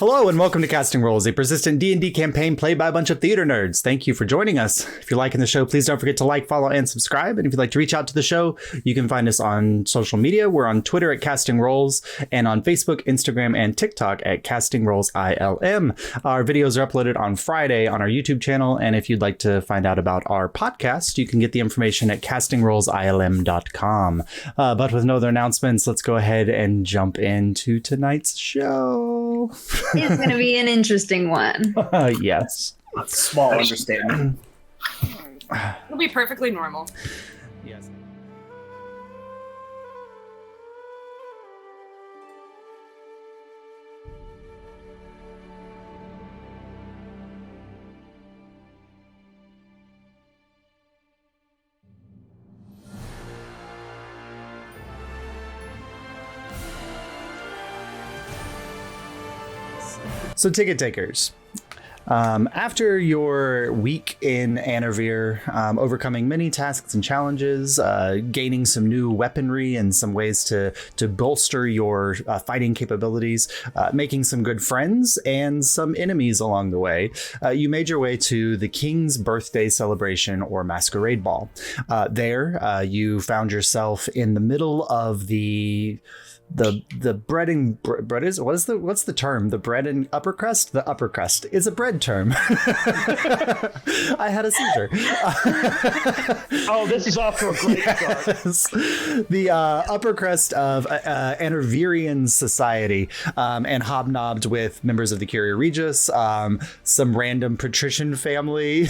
Hello and welcome to Casting Roles, a persistent D&D campaign played by a bunch of theater nerds. Thank you for joining us. If you're liking the show, please don't forget to like, follow, and subscribe. And if you'd like to reach out to the show, you can find us on social media. We're on Twitter at Casting Roles and on Facebook, Instagram, and TikTok at Casting Roles ILM. Our videos are uploaded on Friday on our YouTube channel. And if you'd like to find out about our podcast, you can get the information at castingrolesilm.com. But with no other announcements, let's go ahead and jump into tonight's show. It's going to be an interesting one. Yes. That's a small understatement. It'll be perfectly normal. Yes. So, ticket takers. After your week in Alyria, overcoming many tasks and challenges, gaining some new weaponry and some ways to bolster your fighting capabilities, making some good friends and some enemies along the way, you made your way to the King's birthday celebration or masquerade ball. There, you found yourself in the middle of the bread is what's the term? The bread and upper crust? The upper crust is a bread term. I had a seizure. Oh, this is off to a great start. The upper crust of Alyrian society, and hobnobbed with members of the Curia Regis, some random patrician family.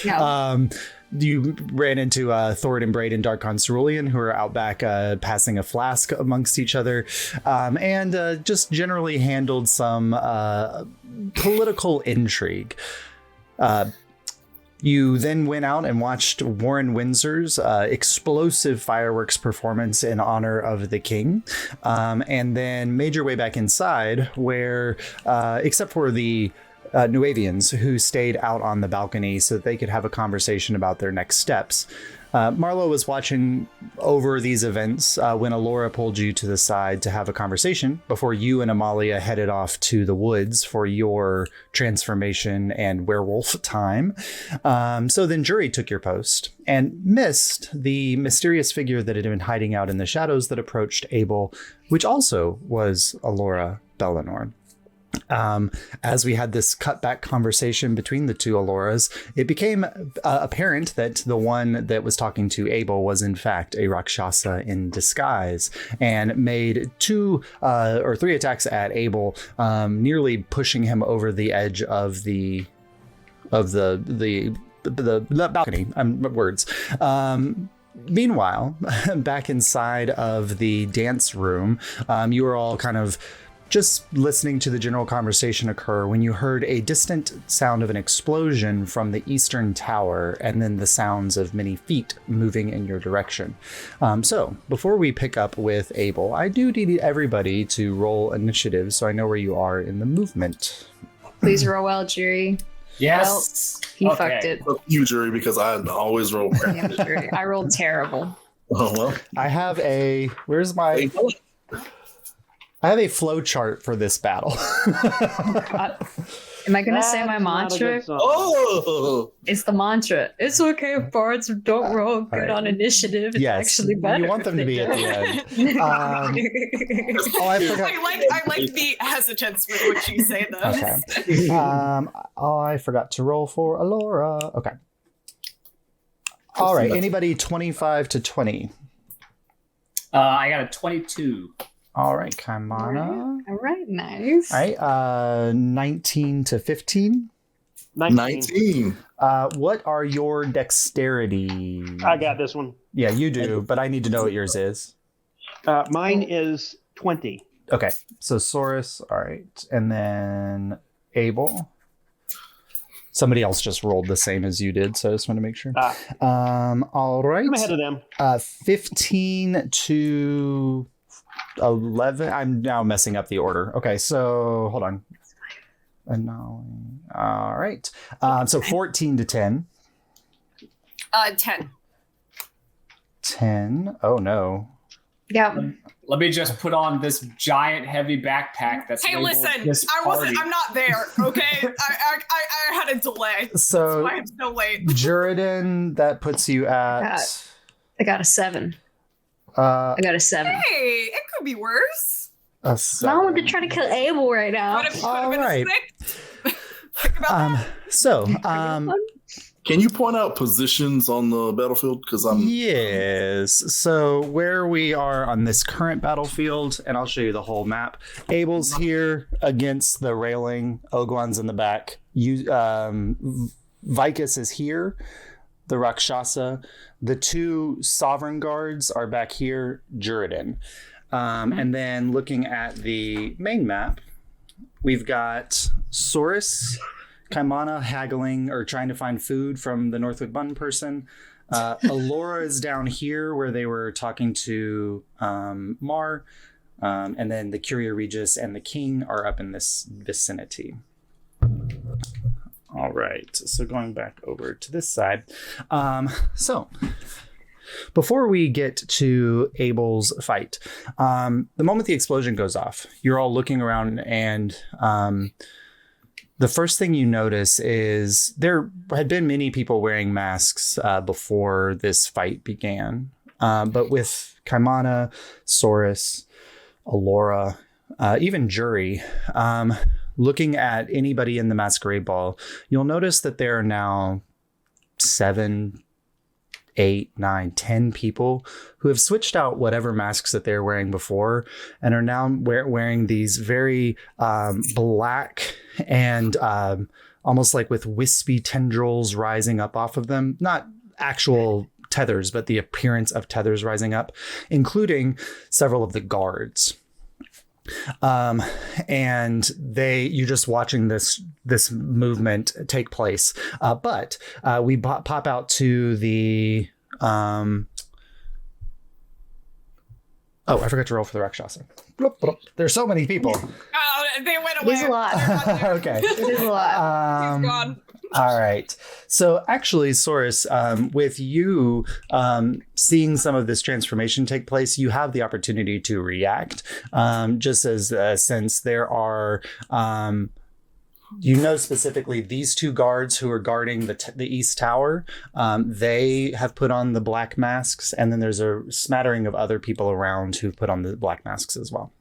Yeah. You ran into Thorin and Braid and Darkon Cerulean, who are out back passing a flask amongst each other, and just generally handled some political intrigue. You then went out and watched Warren Windsor's explosive fireworks performance in honor of the king, and then made your way back inside where, except for the Nuavians who stayed out on the balcony so that they could have a conversation about their next steps. Marlo was watching over these events when Alyria pulled you to the side to have a conversation before you and Amalia headed off to the woods for your transformation and werewolf time. So then Jury took your post and missed the mysterious figure that had been hiding out in the shadows that approached Abel, which also was Alyria Bellinor. As we had this cutback conversation between the two Aloras, it became apparent that the one that was talking to Abel was in fact a Rakshasa in disguise, and made 2 or 3 attacks at Abel, nearly pushing him over the edge of the balcony. Words. Meanwhile, back inside of the dance room, you were all kind of just listening to the general conversation occur when you heard a distant sound of an explosion from the eastern tower, and then the sounds of many feet moving in your direction. So before we pick up with Abel, I do need everybody to roll initiative so I know where you are in the movement. Please roll well, Jury. Yes. Well, he fucked it. Fuck you, Jury, because I always roll crap. Yeah, Jury. I rolled terrible. Oh, well. I have a flow chart for this battle. God. Am I going to say my mantra? Oh! It's the mantra. It's okay if bards don't roll good right. on initiative. It's Yes, actually better. you want them to be at the end. I forgot. I like the hesitance with which you say those. Okay. I forgot to roll for Alyria. Okay. All right. Anybody 25 to 20? I got a 22. All right, Kaimana. All right, nice. All right, 19 to 15. 19. What are your dexterity? I got this one. Yeah, you do, but I need to know what yours is. Mine is 20. Okay, so Saurus, all right, and then Abel. Somebody else just rolled the same as you did, so I just want to make sure. All right. I'm ahead of them. 15 to 11. I'm now messing up the order. Okay, so hold on. All right. So 14 to 10. 10. 10. Oh no. Yeah. Let me just put on this giant heavy backpack that's Hey, labeled listen, this party. I'm not there, okay? I had a delay. So, That's why I'm so late. Juridan, that puts you at I got a 7. uh, I got a 7. Hey, it could be worse. a I want to 7. try to kill Abel right now. Could have All been right. a 6. Think about that. So, Can you point out positions on the battlefield? Because I'm yes. So where we are on this current battlefield, and I'll show you the whole map. Abel's here against the railing. Ogwan's in the back. Vicus is here. The Rakshasa. The 2 sovereign guards are back here. Juridan. And then looking at the main map, we've got Saurus, Kaimana haggling or trying to find food from the Northwood Bun person. Alyria is down here where they were talking to Mar. And then the Curia Regis and the King are up in this vicinity. All right. So going back over to this side. So before we get to Abel's fight, the moment the explosion goes off, you're all looking around and the first thing you notice is there had been many people wearing masks before this fight began. But with Kaimana, Saurus, Alyria, even Jury, looking at anybody in the masquerade ball, you'll notice that there are now 7, 8, 9, 10 people who have switched out whatever masks that they're wearing before and are now wearing these very black and almost like with wispy tendrils rising up off of them. Not actual tethers, but the appearance of tethers rising up, including several of the guards. And you're just watching this movement take place. But we pop out to the, oh, I forgot to roll for the Rakshasa. There's so many people. Oh, they went away. It is a lot. Okay. It is a lot. He's gone. All right. So actually, Saurus, with you seeing some of this transformation take place, you have the opportunity to react. Just as since there are, specifically these 2 guards who are guarding the East Tower, they have put on the black masks, and then there's a smattering of other people around who've put on the black masks as well.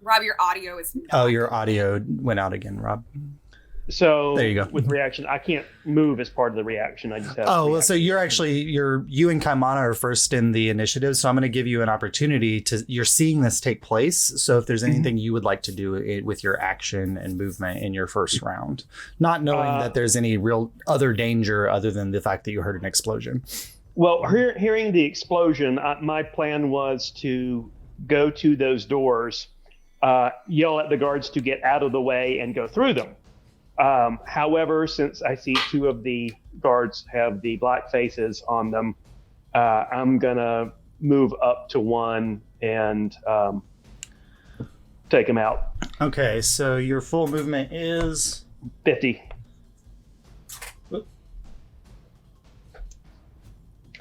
Rob, your audio is not. Oh, your audio went out again, Rob. So There you go. with reaction, I can't move as part of the reaction. I just have. Oh, well, so you and Kaimana are first in the initiative. So I'm going to give you an opportunity you're seeing this take place. So if there's anything you would like to do with your action and movement in your first round, not knowing that there's any real other danger other than the fact that you heard an explosion. Well, hearing the explosion, my plan was to go to those doors, yell at the guards to get out of the way and go through them. However, since I see 2 of the guards have the black faces on them, I'm going to move up to 1 and take him out. Okay, so your full movement is 50.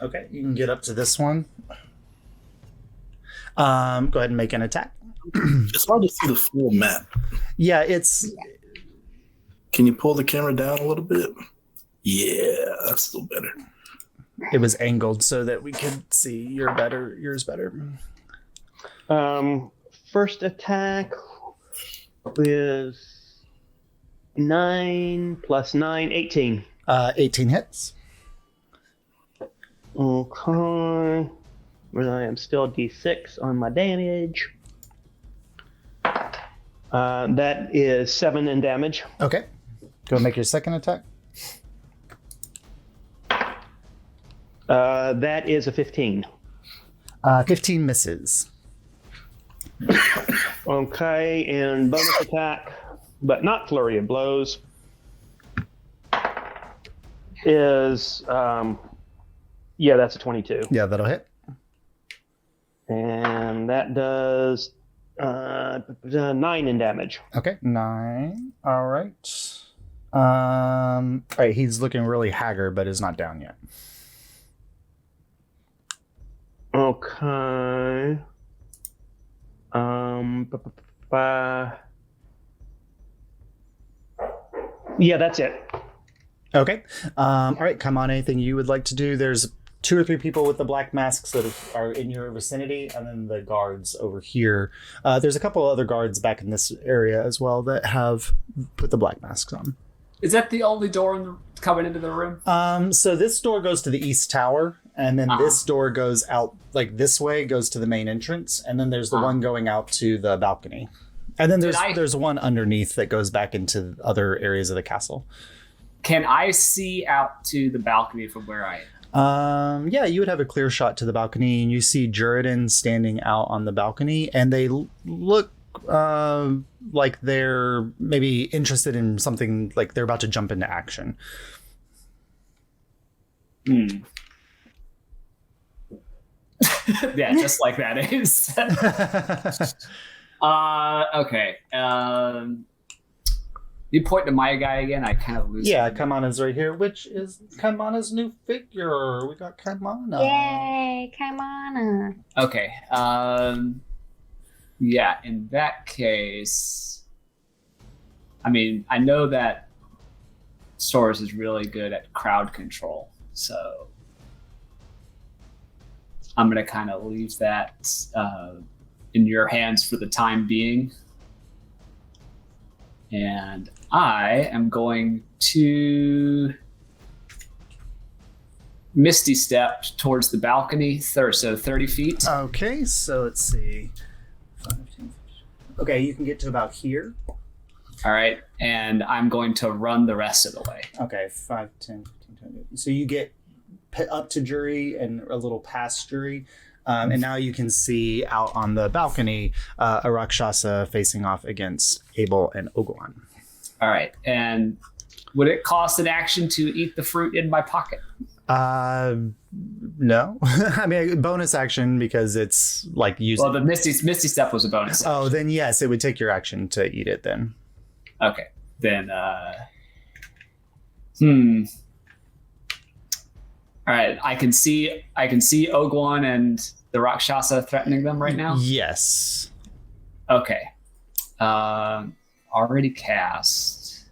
okay. You can get up to this one. Go ahead and make an attack. it's hard to see the full map. Yeah, it's. Can you pull the camera down a little bit? Yeah, that's still better. It was angled so that we could see yours better. First attack is 9 plus 9, 18. 18 hits. Okay. Where I am still D6 on my damage. That is 7 in damage. Okay. Go make your second attack. That is a 15. 15 misses. Okay, and bonus attack, but not flurry of blows, is, that's a 22. Yeah, that'll hit. And that does 9 in damage. Okay, 9. All right. All right, he's looking really haggard, but is not down yet. Okay. Yeah, that's it. Okay. All right, come on. Anything you would like to do? There's 2 or 3 people with the black masks that are in your vicinity, and then the guards over here. There's a couple other guards back in this area as well that have put the black masks on. Is that the only door coming into the room? So this door goes to the east tower, and then this door goes out like this way, goes to the main entrance, and then there's the one going out to the balcony. And then there's one underneath that goes back into other areas of the castle. Can I see out to the balcony from where I am? Yeah, you would have a clear shot to the balcony, and you see Juridan standing out on the balcony, and they look like they're maybe interested in something, like they're about to jump into action. Yeah, just like that is. Okay. You point to my guy again. I kind of lose. Yeah, Kaimana's right here, which is Kaimana's new figure. We got Kaimana. Yay, Kaimana. Okay. Yeah, in that case, I mean, I know that Soros is really good at crowd control, so I'm going to kind of leave that in your hands for the time being. And I am going to Misty Step towards the balcony, so 30 feet. Okay, so let's see. 5, 10, 15. Okay, you can get to about here. All right, and I'm going to run the rest of the way. Okay, 5, 10, 15, 20. So you get up to Jury and a little past Jury. And now you can see out on the balcony a Rakshasa facing off against Abel and Ogwan. All right. And would it cost an action to eat the fruit in my pocket? No. I mean, bonus action because it's like using... Well, the Misty Step was a bonus action. Oh, then yes, it would take your action to eat it then. Okay. Then, all right, I can see Ogwan and the Rakshasa threatening them right now? Yes. Okay. Already cast.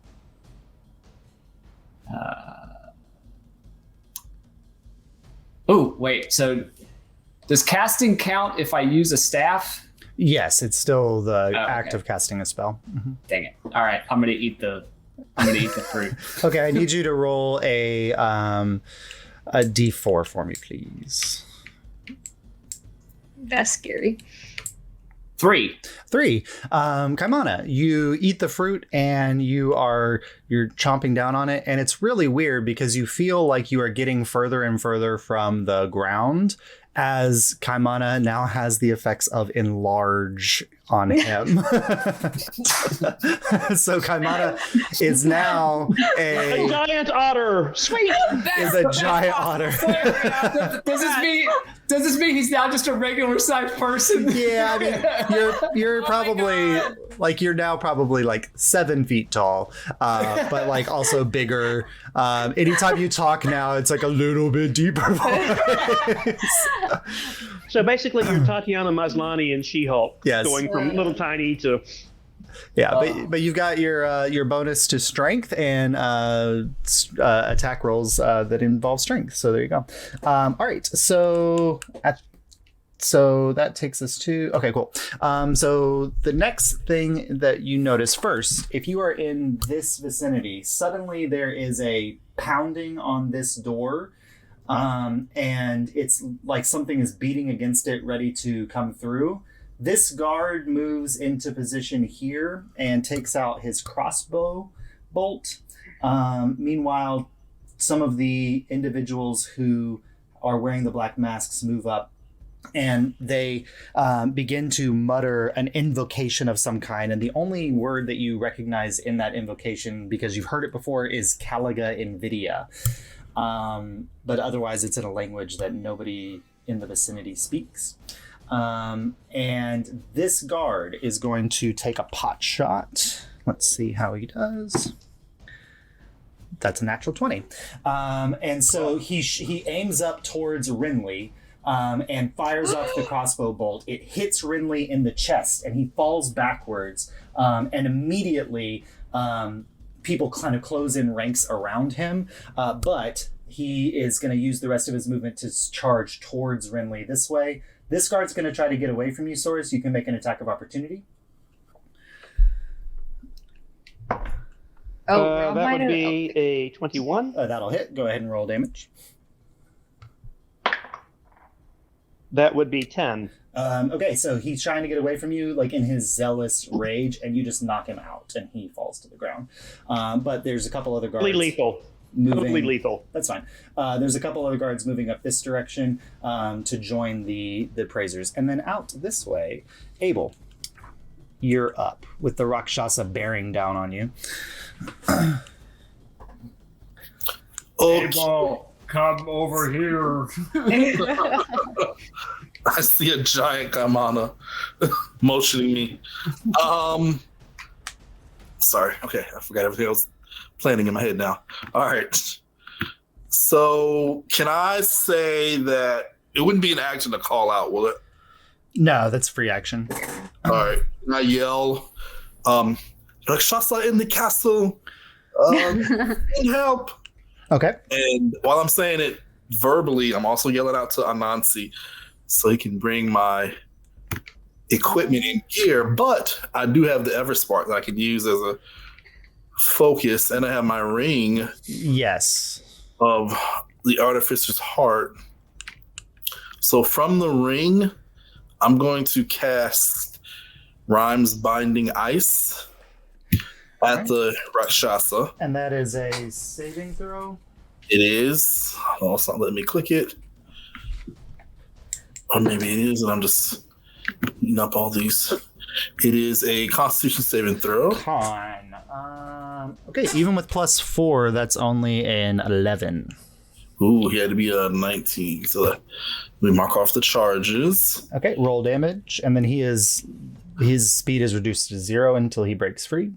Oh, wait. So does casting count if I use a staff? Yes, it's still the act of casting a spell. Mm-hmm. Dang it. All right, I'm going to eat the fruit. Okay, I need you to roll a D4 for me, please. That's scary. 3. Kaimana, you eat the fruit and you're chomping down on it, and it's really weird because you feel like you are getting further and further from the ground as Kaimana now has the effects of enlarge on him. So Kaimana is now A giant otter. Sweet. is a giant otter. Does this mean he's now just a regular sized person? Yeah, I mean, you're probably you're now probably like 7 feet tall, but like also bigger. Anytime you talk now, it's like a little bit deeper voice. So basically, you're Tatiana Maslany and She-Hulk, Yes. going from little tiny to... Yeah, but you've got your bonus to strength and attack rolls that involve strength. So there you go. All right, so that takes us to cool. So the next thing that you notice first, if you are in this vicinity, suddenly there is a pounding on this door. And it's like something is beating against it, ready to come through. This guard moves into position here and takes out his crossbow bolt. Meanwhile, some of the individuals who are wearing the black masks move up, and they begin to mutter an invocation of some kind. And the only word that you recognize in that invocation, because you've heard it before, is Caliga Invidia. But otherwise it's in a language that nobody in the vicinity speaks. And this guard is going to take a pot shot. Let's see how he does. That's a natural 20. And so he aims up towards Renly, and fires off the crossbow bolt. It hits Rinley in the chest, and he falls backwards. And immediately, people kind of close in ranks around him, but he is going to use the rest of his movement to charge towards Rinley this way. This guard's going to try to get away from you, Soros. You can make an attack of opportunity. That would be a 21. That'll hit. Go ahead and roll damage. That would be 10. Okay, so he's trying to get away from you, like in his zealous rage, and you just knock him out, and he falls to the ground. But there's a couple other guards. Totally lethal. Moving. Totally lethal. That's fine. There's a couple other guards moving up this direction to join the praisers. And then out this way, Abel, you're up with the Rakshasa bearing down on you. Abel, come over here. I see a giant Kamana motioning me. Sorry. Okay, I forgot everything I was planning in my head now. All right. So can I say that it wouldn't be an action to call out, will it? No, that's free action. All right. Can I yell, Rakshasa in the castle, need help. Okay. And while I'm saying it verbally, I'm also yelling out to Anansi so he can bring my equipment and gear. But I do have the Everspark that I can use as a focus, and I have my ring. Yes. Of the Artificer's Heart. So from the ring, I'm going to cast Rhyme's Binding Ice at the Rakshasa. And that is a saving throw? It is. Oh, it's not letting me click it. Or maybe it is, and I'm just eating up all these. It is a Constitution saving throw. Okay, even with +4, that's only an 11. Ooh, he had to be a 19. So let me mark off the charges. Okay, roll damage, and then his speed is reduced to 0 until he breaks free.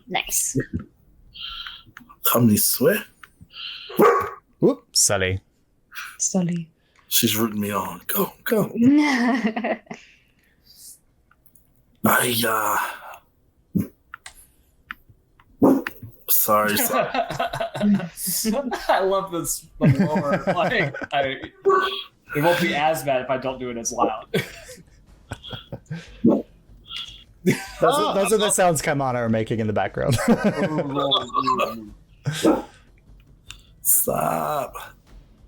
Nice. Come this way. Whoop, Sully. Sully. She's rooting me on. Go, go. Sorry. I love this lower. It won't be as bad if I don't do it as loud. Those are the sounds Kamana are making in the background. Stop.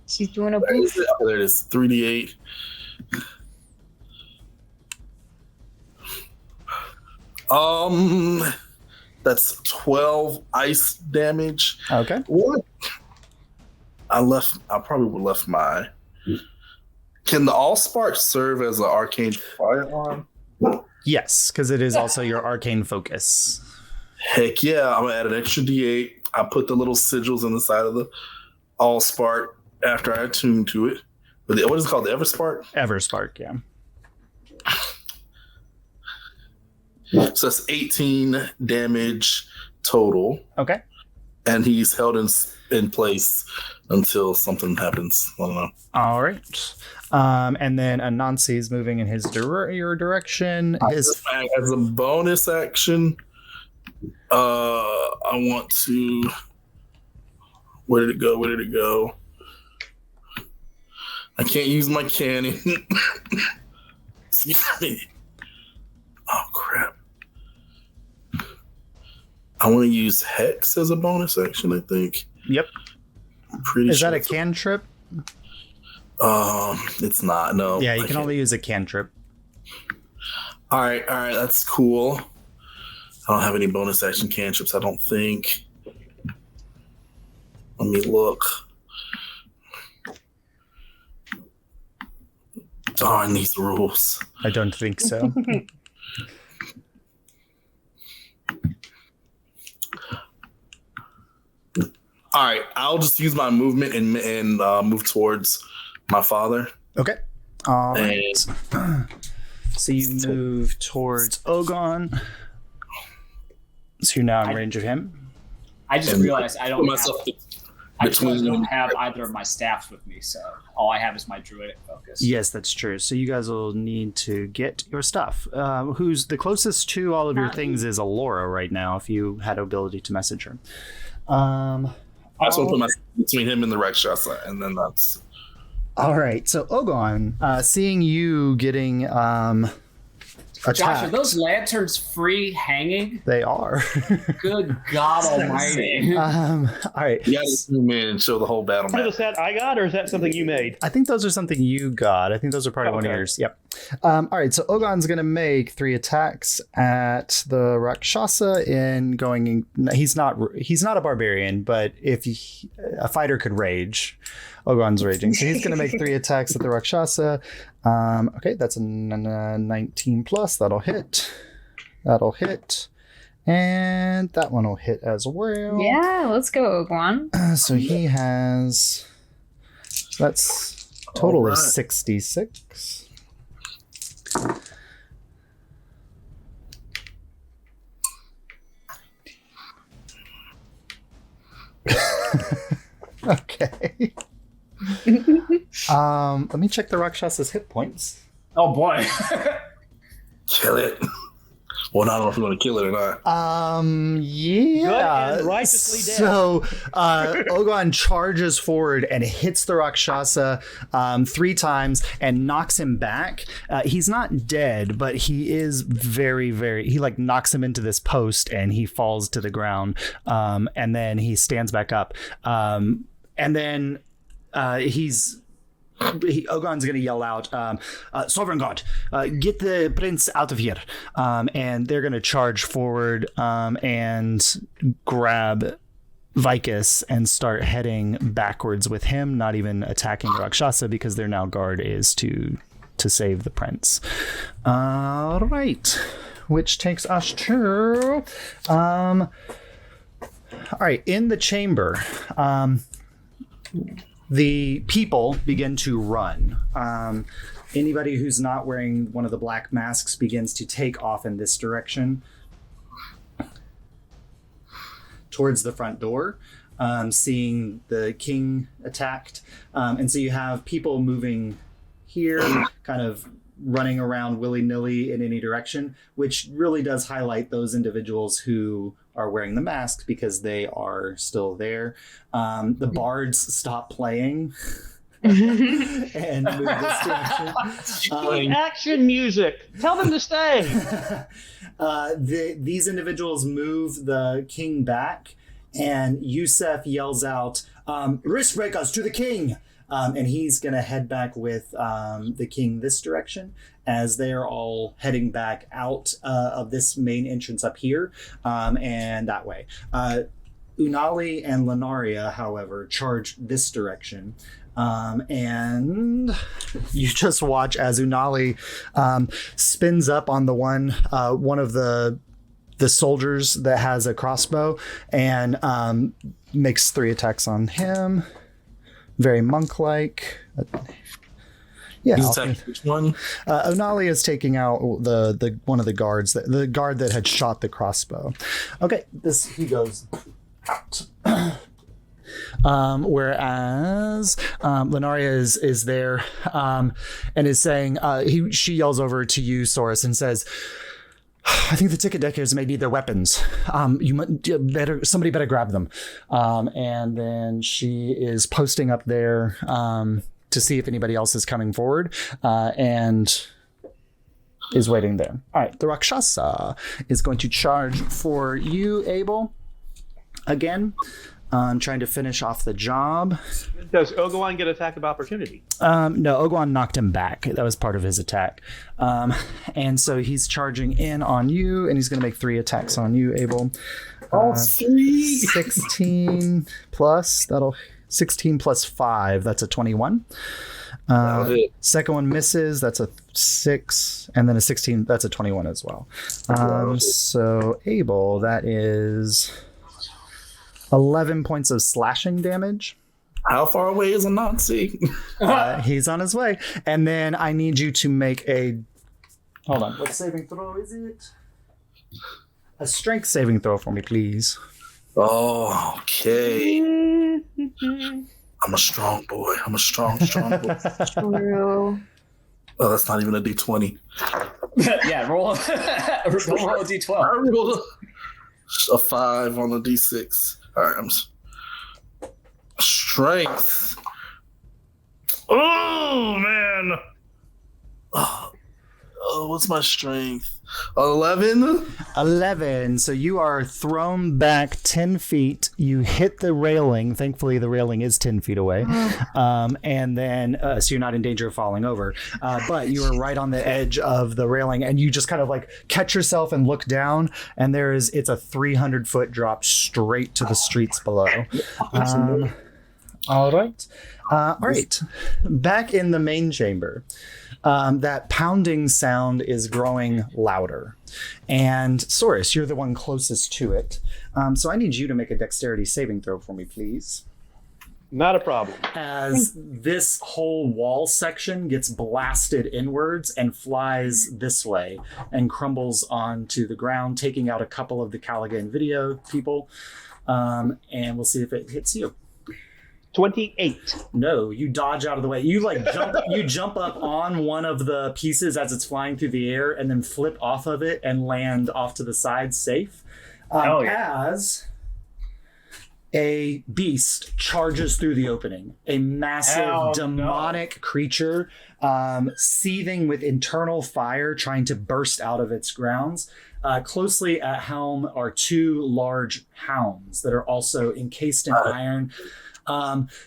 She's doing a Where is boof. it? Oh, there it is. 3d8. That's 12 ice damage. Okay. What? I probably would have left my. Can the Allspark serve as an arcane firearm? Yes, because it is also your arcane focus. Heck yeah, I'm gonna add an extra d8. I put the little sigils in the side of the Allspark after I attune to it. But what is it called? The Everspark? Everspark, yeah. So that's 18 damage total. Okay. And he's held in place until something happens. I don't know. All right. And then Anansi is moving in your direction. As a bonus action, I want to. Where did it go? Where did it go? I can't use my cannon. Oh crap! I want to use Hex as a bonus action. I think. Yep. I'm pretty Is sure that a cantrip? It's not. No. Yeah, you can only use a cantrip. All right, that's cool. I don't have any bonus action cantrips, I don't think. Let me look. Darn these rules. I don't think so. All right, I'll just use my movement and move towards my father. Okay. All right. So you move towards Ogon. So you're now in range of him. I just realized I don't have... I don't have either of my staffs with me, so all I have is my druidic focus. Yes, that's true. So you guys will need to get your stuff. Who's the closest to all of your things is Alyria right now, if you had ability to message her. I just want to put myself between him and the Rakshasa, and then that's... All right, so Ogon, seeing you getting attacked. Josh, are those lanterns free hanging? They are. Good God Almighty! All right. You gotta zoom in and show the whole battle Is map. that I got, or is that something you made? I think those are something you got. I think those are part of one of yours. Yep. All right, so Ogon's going to make 3 attacks at the Rakshasa in going... He's not a barbarian, but if a fighter could rage, Ogon's raging. So he's going to make 3 attacks at the Rakshasa. Okay, that's a 19 plus. That'll hit. That'll hit. And that one will hit as well. Yeah, let's go, Oguan. So he has... That's total of 66. Okay. Let me check the Rakshasa's hit points. Oh boy. Kill it. Well, I don't know if you want to kill it or not. Yeah. Good and righteously dead. So, Ogon charges forward and hits the Rakshasa 3 times and knocks him back. He's not dead, but he is he like knocks him into this post and he falls to the ground. And then he stands back up. And then Ogon's going to yell out, Sovereign God, get the prince out of here. And they're going to charge forward and grab Vicus and start heading backwards with him, not even attacking Rakshasa because their now guard is to save the prince. All right. Which takes us to... all right, in the chamber... the people begin to run. Anybody who's not wearing one of the black masks begins to take off in this direction towards the front door, seeing the king attacked. And so you have people moving here, kind of running around willy-nilly in any direction, which really does highlight those individuals who are wearing the masks because they are still there. The bards stop playing and move this direction. Action music. Tell them to stay. These individuals move the king back, and Yusef yells out, "Wrist breakers to the king!" And he's going to head back with the king this direction as they are all heading back out of this main entrance up here and that way. Unali and Lenaria, however, charge this direction. And you just watch as Unali spins up on the one of the soldiers that has a crossbow and makes 3 attacks on him. Very monk-like. Yeah. Which one? Onali is taking out the one of the guards, the guard that had shot the crossbow. Okay, he goes out. Whereas Lenaria is there and is saying, she yells over to you, Saurus, and says, I think the ticket deckers may need their weapons. Somebody better grab them. And then she is posting up there to see if anybody else is coming forward and is waiting there. All right, the Rakshasa is going to charge for you, Abel. Again, trying to finish off the job. Does Oguan get attack of opportunity? No, Oguan knocked him back. That was part of his attack. And so he's charging in on you, and he's going to make 3 attacks on you, Abel. 3! 16 plus. 16 plus 5. That's a 21. Second one misses. That's a 6. And then a 16. That's a 21 as well. So Abel, that is 11 points of slashing damage. How far away is a Nazi? He's on his way. And then I need you to make a... Hold on. What saving throw is it? A strength saving throw for me, please. Oh, okay. I'm a strong boy. I'm a strong boy. True. Oh, that's not even a D20. Yeah, roll a D12. I rolled a 5 on the D6. All right, strength. Oh man. Oh, what's my strength? 11. 11. So you are thrown back 10 feet. You hit the railing. Thankfully, the railing is 10 feet away. And then, so you're not in danger of falling over. But you are right on the edge of the railing, and you just kind of like catch yourself and look down, and it's a 300-foot drop straight to the streets below. All right. All right. Back in the main chamber. That pounding sound is growing louder. And Saurus, you're the one closest to it. So I need you to make a dexterity saving throw for me, please. Not a problem. As this whole wall section gets blasted inwards and flies this way and crumbles onto the ground, taking out a couple of the Callaghan video people. And we'll see if it hits you. 28. No, you dodge out of the way. You jump up on one of the pieces as it's flying through the air and then flip off of it and land off to the side safe. As a beast charges through the opening. A massive demonic creature seething with internal fire trying to burst out of its grounds. Closely at helm are 2 large hounds that are also encased in iron.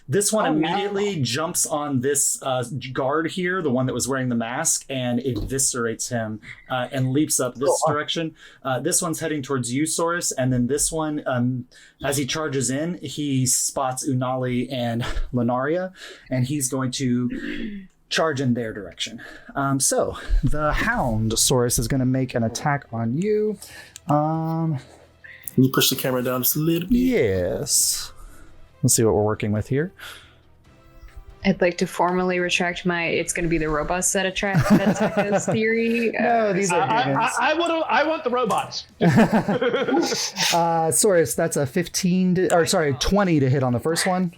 This one immediately jumps on this guard here, the one that was wearing the mask, and eviscerates him and leaps up this direction. This one's heading towards you, Saurus, and then this one, as he charges in, he spots Unali and Lunaria, and he's going to charge in their direction. So the hound, Saurus, is going to make an attack on you. Can you push the camera down just a little bit? Yes. Let's see what we're working with here. I'd like to formally retract my "it's going to be the robots that attack us" theory. No, these are demons. I want the robots. Saurus, that's a 20 to hit on the first one.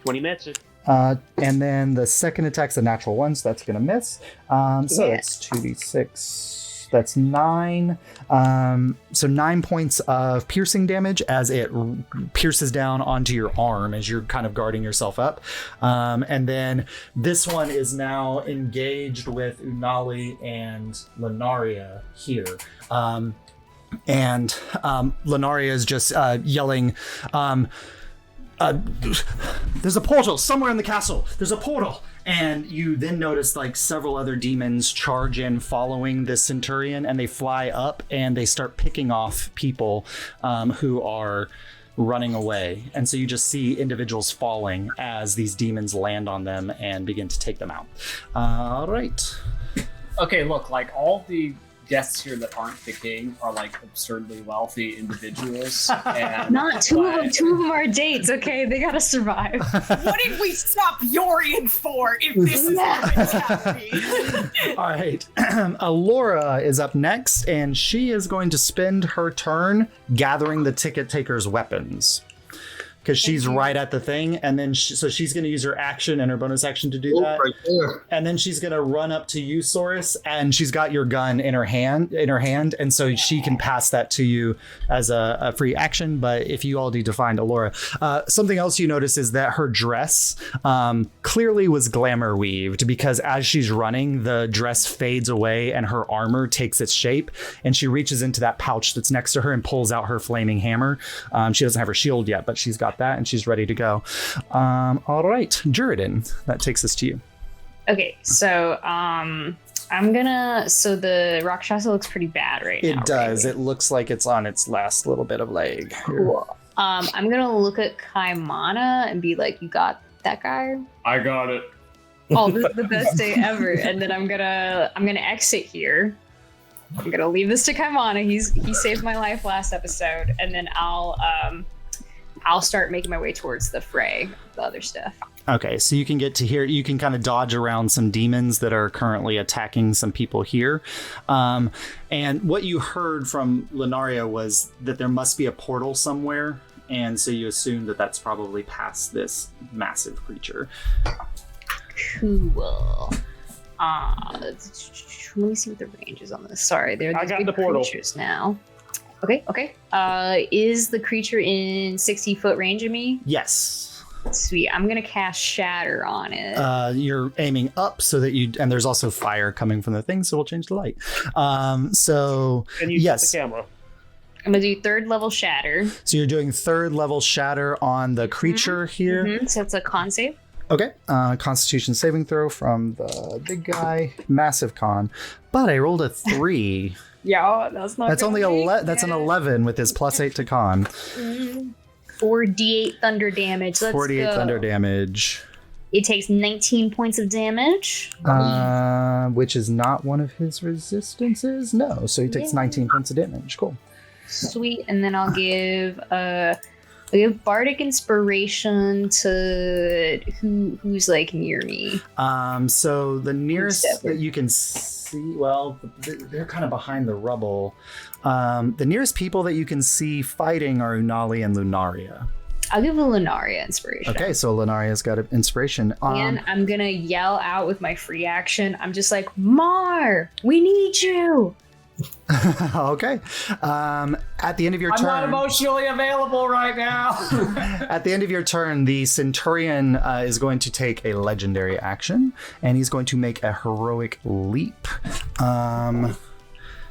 20 minutes. And then the second attack's a natural 1, so that's going to miss. So that's 2d6. That's 9. So 9 points of piercing damage as it pierces down onto your arm as you're kind of guarding yourself up. And then this one is now engaged with Unali and Lunaria here. And Lunaria is just yelling, there's a portal somewhere in the castle. There's a portal. And you then notice like several other demons charge in following this centurion, and they fly up and they start picking off people who are running away. And so you just see individuals falling as these demons land on them and begin to take them out. All right. Okay, look, like all the guests here that aren't the king are like absurdly wealthy individuals. And Not two of them. 2 of them are dates. Okay, they gotta survive. What did we stop Yorian for if this is what's happening? All right. Alora is up next, and she is going to spend her turn gathering the ticket taker's weapons. Because she's right at the thing, and then so she's going to use her action and her bonus action to do that. Right there. And then she's going to run up to you, Saurus, and she's got your gun in her hand, and so she can pass that to you as a free action. But if you all need to find Alora, something else you notice is that her dress clearly was glamour weaved, because as she's running, the dress fades away and her armor takes its shape, and she reaches into that pouch that's next to her and pulls out her flaming hammer. She doesn't have her shield yet, but she's got that and she's ready to go. All right, Juridan, that takes us to you. Okay, so so the Rakshasa looks pretty bad right now. It does. Right? It looks like it's on its last little bit of leg. Cool. I'm gonna look at Kaimana and be like, "You got that guy?" I got it. Oh, this is the best day ever. And then I'm gonna exit here. I'm gonna leave this to Kaimana. He saved my life last episode, and then I'll start making my way towards the fray, the other stuff. Okay, so you can get to here. You can kind of dodge around some demons that are currently attacking some people here. And what you heard from Lunaria was that there must be a portal somewhere and so you assume that that's probably past this massive creature. Cool. Let me see what the range is on this. Sorry, there are I these got big the portal. creatures now. Okay. Is the creature in 60-foot range of me? Yes. Sweet. I'm gonna cast Shatter on it. You're aiming up so that and there's also fire coming from the thing, so we'll change the light. So And you yes. the camera. I'm gonna do 3rd level Shatter. So you're doing 3rd level Shatter on the creature here. So it's a con save. Okay. Constitution saving throw from the big guy. Massive con. But I rolled a 3. Yeah, that's not. That's only that's an 11 with his +8 to con. 4d8 thunder damage. Let's 48 go. thunder damage. It takes 19 points of damage. Which is not one of his resistances. No, so he takes 19 points of damage. Cool. Sweet, and then I'll give Bardic Inspiration to who's like near me. So the nearest Separate. that you can see, well, they're kind of behind the rubble. The nearest people that you can see fighting are Unali and Lunaria. I'll give a Lunaria Inspiration. Okay, so Lunaria's got an inspiration. And I'm gonna yell out with my free action. I'm just like, Mar, we need you. Okay. At the end of your I'm turn, not emotionally available right now. at the end of your turn, the Centurion is going to take a legendary action, and he's going to make a heroic leap.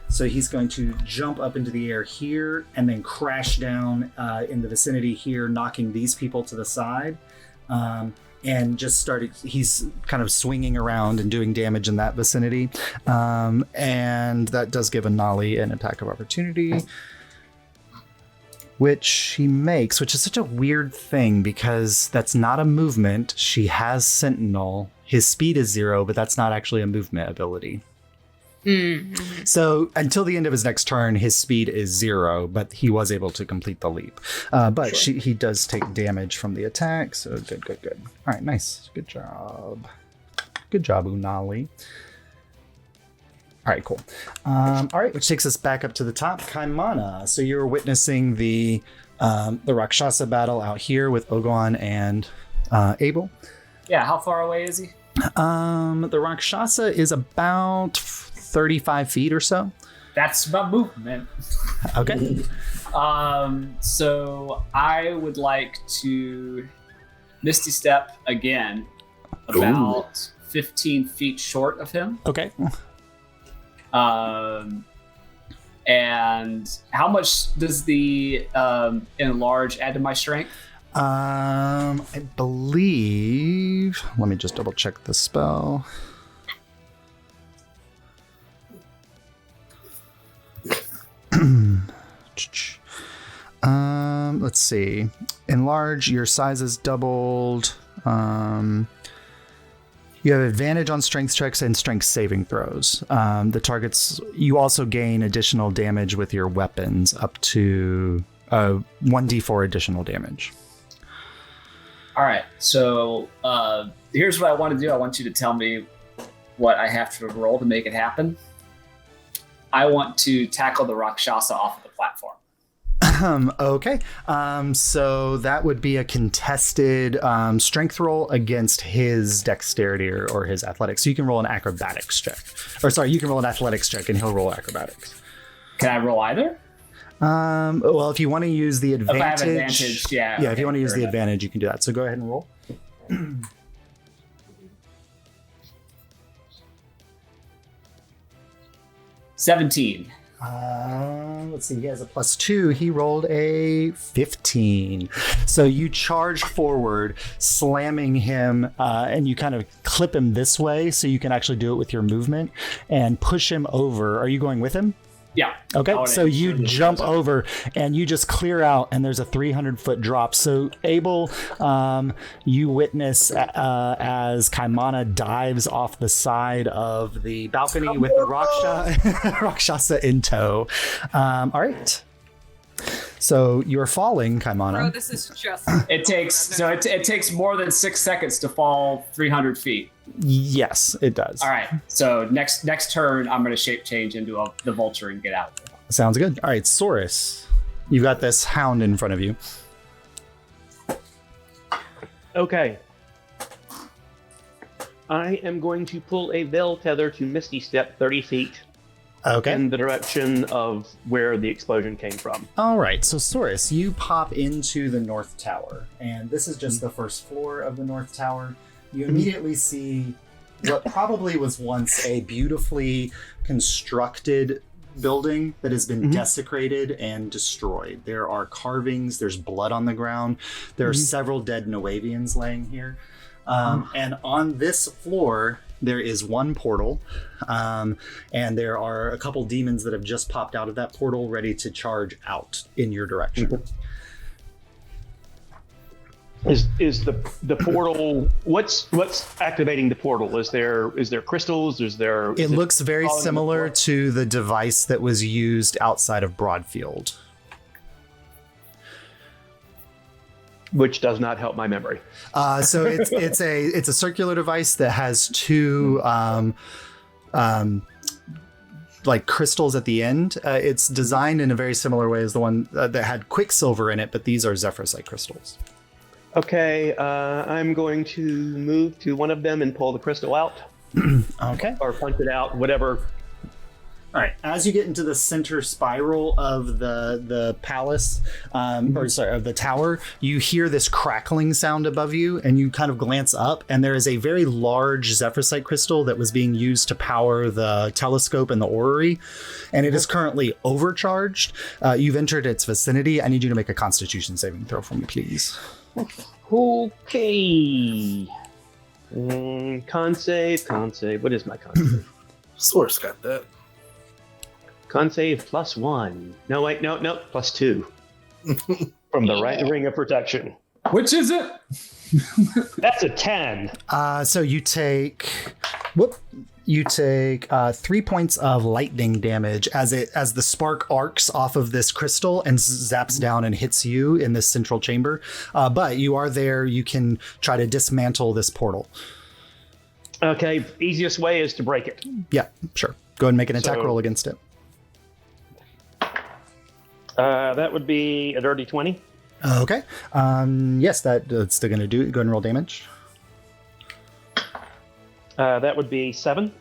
So he's going to jump up into the air here, and then crash down in the vicinity here, knocking these people to the side. And just he's kind of swinging around and doing damage in that vicinity. And that does give Anali an attack of opportunity, which she makes, which is such a weird thing because that's not a movement. She has Sentinel. His speed is 0, but that's not actually a movement ability. Mm-hmm. So until the end of his next turn, his speed is 0, but he was able to complete the leap. But he does take damage from the attack. So good. All right, nice. Good job, Unali. All right, cool. All right, which takes us back up to the top. Kaimana. So you're witnessing the Rakshasa battle out here with Ogon and Abel. Yeah, how far away is he? The Rakshasa is about 35 feet or so. That's my movement. Okay. So I would like to Misty Step again, about 15 feet short of him. Okay. And how much does the enlarge add to my strength? I believe. Let me just double check the spell. Let's see. Enlarge, your size is doubled. You have advantage on strength checks and strength saving throws. The targets, you also gain additional damage with your weapons up to 1d4 additional damage. All right, so here's what I want to do. I want you to tell me what I have to roll to make it happen. I want to tackle the Rakshasa off of the platform. Okay. So that would be a contested strength roll against his dexterity or his athletics. So you can roll an acrobatics check. Or sorry, you can roll an athletics check and he'll roll acrobatics. Can I roll either? Well, if you want to use the advantage. If I have advantage, yeah. Yeah, if you want to use the advantage, you can do that. So go ahead and roll. 17. Let's see, he has a +2. He rolled a 15. So you charge forward, slamming him, and you kind of clip him this way so you can actually do it with your movement and push him over. Are you going with him? Yeah. Okay, so you jump over and you just clear out, and there's a 300-foot drop. So Abel, you witness as Kaimana dives off the side of the balcony with the Rakshasa in tow. All right. So you're falling, Kaimana. Bro, this is just. It takes more than 6 seconds to fall 300 feet. Yes, it does. All right. So next turn, I'm going to shape change into the vulture and get out. Sounds good. All right, Saurus, you've got this hound in front of you. Okay. I am going to pull a veil tether to Misty Step 30 feet Okay. in the direction of where the explosion came from. All right, so Saurus, you pop into the North Tower, and this is just the first floor of the North Tower. You immediately see what probably was once a beautifully constructed building that has been desecrated and destroyed. There are carvings, there's blood on the ground, there are several dead Noavians laying here. And on this floor, there is one portal, and there are a couple demons that have just popped out of that portal ready to charge out in your direction. Is the portal, what's activating the portal? Is there crystals? It looks very similar to the device that was used outside of Broadfield. Which does not help my memory. So it's a circular device that has two like crystals at the end. It's designed in a very similar way as the one that had Quicksilver in it, but these are Zephrysite crystals. Okay, I'm going to move to one of them and pull the crystal out. Okay. Or punch it out, whatever. All right. As you get into the center spiral of the palace, of the tower, you hear this crackling sound above you, and you kind of glance up, and there is a very large Zephrysite crystal that was being used to power the telescope and the orrery, and it is currently overcharged. You've entered its vicinity. I need you to make a Constitution saving throw for me, please. Okay. Con save. What is my con save? Source got that. Con save +1. No, wait, no, +2. From the right ring of protection. Which is it? That's a 10. So you take 3 points of lightning damage as the spark arcs off of this crystal and zaps down and hits you in this central chamber. But you are there. You can try to dismantle this portal. Okay, easiest way is to break it. Yeah, sure. Go ahead and make an attack roll against it. That would be a dirty 20. Okay. Yes, that's still going to do it. Go ahead and roll damage. That would be 7.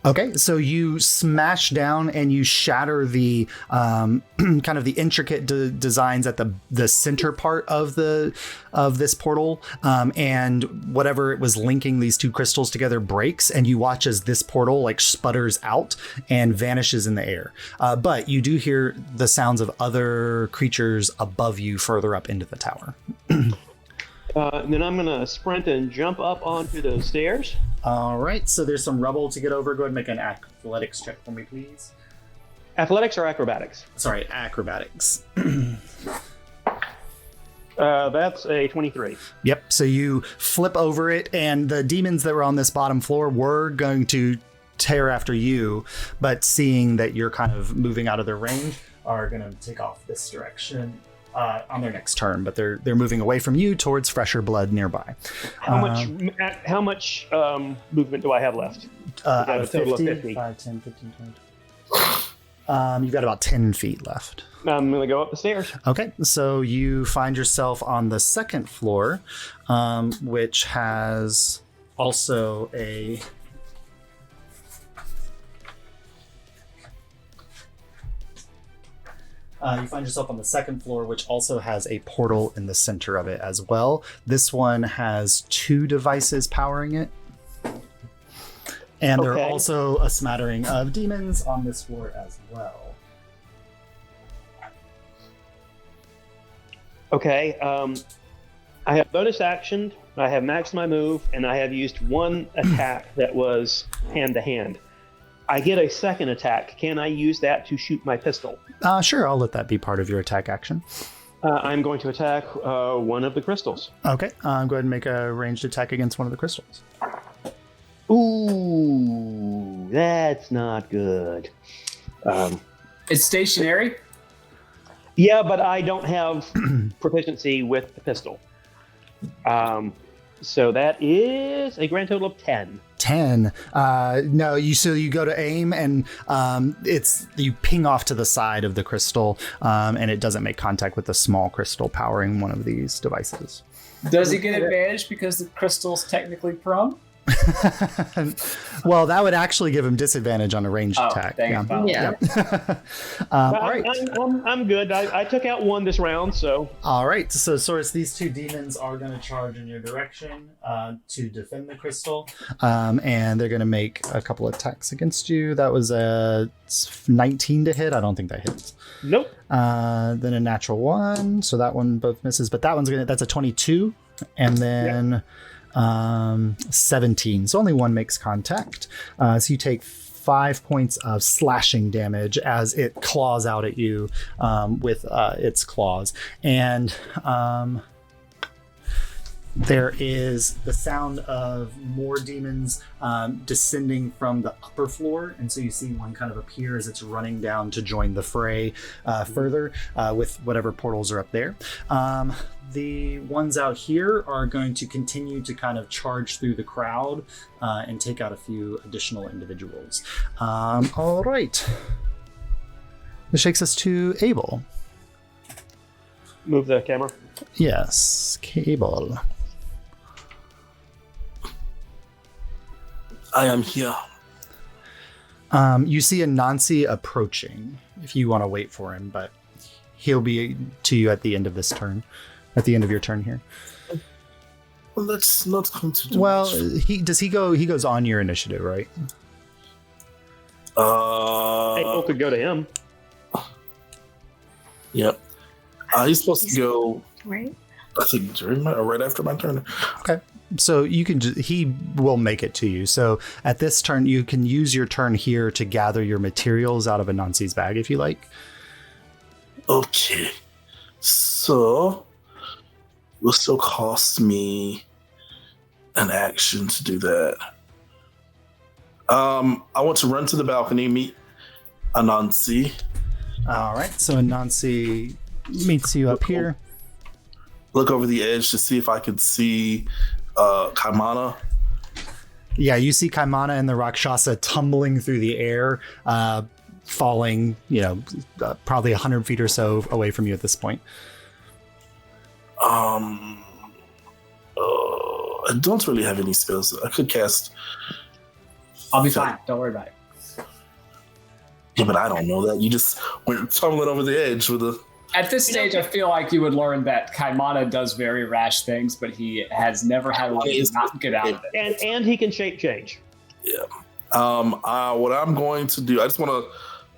Okay, so you smash down and you shatter the kind of the intricate designs at the center part of this portal, and whatever it was linking these two crystals together breaks, and you watch as this portal like sputters out and vanishes in the air. But you do hear the sounds of other creatures above you further up into the tower. Then I'm going to sprint and jump up onto those stairs. All right, so there's some rubble to get over. Go ahead and make an athletics check for me, please. Athletics or acrobatics? Sorry, acrobatics. That's a 23. Yep, so you flip over it, and the demons that were on this bottom floor were going to tear after you, but seeing that you're kind of moving out of their range, are going to take off this direction on their next turn, but they're moving away from you towards fresher blood nearby. How much movement do I have left? Out a of total 50, of 50. 5, 10, 15, 20. You've got about 10 feet left. I'm going to go up the stairs. Okay, so you find yourself on the second floor, which has also a... you find yourself on the second floor, which also has a portal in the center of it as well. This one has 2 devices powering it. And there are also a smattering of demons on this floor as well. Okay, I have bonus action, I have maxed my move, and I have used one attack that was hand-to-hand. I get a second attack. Can I use that to shoot my pistol? Sure, I'll let that be part of your attack action. I'm going to attack one of the crystals. Okay, go ahead and make a ranged attack against one of the crystals. Ooh, that's not good. It's stationary? Yeah, but I don't have proficiency with the pistol. So that is a grand total of 10. 10. No, you go to aim, and you ping off to the side of the crystal, and it doesn't make contact with the small crystal powering one of these devices. Does he get advantage because the crystal's technically prone? Well, that would actually give him disadvantage on a ranged attack. Dang it. Yeah. All right. I'm good. I took out one this round, so. All right. So, Source, these two demons are going to charge in your direction to defend the crystal, and they're going to make a couple attacks against you. That was a 19 to hit. I don't think that hits. Nope. Then a natural 1, so that one both misses. But that one's that's a 22, and then. 17, so only one makes contact. So you take 5 points of slashing damage as it claws out at you with its claws, and there is the sound of more demons descending from the upper floor, and so you see one kind of appear as it's running down to join the fray further with whatever portals are up there. The ones out here are going to continue to kind of charge through the crowd and take out a few additional individuals. All right. This takes us to Abel. Move the camera. Yes, Cable. I am here. You see Anansi approaching if you want to wait for him, but he'll be to you at the end of this turn. At the end of your turn here. Well, that's not going to do Well, much. he goes on your initiative, right? April could go to him. Yep. He's supposed to go, Right. I think, right after my turn. Okay. So you can he will make it to you. So at this turn, you can use your turn here to gather your materials out of Anansi's bag if you like. Okay. So it will still cost me an action to do that. I want to run to the balcony, meet Anansi. All right. So Anansi meets you up here. Look over the edge to see if I could see Kaimana. Yeah, you see Kaimana and the Rakshasa tumbling through the air, falling, probably 100 feet or so away from you at this point. I don't really have any spells. I could cast. I'll be fine. Don't worry about it. Yeah, but I don't know that. You just went tumbling over the edge with a. At this stage, I feel like you would learn that Kaimana does very rash things, but he has never had a way to not get out of it. And he can shape change. Yeah. What I'm going to do, I just want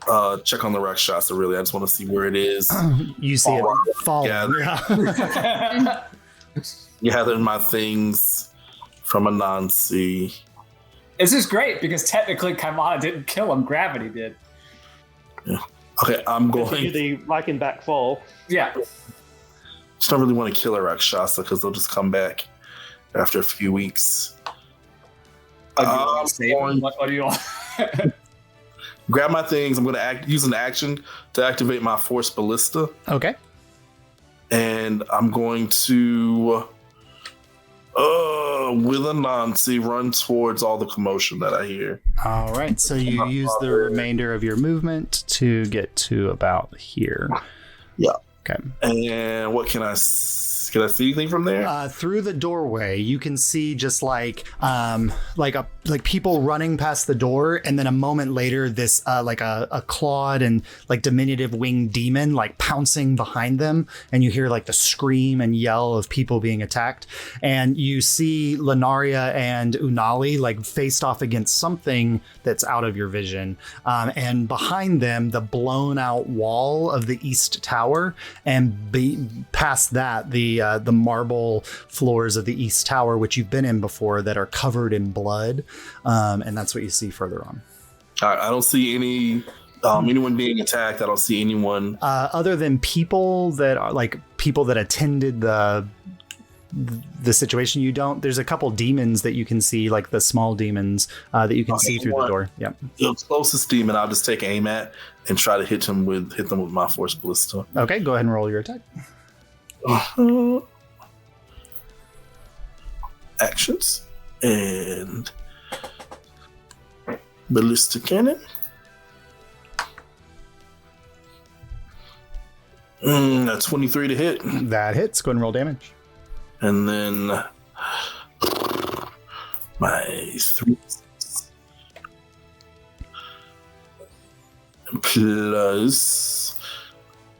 to check on the Rakshasa, really. I just want to see where it is. You see it falling. Yeah. Gathering my things from Anansi. This is great because technically Kaimana didn't kill him, gravity did. Yeah. Okay, I'm Do going. the Reichenbach fall. Yeah. Just don't really want to kill a Rakshasa because they'll just come back after a few weeks. What do you want? Grab my things. I'm going to use an action to activate my Force Ballista. Okay. And I'm going to, with Anansi, run towards all the commotion that I hear. All right. So you use the remainder of your movement to get to about here. Yeah. Okay. And what can I see anything from there? Through the doorway, you can see just like people running past the door, and then a moment later, this like a clawed and like diminutive winged demon like pouncing behind them, and you hear like the scream and yell of people being attacked, and you see Lenaria and Unali like faced off against something that's out of your vision, and behind them the blown out wall of the East Tower, and past that the marble floors of the East Tower, which you've been in before, that are covered in blood, and that's what you see further on. I don't see any anyone being attacked. I don't see anyone other than people that are like people that attended the situation. You don't. There's a couple demons that you can see, like the small demons that you can see through the door. Yep. The closest demon I'll just take aim at and try to hit them with my Force Ballista. Okay, go ahead and roll your attack. Actions and Ballista Cannon. That's 23 to hit. That hits. Go ahead and roll damage. And then my 3 plus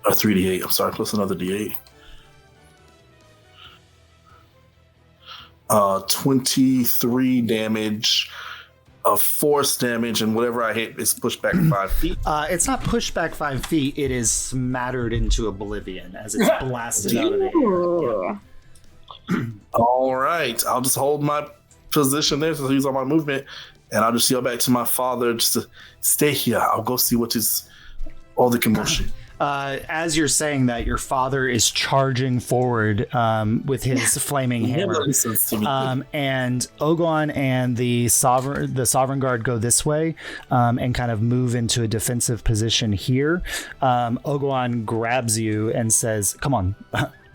a 3d8. I'm sorry, plus another d8. 23 damage of force damage, and whatever I hit is pushed back 5 feet. It's not pushed back 5 feet. It is smattered into oblivion as it's blasted out of the air. Yeah. All right, I'll just hold my position there to use all my movement, and I'll just yell back to my father just to stay here. I'll go see what is all the commotion. As you're saying that, your father is charging forward with his flaming hammer. And Oguan and the Sovereign Guard go this way and kind of move into a defensive position here. Oguan grabs you and says, come on,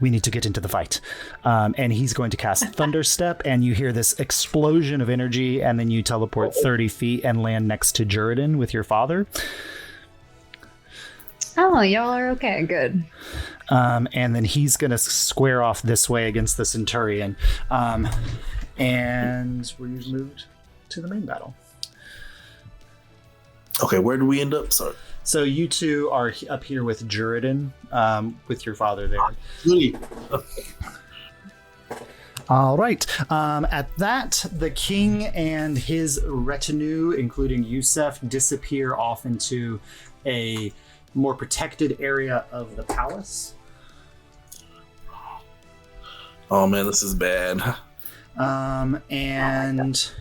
we need to get into the fight. And he's going to cast Thunderstep, and you hear this explosion of energy, and then you teleport 30 feet and land next to Juridan with your father. Oh, y'all are okay. Good. And then he's going to square off this way against the Centurion. And we've moved to the main battle. Okay, where do we end up? Sorry. So you two are up here with Juridan, with your father there. Really? All right. At that, the king and his retinue, including Yusef, disappear off into a more protected area of the palace. Oh man, this is bad. And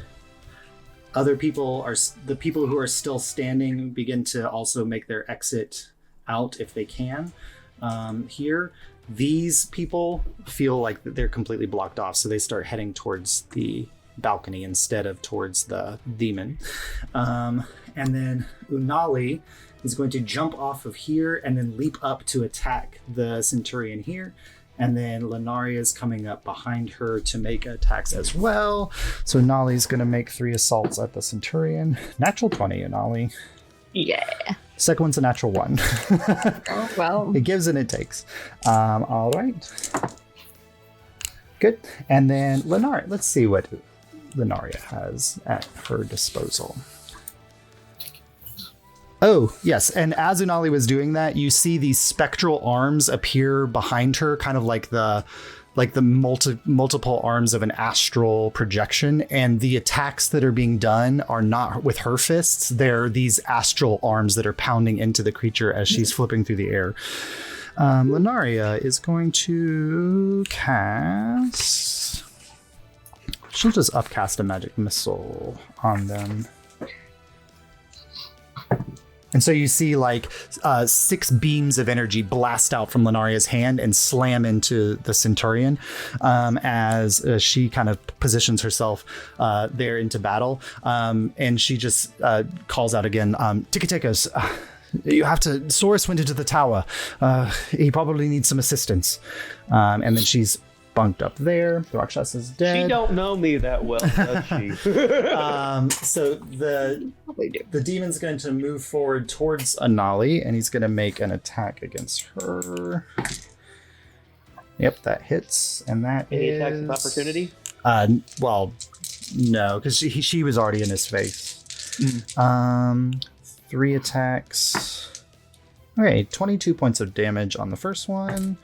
other people the people who are still standing begin to also make their exit out if they can. Here, these people feel like they're completely blocked off, so they start heading towards the balcony instead of towards the demon. And then Unali is going to jump off of here and then leap up to attack the Centurion here. And then Lenaria is coming up behind her to make attacks as well. So Nali's going to make 3 assaults at the Centurion. Natural 20, Unali. Yeah. Second one's a natural 1. Oh, well. It gives and it takes. All right. Good. And then Lenaria. Let's see what Lenaria has at her disposal. Oh, yes. And as Unali was doing that, you see these spectral arms appear behind her, kind of like the multiple arms of an astral projection. And the attacks that are being done are not with her fists. They're these astral arms that are pounding into the creature as she's flipping through the air. Lenaria is going to cast... She'll just upcast a magic missile on them. And so you see like 6 beams of energy blast out from Lenaria's hand and slam into the Centurion as she kind of positions herself there into battle. And she just calls out again, Tiki-Tekos, you have to... Saurus went into the tower. He probably needs some assistance. And then she's bunked up there. The Rakshasa is dead. She don't know me that well, does she? So the demon's going to move forward towards Unali, and he's going to make an attack against her. Yep, that hits, and that Any is... attacks of opportunity? Well, no, because she was already in his face. 3 attacks. Okay, 22 points of damage on the first one.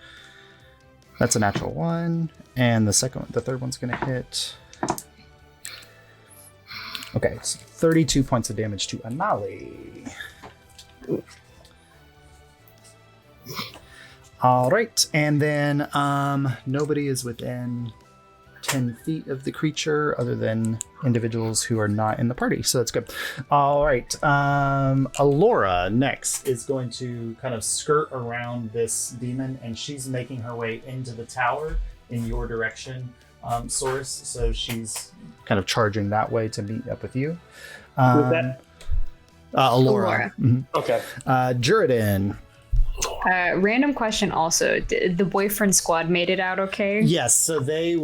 That's a natural 1, and the third one's gonna hit. Okay, so 32 points of damage to Unali. All right, and then nobody is within 10 feet of the creature other than individuals who are not in the party, so that's good. All right, Alora next is going to kind of skirt around this demon, and she's making her way into the tower in your direction, Source, so she's kind of charging that way to meet up with you. Was that Alora. Alora. Mm-hmm. okay? Juridan. Random question also. Did the boyfriend squad made it out okay? Yes, so they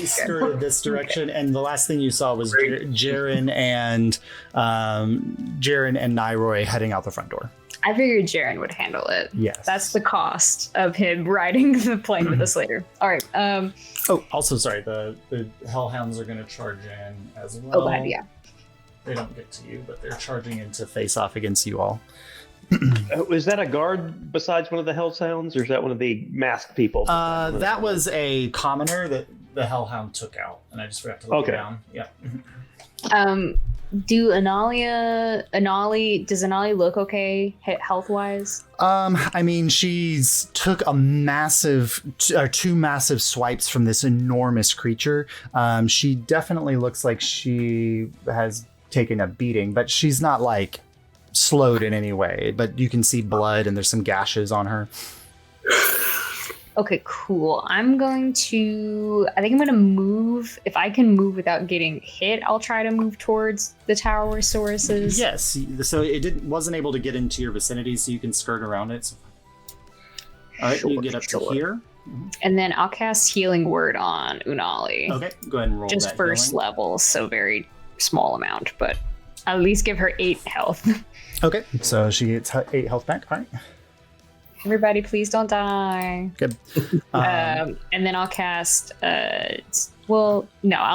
skirted this direction, and the last thing you saw was Jaren and Nairoy heading out the front door. I figured Jaren would handle it. Yes. That's the cost of him riding the plane with us later. All right. Also, sorry, the Hellhounds are going to charge in as well. Oh, bad, yeah. They don't get to you, but they're charging in to face off against you all. Was that a guard besides one of the Hellhounds, or is that one of the masked people? That was a commoner that the Hellhound took out, and I just forgot to look it down. Yeah. Does Anali look okay health-wise? I mean, she's took two massive swipes from this enormous creature. She definitely looks like she has taken a beating, but she's not like slowed in any way. But you can see blood, and there's some gashes on her. Okay, cool. I think I'm going to move. If I can move without getting hit, I'll try to move towards the tower where Soros is. Yes, so it wasn't able to get into your vicinity, so you can skirt around it. So. All right, you get up to here. And then I'll cast Healing Word on Unali. Okay, go ahead and roll just that first healing. level, so very small amount, but at least give her 8 health. Okay, so she gets 8 health back. All right. Everybody, please don't die. Good. And then I'll cast. I'll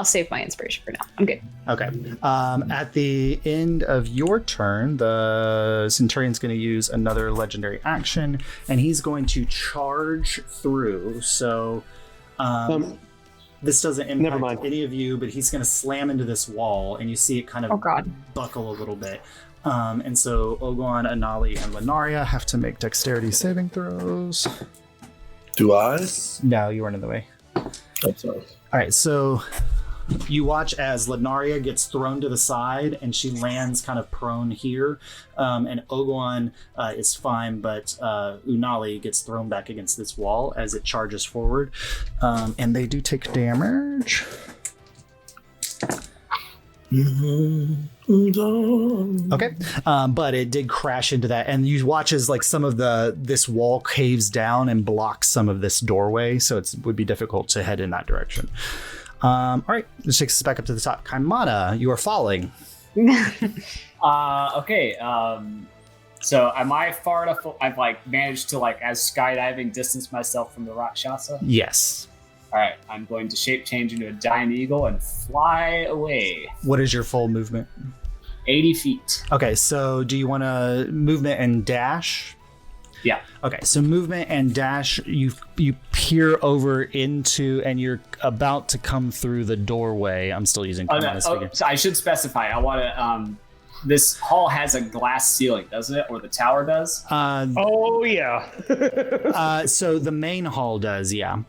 save my inspiration for now. I'm good. Okay. At the end of your turn, the Centurion's going to use another legendary action, and he's going to charge through. So this doesn't impact any of you, but he's going to slam into this wall, and you see it kind of buckle a little bit. And so Oguan, Anali, and Lenaria have to make dexterity saving throws. Do I? No, you weren't in the way. I'm sorry. All right, so you watch as Lenaria gets thrown to the side, and she lands kind of prone here. And Oguan is fine, but Unali gets thrown back against this wall as it charges forward. And they do take damage. Okay, but it did crash into that, and you watch as like some of this wall caves down and blocks some of this doorway, so it would be difficult to head in that direction. All right, this takes us back up to the top. Kaimana, you are falling. Okay. So am I far enough? I've managed to as skydiving distance myself from the Rakshasa. Yes. All right, I'm going to shape change into a giant eagle and fly away. What is your full movement? 80 feet. Okay, so do you want to movement and dash? Yeah. Okay, so movement and dash, you peer over into, and you're about to come through the doorway. I'm still using Kaimana's figure. So I should specify. I want to. This hall has a glass ceiling, doesn't it? Or the tower does? Oh yeah. So the main hall does, yeah.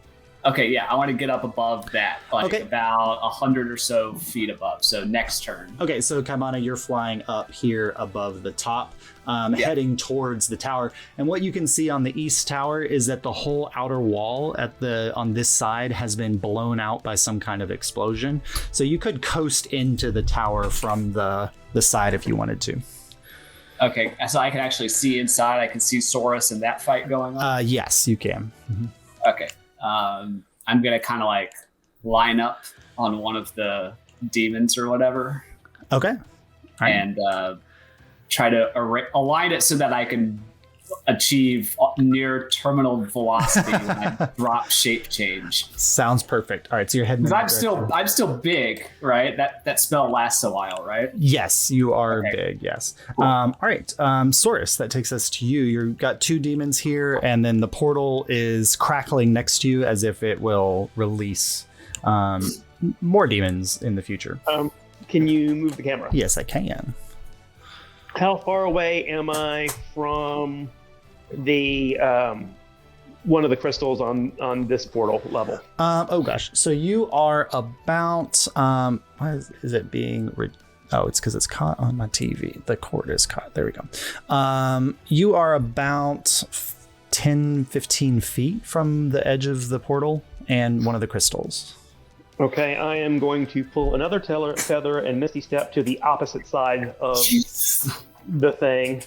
Okay, yeah, I want to get up above that, about 100 or so feet above. So next turn. Okay, so Kaimana, you're flying up here above the top, heading towards the tower. And what you can see on the east tower is that the whole outer wall on this side has been blown out by some kind of explosion. So you could coast into the tower from the side if you wanted to. Okay, so I can actually see inside. I can see Soros and that fight going on. Yes, you can. Mm-hmm. Okay. I'm gonna kind of line up on one of the demons or whatever. Okay. All right. And try to align it so that I can achieve near terminal velocity when I drop shape change. Sounds perfect. All right, so you're heading. Because I'm still big, right? That spell lasts a while, right? Yes, you are big. Yes. Cool. All right, Soros, that takes us to you. You've got 2 demons here, and then the portal is crackling next to you as if it will release more demons in the future. Can you move the camera? Yes, I can. How far away am I from the one of the crystals on this portal level? Oh gosh, so you are about why is it being? It's because it's caught on my TV. The cord is caught. There we go. You are about 10-15 feet from the edge of the portal and one of the crystals. Okay, I am going to pull another feather and Misty Step to the opposite side of the thing.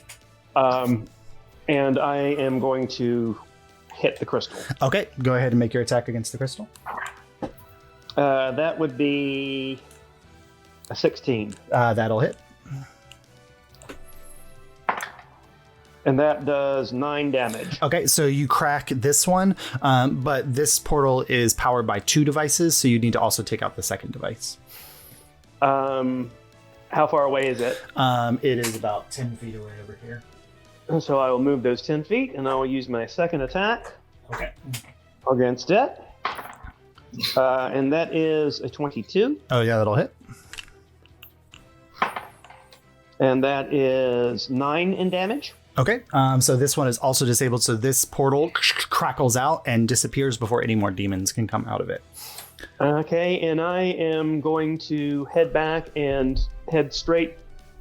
and I am going to hit the crystal. Okay, go ahead and make your attack against the crystal. That would be a 16. That'll hit. And that does 9 damage. Okay, so you crack this one, but this portal is powered by 2 devices, so you need to also take out the second device. How far away is it? It is about 10 feet away over here. So I will move those 10 feet, and I will use my second attack Okay. against it. And that is a 22. Oh, yeah, that'll hit. And that is 9 in damage. Okay, so this one is also disabled, so this portal crackles out and disappears before any more demons can come out of it. Okay, and I am going to head back and head straight.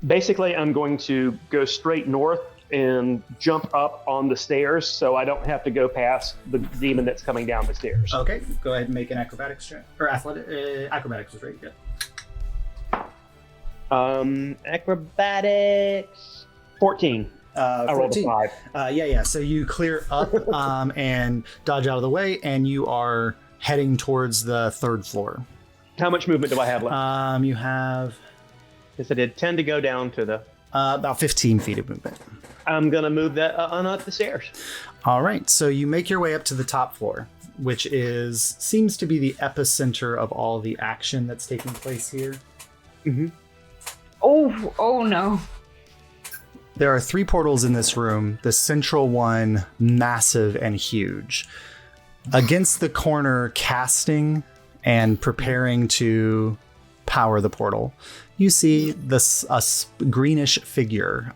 Basically, I'm going to go straight north and jump up on the stairs so I don't have to go past the demon that's coming down the stairs. Okay, go ahead and make an acrobatics check. Or acrobatics was right, yeah. Acrobatics 14. I rolled a 5. Yeah. So you clear up and dodge out of the way, and you are heading towards the 3rd floor. How much movement do I have left? You have Because I did 10 to go down to the... about 15 feet of movement. I'm going to move that on up the stairs. All right. So you make your way up to the top floor, which seems to be the epicenter of all the action that's taking place here. Mm-hmm. Oh no. There are 3 portals in this room, the central one massive and huge. Against the corner, casting and preparing to power the portal, you see a greenish figure,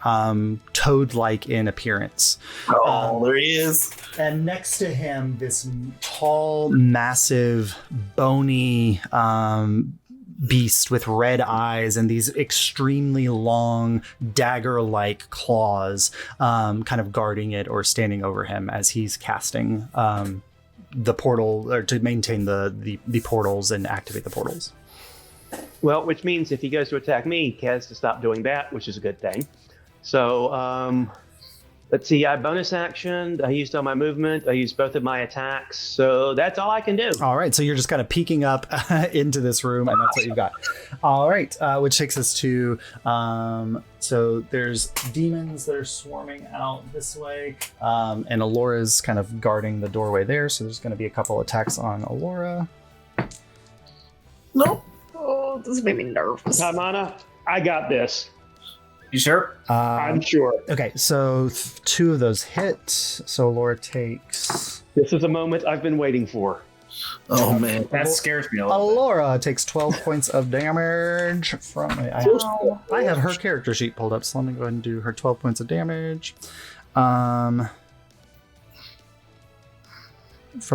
toad-like in appearance. Oh, there he is. And next to him, this tall, massive, bony beast with red eyes and these extremely long dagger-like claws kind of guarding it or standing over him as he's casting the portal, or to maintain the portals and activate the portals. Well, which means if he goes to attack me, he has to stop doing that, which is a good thing. So let's see, I bonus action, I used all my movement, I used both of my attacks, so that's all I can do. All right, so you're just kind of peeking up into this room, and that's what you've got. All right, which takes us to, so there's demons that are swarming out this way, and Alora's kind of guarding the doorway there, so there's going to be a couple attacks on Alora. No. Oh, this made me nervous. Tamana, I got this. You sure? I'm sure. Okay, so 2 of those hit, so Alora takes... This is a moment I've been waiting for. Oh, man. That scares me a little bit. Alora takes 12 points of damage from... I have her character sheet pulled up, so let me go ahead and do her 12 points of damage. From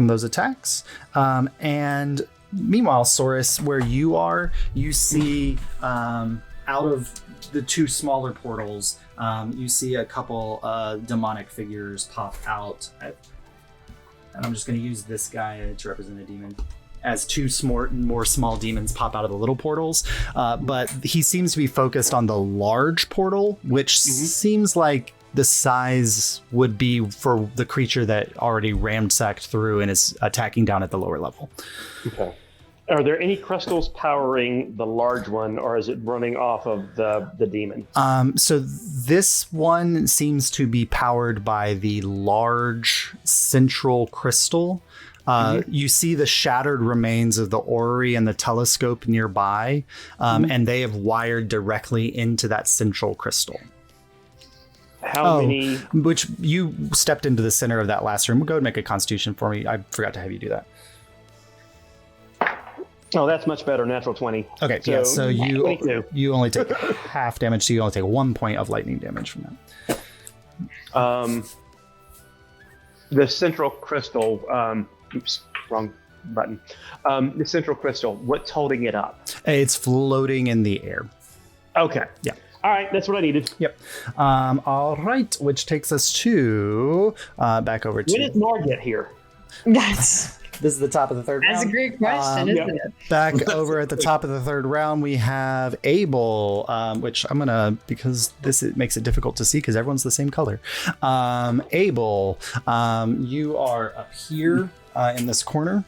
those attacks. And meanwhile, Saurus, where you are, you see out of the 2 smaller portals, you see a couple demonic figures pop out. And I'm just going to use this guy to represent a demon, as 2 more small demons pop out of the little portals. But he seems to be focused on the large portal, which seems like the size would be for the creature that already ramsacked through and is attacking down at the lower level. Okay. Are there any crystals powering the large one, or is it running off of the demon? So this one seems to be powered by the large central crystal. You see the shattered remains of the orrery and the telescope nearby, and they have wired directly into that central crystal. How many? Which you stepped into the center of that last room. Go ahead and make a constitution for me. I forgot to have you do that. Oh, that's much better. Natural 20. Okay, so you only take half damage, so you only take 1 point of lightning damage from that. The central crystal. Oops, wrong button. The central crystal. What's holding it up? It's floating in the air. Okay. Yeah. All right, that's what I needed. Yep. All right, which takes us to back over to. When did Nor get here? That's This is the top of the third That's round. a great question, isn't it? Back over at the top of the third round, we have Abel, which I'm gonna, because it makes it difficult to see because everyone's the same color. Abel, you are up here in this corner.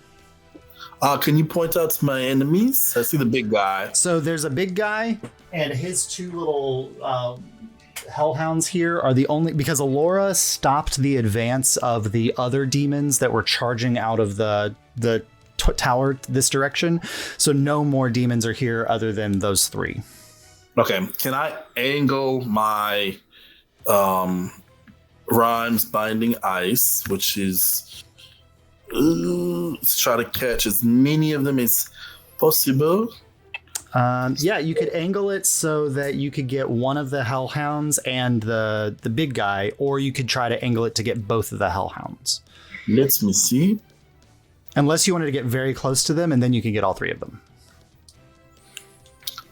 Can you point out to my enemies? I see the big guy. So there's a big guy, and his two little hellhounds here are the only, because Alyria stopped the advance of the other demons that were charging out of the tower this direction. So no more demons are here other than those three. Okay, can I angle my Rhymes Binding Ice, which is try to catch as many of them as possible? Yeah, you could angle it so that you could get one of the hellhounds and the big guy, or you could try to angle it to get both of the hellhounds. Let me see. Unless you wanted to get very close to them, and then you can get all three of them.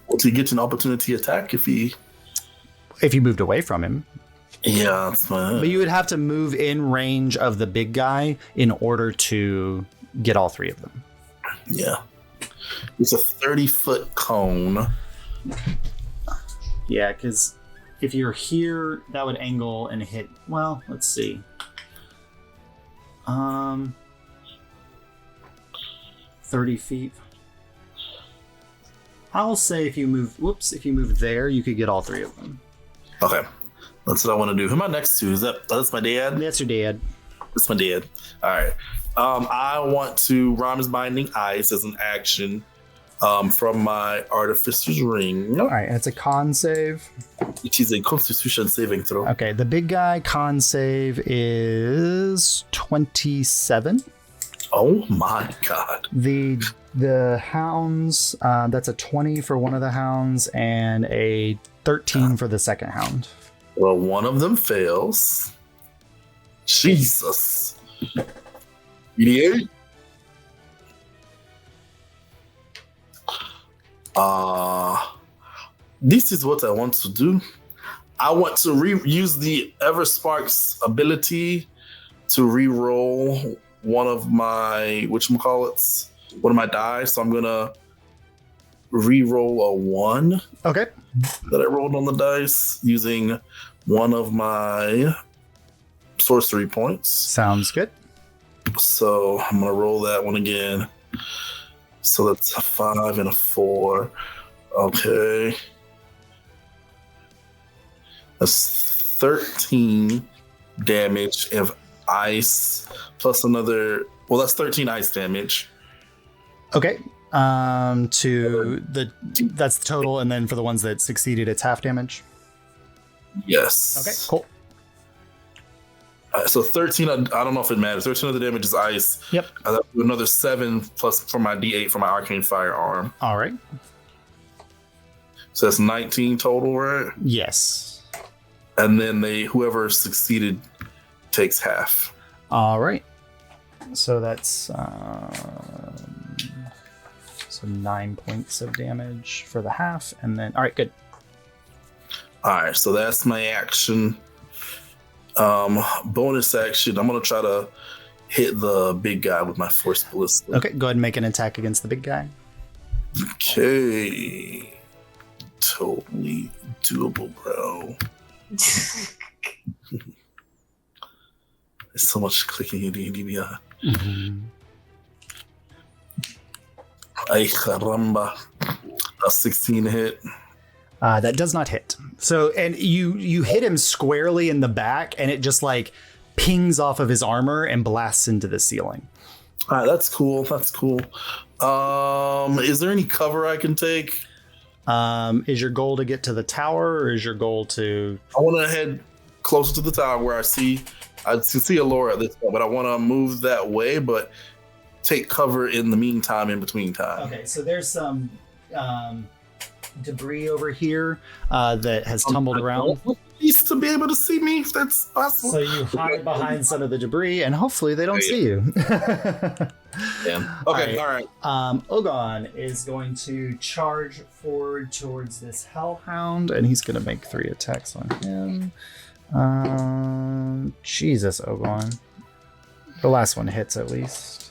Well, to get an opportunity attack if you moved away from him. Yeah, that's fine. But you would have to move in range of the big guy in order to get all three of them. Yeah. It's a 30-foot cone. Yeah, because if you're here, that would angle and hit. Well, let's see. 30 feet. I'll say if you move there, you could get all three of them. Okay. That's what I want to do. Who am I next to? That's my dad? That's your dad. That's my dad. All right. I want to Rhymes Binding Ice as an action from my Artificer's Ring. All right, it's a con save. It is a Constitution saving throw. Okay, the big guy con save is 27. Oh my god. The hounds, that's a 20 for one of the hounds and a 13 for the second hound. Well, one of them fails. Jesus. Idiot. This is what I want to do. I want to use the Everspark's ability to re-roll one of my one of my dice. So I'm gonna re-roll a 1. Okay. That I rolled on the dice using one of my sorcery points. Sounds good. So I'm gonna roll that one again. So that's a 5 and a 4. Okay. That's 13 damage of ice plus another. Well, that's 13 ice damage. Okay. That's the total, and then for the ones that succeeded, it's half damage. Yes. Okay, cool. So 13, I don't know if it matters. 13 of the damage is ice. Yep. Another 7 plus for my D8 for my arcane firearm. All right. So that's 19 total, right? Yes. And then whoever succeeded takes half. All right. So that's 9 points of damage for the half, and then all right, good. All right, so that's my action. Bonus action. I'm gonna try to hit the big guy with my force ballista. Okay, go ahead and make an attack against the big guy. Okay. Totally doable, bro. There's so much clicking in D&D. Ay, caramba. A 16 hit. That does not hit. So, and you hit him squarely in the back, and it just like pings off of his armor and blasts into the ceiling. All right, that's cool. That's cool. Is there any cover I can take? Is your goal to get to the tower, or is your goal to? I want to head closer to the tower where I can see Alyria at this point, but I want to move that way, but take cover in the meantime, in between time. Okay, so there's some debris over here that has tumbled around. Please to be able to see me if that's possible. So you hide behind some of the debris, and hopefully they don't see you. Damn. Okay, all right. Ogon is going to charge forward towards this hellhound, and he's going to make 3 attacks on him. Jesus, Ogon. The last one hits at least.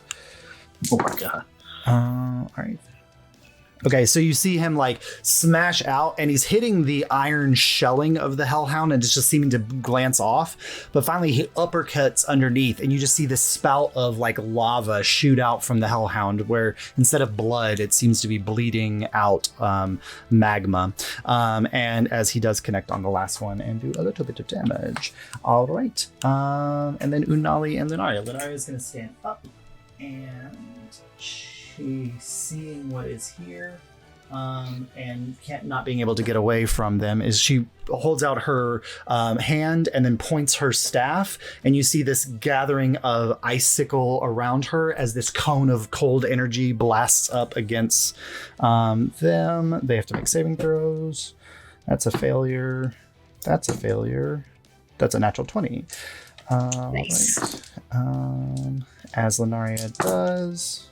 Oh my god. All right. Okay, so you see him like smash out, and he's hitting the iron shelling of the Hellhound, and it's just seeming to glance off. But finally, he uppercuts underneath, and you just see this spout of like lava shoot out from the Hellhound, where instead of blood, it seems to be bleeding out magma. And as he does connect on the last one and do a little bit of damage. All right, and then Unali and Lunaria. Lunaria is going to stand up, and she's seeing what is here, and not being able to get away from them, is she holds out her hand and then points her staff, and you see this gathering of icicle around her as this cone of cold energy blasts up against them. They have to make saving throws. That's a failure. That's a failure. That's a natural 20. Nice. Right. As Lunaria does.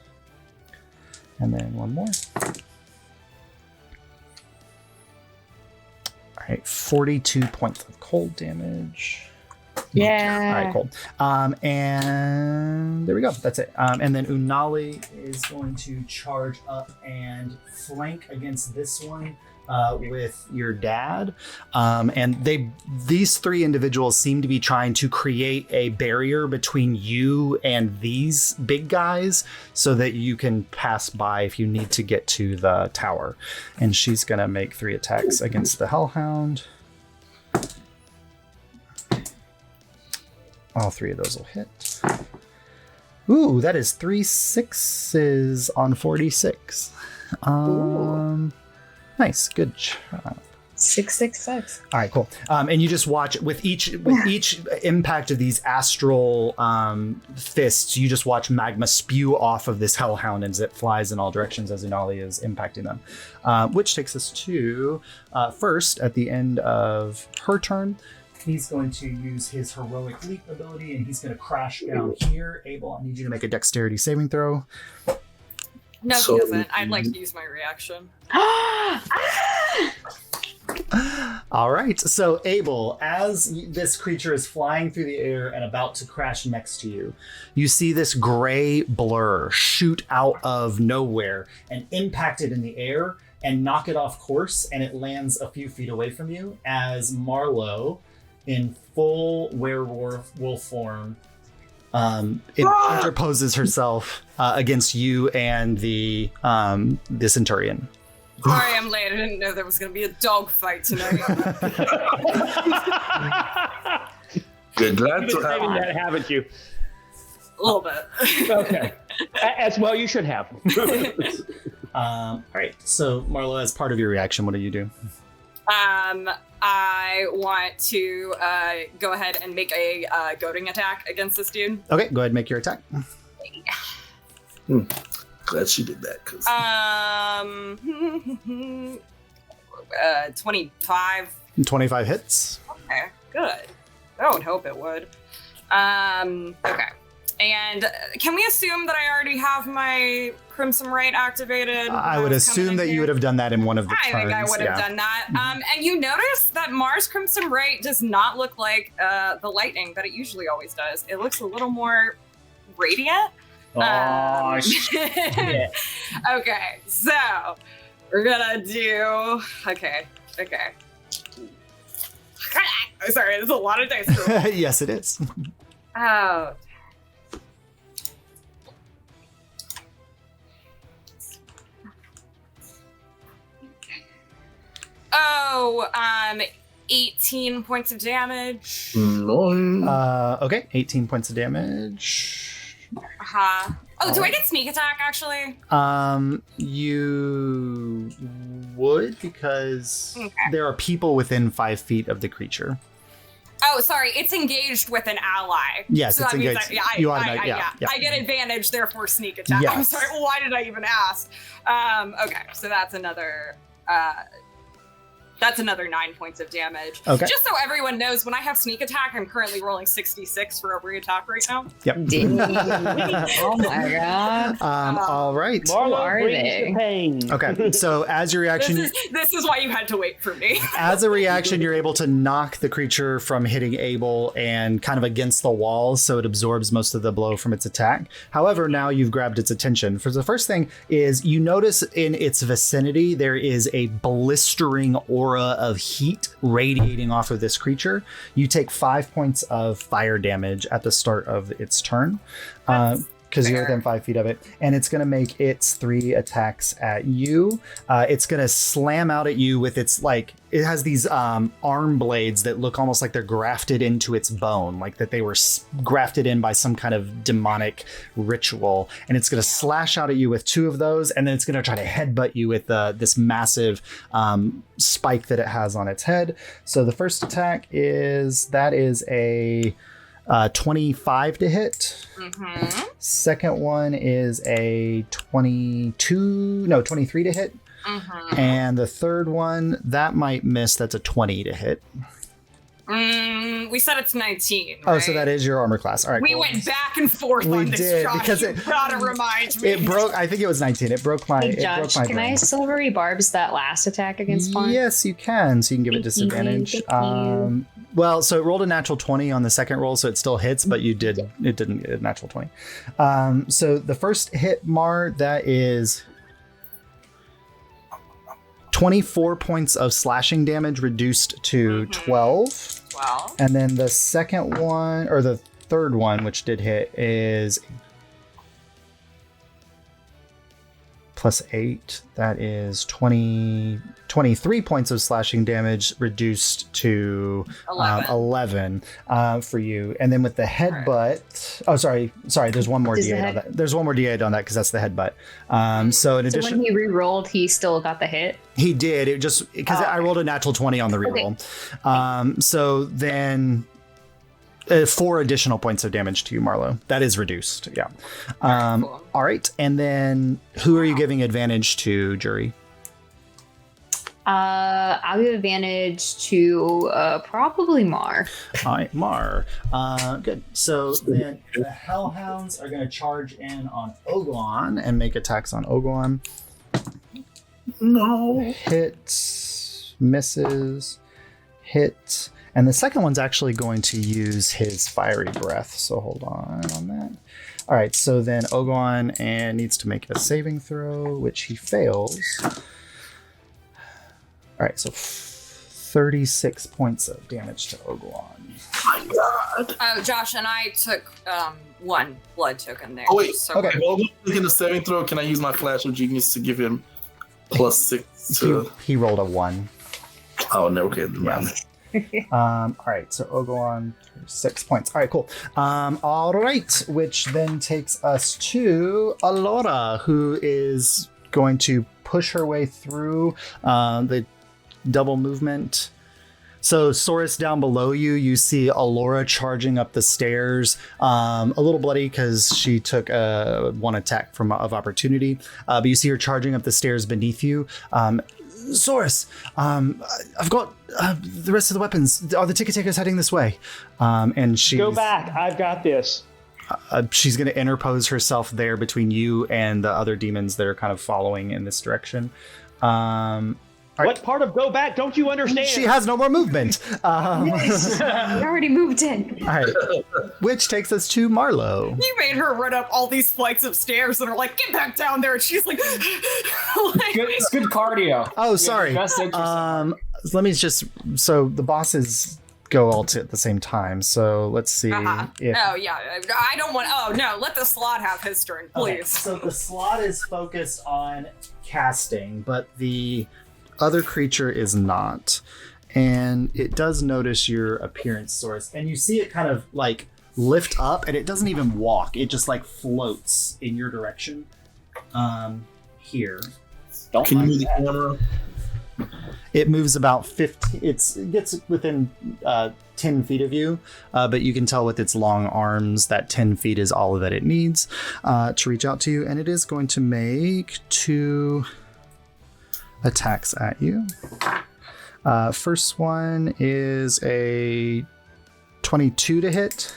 And then one more. All right, 42 points of cold damage. Yeah. All right, cool. And there we go. That's it. And then Unali is going to charge up and flank against this one with your dad. And these three individuals seem to be trying to create a barrier between you and these big guys so that you can pass by if you need to get to the tower. And she's going to make 3 attacks against the Hellhound. All 3 of those will hit. Ooh, that is 3 6s on 46. Nice, good job. 666. All right, cool. And you just watch with each impact of these astral fists, you just watch magma spew off of this Hellhound as it flies in all directions as Unali is impacting them. Which takes us to first at the end of her turn. He's going to use his heroic leap ability, and he's going to crash down here. Abel, I need you to make a dexterity saving throw. No, So- he doesn't. I'd like to use my reaction. All right. So, Abel, as this creature is flying through the air and about to crash next to you, you see this gray blur shoot out of nowhere and impact it in the air and knock it off course, and it lands a few feet away from you as Marlowe, in full werewolf form, interposes herself against you and the Centurion. Sorry, I'm late. I didn't know there was going to be a dog fight tonight. Good. Glad You've to been saving have that, haven't you? A little bit. Okay. As well, you should have. All right. So, Marlo, as part of your reaction, what do you do? I want to go ahead and make a goading attack against this dude. Okay, go ahead and make your attack. Glad she did that. 25. 25 hits. Okay, good. I would hope it would. Okay. And can we assume that I already have my Crimson Right activated? I would assume that you would have done that in one of the turns. I think I would have done that. And you notice that Mars Crimson Right does not look like the lightning that it usually always does. It looks a little more radiant. Oh, shit. Okay, so we're gonna do. Okay. Sorry, there's a lot of dice. Yes, it is. Oh. Oh, 18 points of damage. Okay, 18 points of damage. Oh, do I get sneak attack actually? You would, because Okay. there are people within 5 feet of the creature. Oh, sorry, it's engaged with an ally. Yes, so it's that means engaged. I You automatically- yeah. I get advantage, therefore sneak attack. I'm Yes. sorry, why did I even ask? Okay, so that's another That's another 9 points of damage. Okay. Just so everyone knows, when I have sneak attack, I'm currently rolling 66 for every attack right now. Yep. Oh my god. All right. Marlo are brings they? the pain. Okay. So as your reaction, This is why you had to wait for me. as a reaction, you're able to knock the creature from hitting Abel and kind of against the wall, so it absorbs most of the blow from its attack. However, now you've grabbed its attention. For the first thing is you notice in its vicinity there is a blistering aura of heat radiating off of this creature. You take 5 points of fire damage at the start of its turn. Because you're within 5 feet of it, and it's going to make its 3 attacks at you. It's going to slam out at you with its it has these arm blades that look almost like they're grafted into its bone, like that they were grafted in by some kind of demonic ritual. And it's going to slash out at you with 2 of those, and then it's going to try to headbutt you with this massive spike that it has on its head. So the first attack is a 25 to hit. Mm-hmm. Second one is a 23 to hit. Mm-hmm. And the third one, that might miss. That's a 20 to hit. We said it's 19. Oh, right? so that is your armor class. All right. We cool. went back and forth We on this, did, Josh. because You gotta remind me. It broke. I think it was 19. It broke my. Hey, it broke Josh, my can brain. I silvery barbs that last attack against Fawn? Yes, you can. So you can give it Thank you, disadvantage. thank you. Well, so it rolled a natural 20 on the second roll, so it still hits, but it didn't get a natural 20. So the first hit, Mar, that is 24 points of slashing damage reduced to 12. Wow. And then the second one, or the third one, which did hit, is plus 8. That is 23 points of slashing damage reduced to 11 for you. And then with the headbutt, oh, sorry, there's one more D8 on that. There's one more D8 on that because that's the headbutt. So in addition, when he re-rolled, he still got the hit? he did. It just because I rolled a natural 20 on the reroll. So then 4 additional points of damage to you, Marlo. That is reduced. Yeah. Cool. All right. And then who are you giving advantage to, Jury? I'll give advantage to probably Mar. All right, Mar. Good. So then the Hellhounds are going to charge in on Oglon and make attacks on Oglon. No. Hit, misses, hit. And the second one's actually going to use his fiery breath. So hold on that. All right, so then Oglon needs to make a saving throw, which he fails. All right, so 36 points of damage to Oglon. My God. Josh and I took 1 blood token there. Oh, wait. So Okay. Well, in the saving throw, can I use my Flash of Genius to give him +6 to... He rolled a 1. Oh, no, okay. Man. All right, so Oglon, 6 points. All right, cool. All right, which then takes us to Alyria, who is going to push her way through the double movement. So Saurus, down below you, you see Alyria charging up the stairs, a little bloody because she took one attack of opportunity, but you see her charging up the stairs beneath you. Saurus, I've got the rest of the weapons. Are the ticket takers heading this way? And she's Go back. I've got this. She's going to interpose herself there between you and the other demons that are kind of following in this direction. What part of go back don't you understand? She has no more movement. We already moved in. All right, which takes us to Marlo. You made her run up all these flights of stairs and are like, get back down there. And she's like, It's good cardio. Oh, sorry. Best interest. Let me just. So the bosses go all at the same time. So let's see. If, oh, yeah. I don't want. Oh, no. Let the slot have his turn, please. Okay, so the slot is focused on casting, but the other creature is not. And it does notice your appearance source. And you see it kind of like lift up, and it doesn't even walk. It just like floats in your direction. Here. Don't Can you mind move the that. camera? It moves about 15. It gets within 10 feet of you, but you can tell with its long arms that 10 feet is all that it needs to reach out to you. And it is going to make 2 attacks at you. First one is a 22 to hit.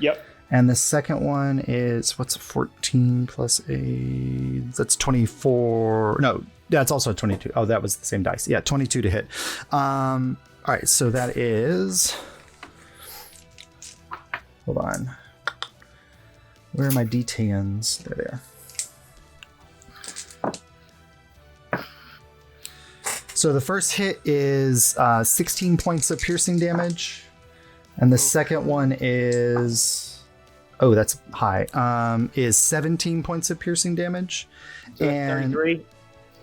Yep. And the second one is, what's 14 plus a... That's 24. No, that's also 22. Oh, that was the same dice. Yeah, 22 to hit. All right, so that is... Hold on. Where are my D10s? There they are. So the first hit is 16 points of piercing damage. And the second one is... Oh, that's high. Is 17 points of piercing damage. So 33?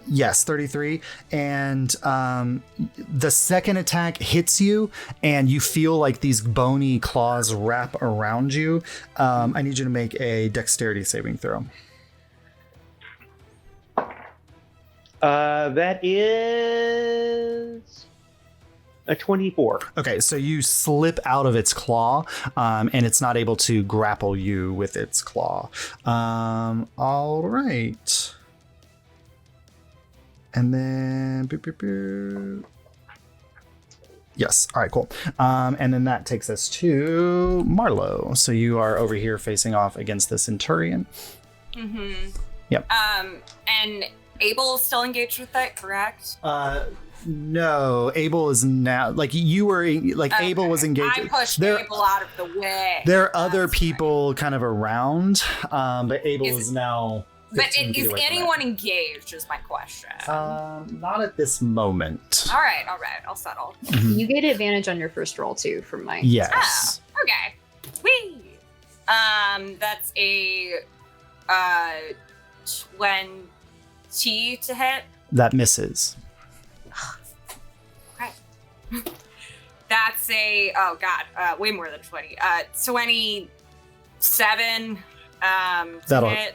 Yes, 33. And the second attack hits you, and you feel like these bony claws wrap around you. I need you to make a dexterity saving throw. That is a 24. Okay, so you slip out of its claw, and it's not able to grapple you with its claw. All right. And then... boop, boop, boop. Yes. All right, cool. And then that takes us to Marlo. So you are over here facing off against the Centurion. Mm-hmm. Yep. And Abel is still engaged with that, correct? No, Abel is now, like, you were, like, okay. Abel was engaged. I pushed Abel out of the way. There are other people kind of around, but Abel is now... But is anyone engaged, is my question. Not at this moment. All right, I'll settle. Mm-hmm. You get advantage on your first roll, too, from my... Yes. Oh, okay. Whee! That's a 20 to hit. That misses. Okay. That's a, way more than 20. 27. That'll hit.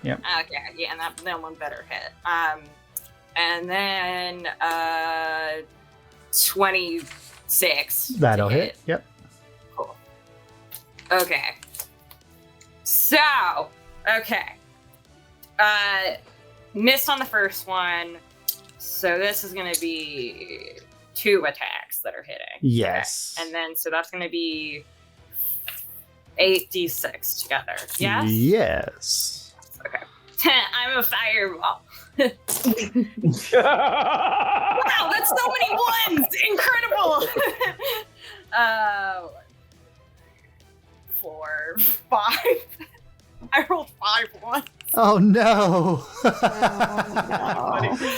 Yep. Okay, yeah, and that one better hit. And then 26. That'll hit. Yep. Cool. Okay. So, missed on the first one. So this is going to be 2 attacks that are hitting. Yes. Okay. And then, so that's going to be 8d6 together. Yes? Yes. Okay. I'm a fireball. Wow, that's so many ones! Incredible! 4, 5. I rolled 5 once. Oh no!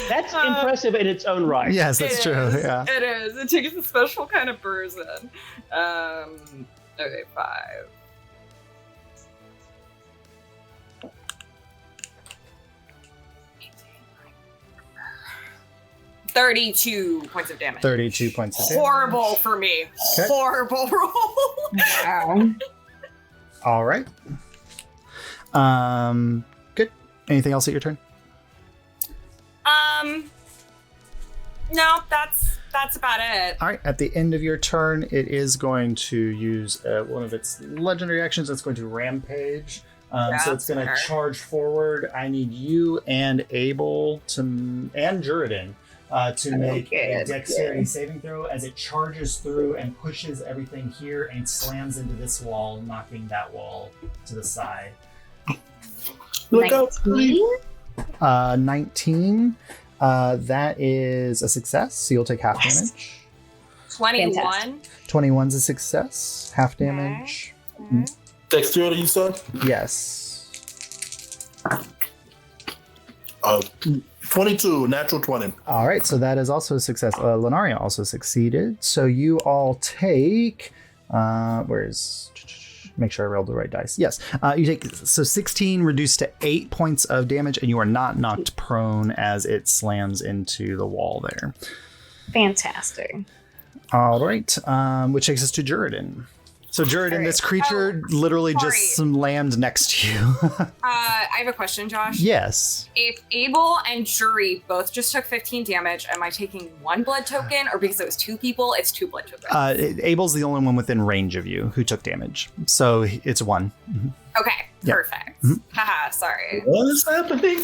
That's impressive in its own right. Yes, that's true. Yeah. It is. It takes a special kind of person. Okay, 5. 32 points of damage. 32 points of damage. Horrible for me. Okay. Horrible roll. Wow. All right. Good. Anything else at your turn? No, that's about it. All right. At the end of your turn, it is going to use one of its legendary actions. It's going to rampage. So it's going to charge forward. I need you and Abel and Juridan to make a dexterity saving throw as it charges through and pushes everything here and slams into this wall, knocking that wall to the side. Look out, 19. That is a success, so you'll take half damage. 21. 21's a success, half damage. Mm-hmm. Dexterity, you said? Yes. 22, natural 20. All right, so that is also a success. Lenaria also succeeded. So you all take... Make sure I rolled the right dice. Yes. You take 16 reduced to 8 points of damage, and you are not knocked prone as it slams into the wall there. Fantastic. All right, which takes us to Juridan. So Juridan, this creature literally just slammed next to you. I have a question, Josh. Yes. If Abel and Jury both just took 15 damage, am I taking 1 blood token? Or because it was 2 people, it's 2 blood tokens? Abel's the only one within range of you who took damage. So it's 1. Mm-hmm. Okay, Yeah. perfect. Haha, sorry. What is happening?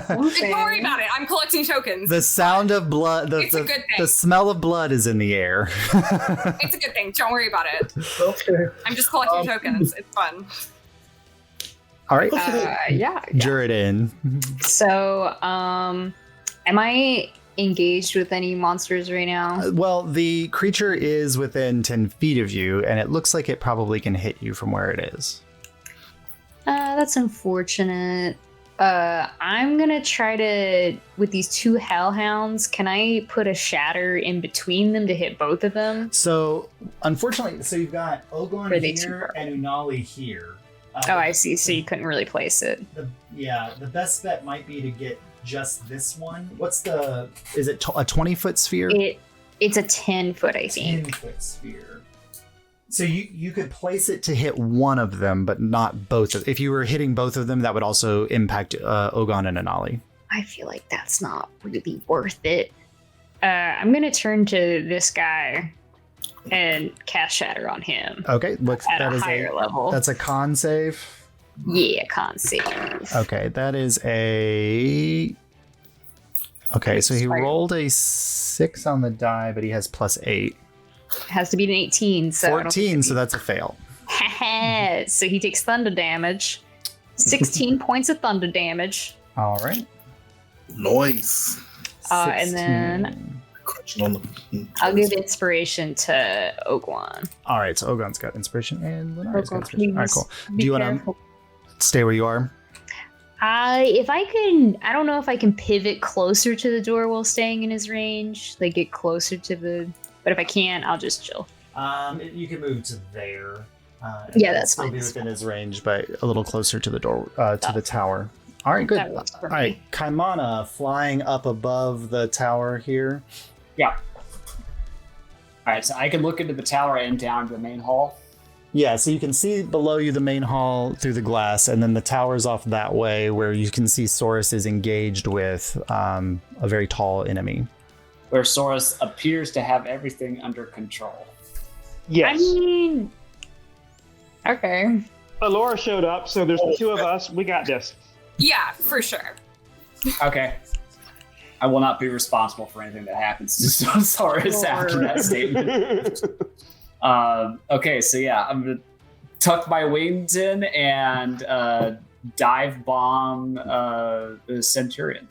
Don't worry about it. I'm collecting tokens. The sound of blood, It's a good thing. the smell of blood is in the air. It's a good thing. Don't worry about it. Okay. I'm just collecting tokens. It's fun. All right, Yeah. Juridan. So, am I engaged with any monsters right now? Well, the creature is within 10 feet of you, and it looks like it probably can hit you from where it is. That's unfortunate. I'm gonna try to, with these two hellhounds, can I put a shatter in between them to hit both of them? So, unfortunately, you've got Are Ogon they too here far? and Unali here. Oh, I see. So you couldn't really place it. The best bet might be to get just this one. Is it a 20-foot sphere? It's a 10-foot, I think. 10-foot sphere. So you could place it to hit one of them, but not both. If you were hitting both of them, that would also impact Ogon and Anali. I feel like that's not really worth it. I'm gonna turn to this guy and cast Shatter on him Okay, look, at a higher level. That's a con save. Yeah, con save. Okay, that is a. Okay, so he rolled a 6 on the die, but he has +8. It has to be an 18, so 14, so that's a fail. so he takes thunder damage. 16 points of thunder damage. All right. Noise. And then Crunching on the. I'll give inspiration to Oguan. All right, so Ogon's got inspiration and Lenara's got Ogon, inspiration. All right, cool. Be Do you want careful. to stay where you are? If I can, I don't know if I can pivot closer to the door while staying in his range, like get closer to the. But if I can't, I'll just chill. You can move to there. Yeah, that's still fine. be within his range, but a little closer to the door, to the tower. All right, good. That works for All right, me. Kaimana flying up above the tower here. Yeah. All right, so I can look into the tower and down to the main hall. Yeah, so you can see below you the main hall through the glass, and then the tower's off that way where you can see Saurus is engaged with a very tall enemy. Where Saurus appears to have everything under control. Yes. I mean, okay. Laura showed up, so there's the two of us. We got this. Yeah, for sure. Okay. I will not be responsible for anything that happens to Saurus after that statement. Okay, so yeah, I'm gonna tuck my wings in and dive bomb the Centurion.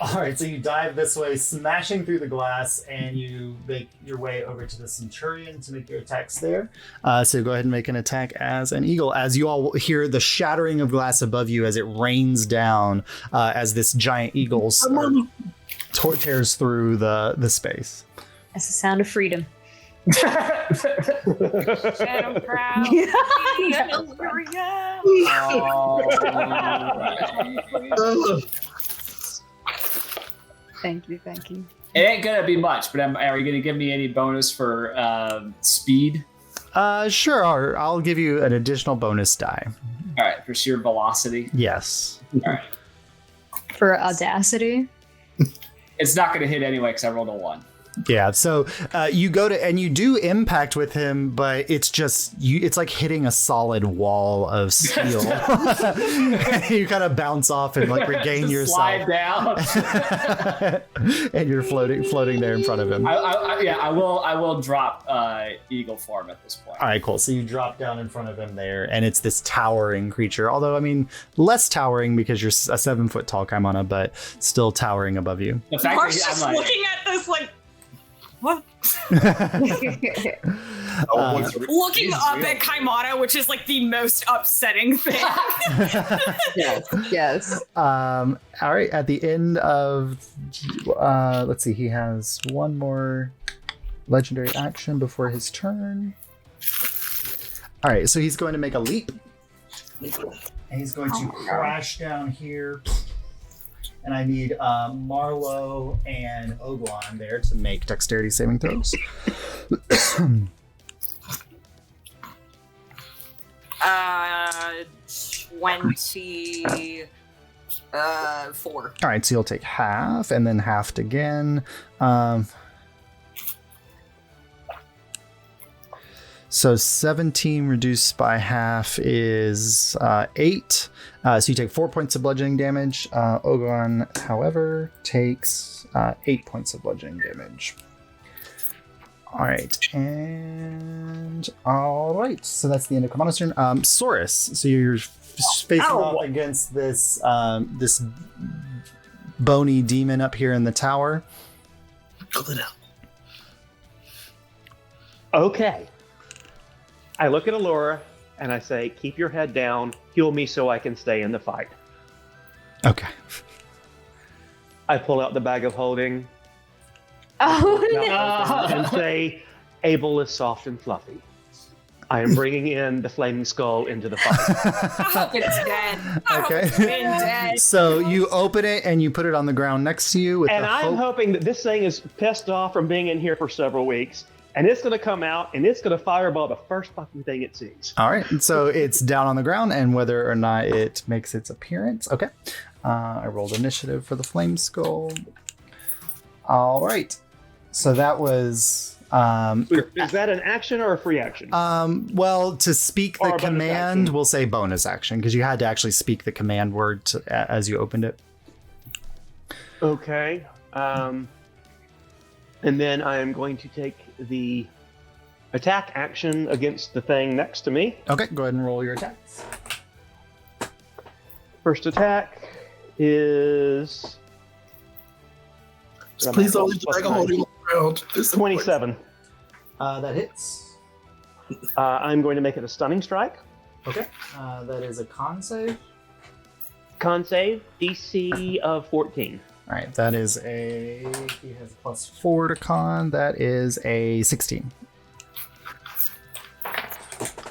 All right, so you dive this way, smashing through the glass, and you make your way over to the Centurion to make your attacks there. So go ahead and make an attack as an eagle, as you all hear the shattering of glass above you as it rains down as this giant eagle tears through the space. That's the sound of freedom. Shadow Crown. Thank you. It ain't gonna be much, but are you gonna give me any bonus for speed? Sure, I'll give you an additional bonus die. All right, for sheer velocity. Yes. All right, For audacity. it's not gonna hit anyway because I rolled a 1. Yeah, so you go to, and you do impact with him, but it's just, it's like hitting a solid wall of steel. You kind of bounce off and like regain yourself. Slide down. And you're floating there in front of him. I will drop eagle form at this point. All right, cool. So you drop down in front of him there, and it's this towering creature. Although, I mean, less towering because you're a 7-foot tall Kaimana, but still towering above you. The fact Mark's that just I'm like, looking at this like, what? Looking up at Kaimana, which is like the most upsetting thing. Yes. All right, at the end of, let's see, he has one more legendary action before his turn. All right, so he's going to make a leap. And he's going to crash down here. And I need Marlo and Oguan there to make dexterity saving throws. 24. All right, so you'll take half and then halved So 17 reduced by half is 8. So you take 4 points of bludgeoning damage. Ogon, however, takes 8 points of bludgeoning damage. All right, so that's the end of Kamano's turn. Saurus, so you're facing off against this this bony demon up here in the tower. Pull it out. Okay. I look at Alyria and I say, "Keep your head down. Heal me so I can stay in the fight." Okay. I pull out the bag of holding. Oh no! And say, Abel is soft and fluffy. I am bringing in the flaming skull into the fight. I hope it's dead. I hope it's been dead. So you open it and you put it on the ground next to you with And the I'm hoping that this thing is pissed off from being in here for several weeks. And it's going to come out and it's going to fireball the first fucking thing it sees. All right, so it's down on the ground, and whether or not it makes its appearance. Okay. I rolled initiative for the flame skull. All right. So that was... is that an action or a free action? Well, to speak the Or a bonus command, action. we'll say bonus action, because you had to actually speak the command word as you opened it. Okay. And then I am going to take the attack action against the thing next to me. Okay, go ahead and roll your attacks. First attack is... Just please don't leave the bag of holding on the ground. This is 27. That hits. I'm going to make it a stunning strike. Okay. That is a con save. Con save, DC of 14. All right, that is he has a +4 to con. That is a 16.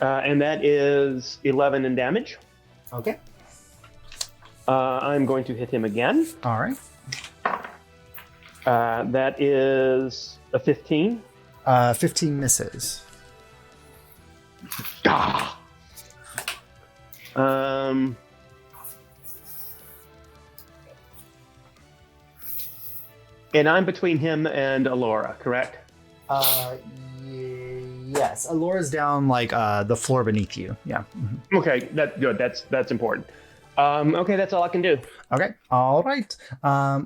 And that is 11 in damage. Okay. I'm going to hit him again. All right. That is a 15. 15 misses. Ah! And I'm between him and Alyria, correct? Yes. Alora's down like the floor beneath you. Yeah. Mhm. Okay, that's good. That's important. Okay, that's all I can do. Okay. All right.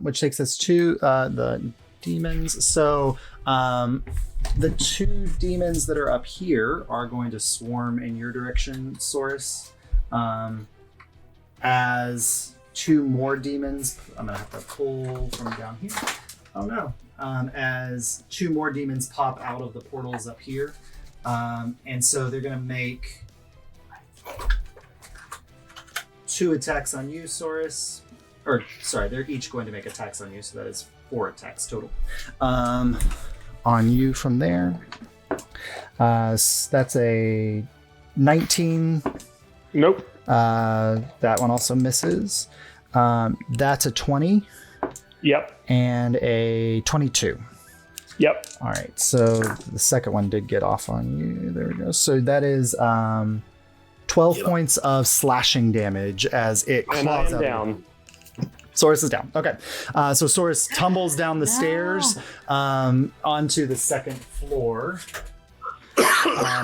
Which takes us to the demons. So the 2 demons that are up here are going to swarm in your direction, Saurus. As 2 more demons, I'm gonna have to pull from down here. Oh no. As 2 more demons pop out of the portals up here. And so they're gonna make 2 attacks on you, Saurus. Or sorry, they're each going to make attacks on you, so that is 4 attacks total. On you from there. That's a 19. Nope. That one also misses. That's a 20. Yep. And a 22. Yep. All right, so the second one did get off on you. There we go. So that is 12 points of slashing damage as it claws And I am out. down. Saurus is down. Okay. So Saurus tumbles down the stairs onto the second floor.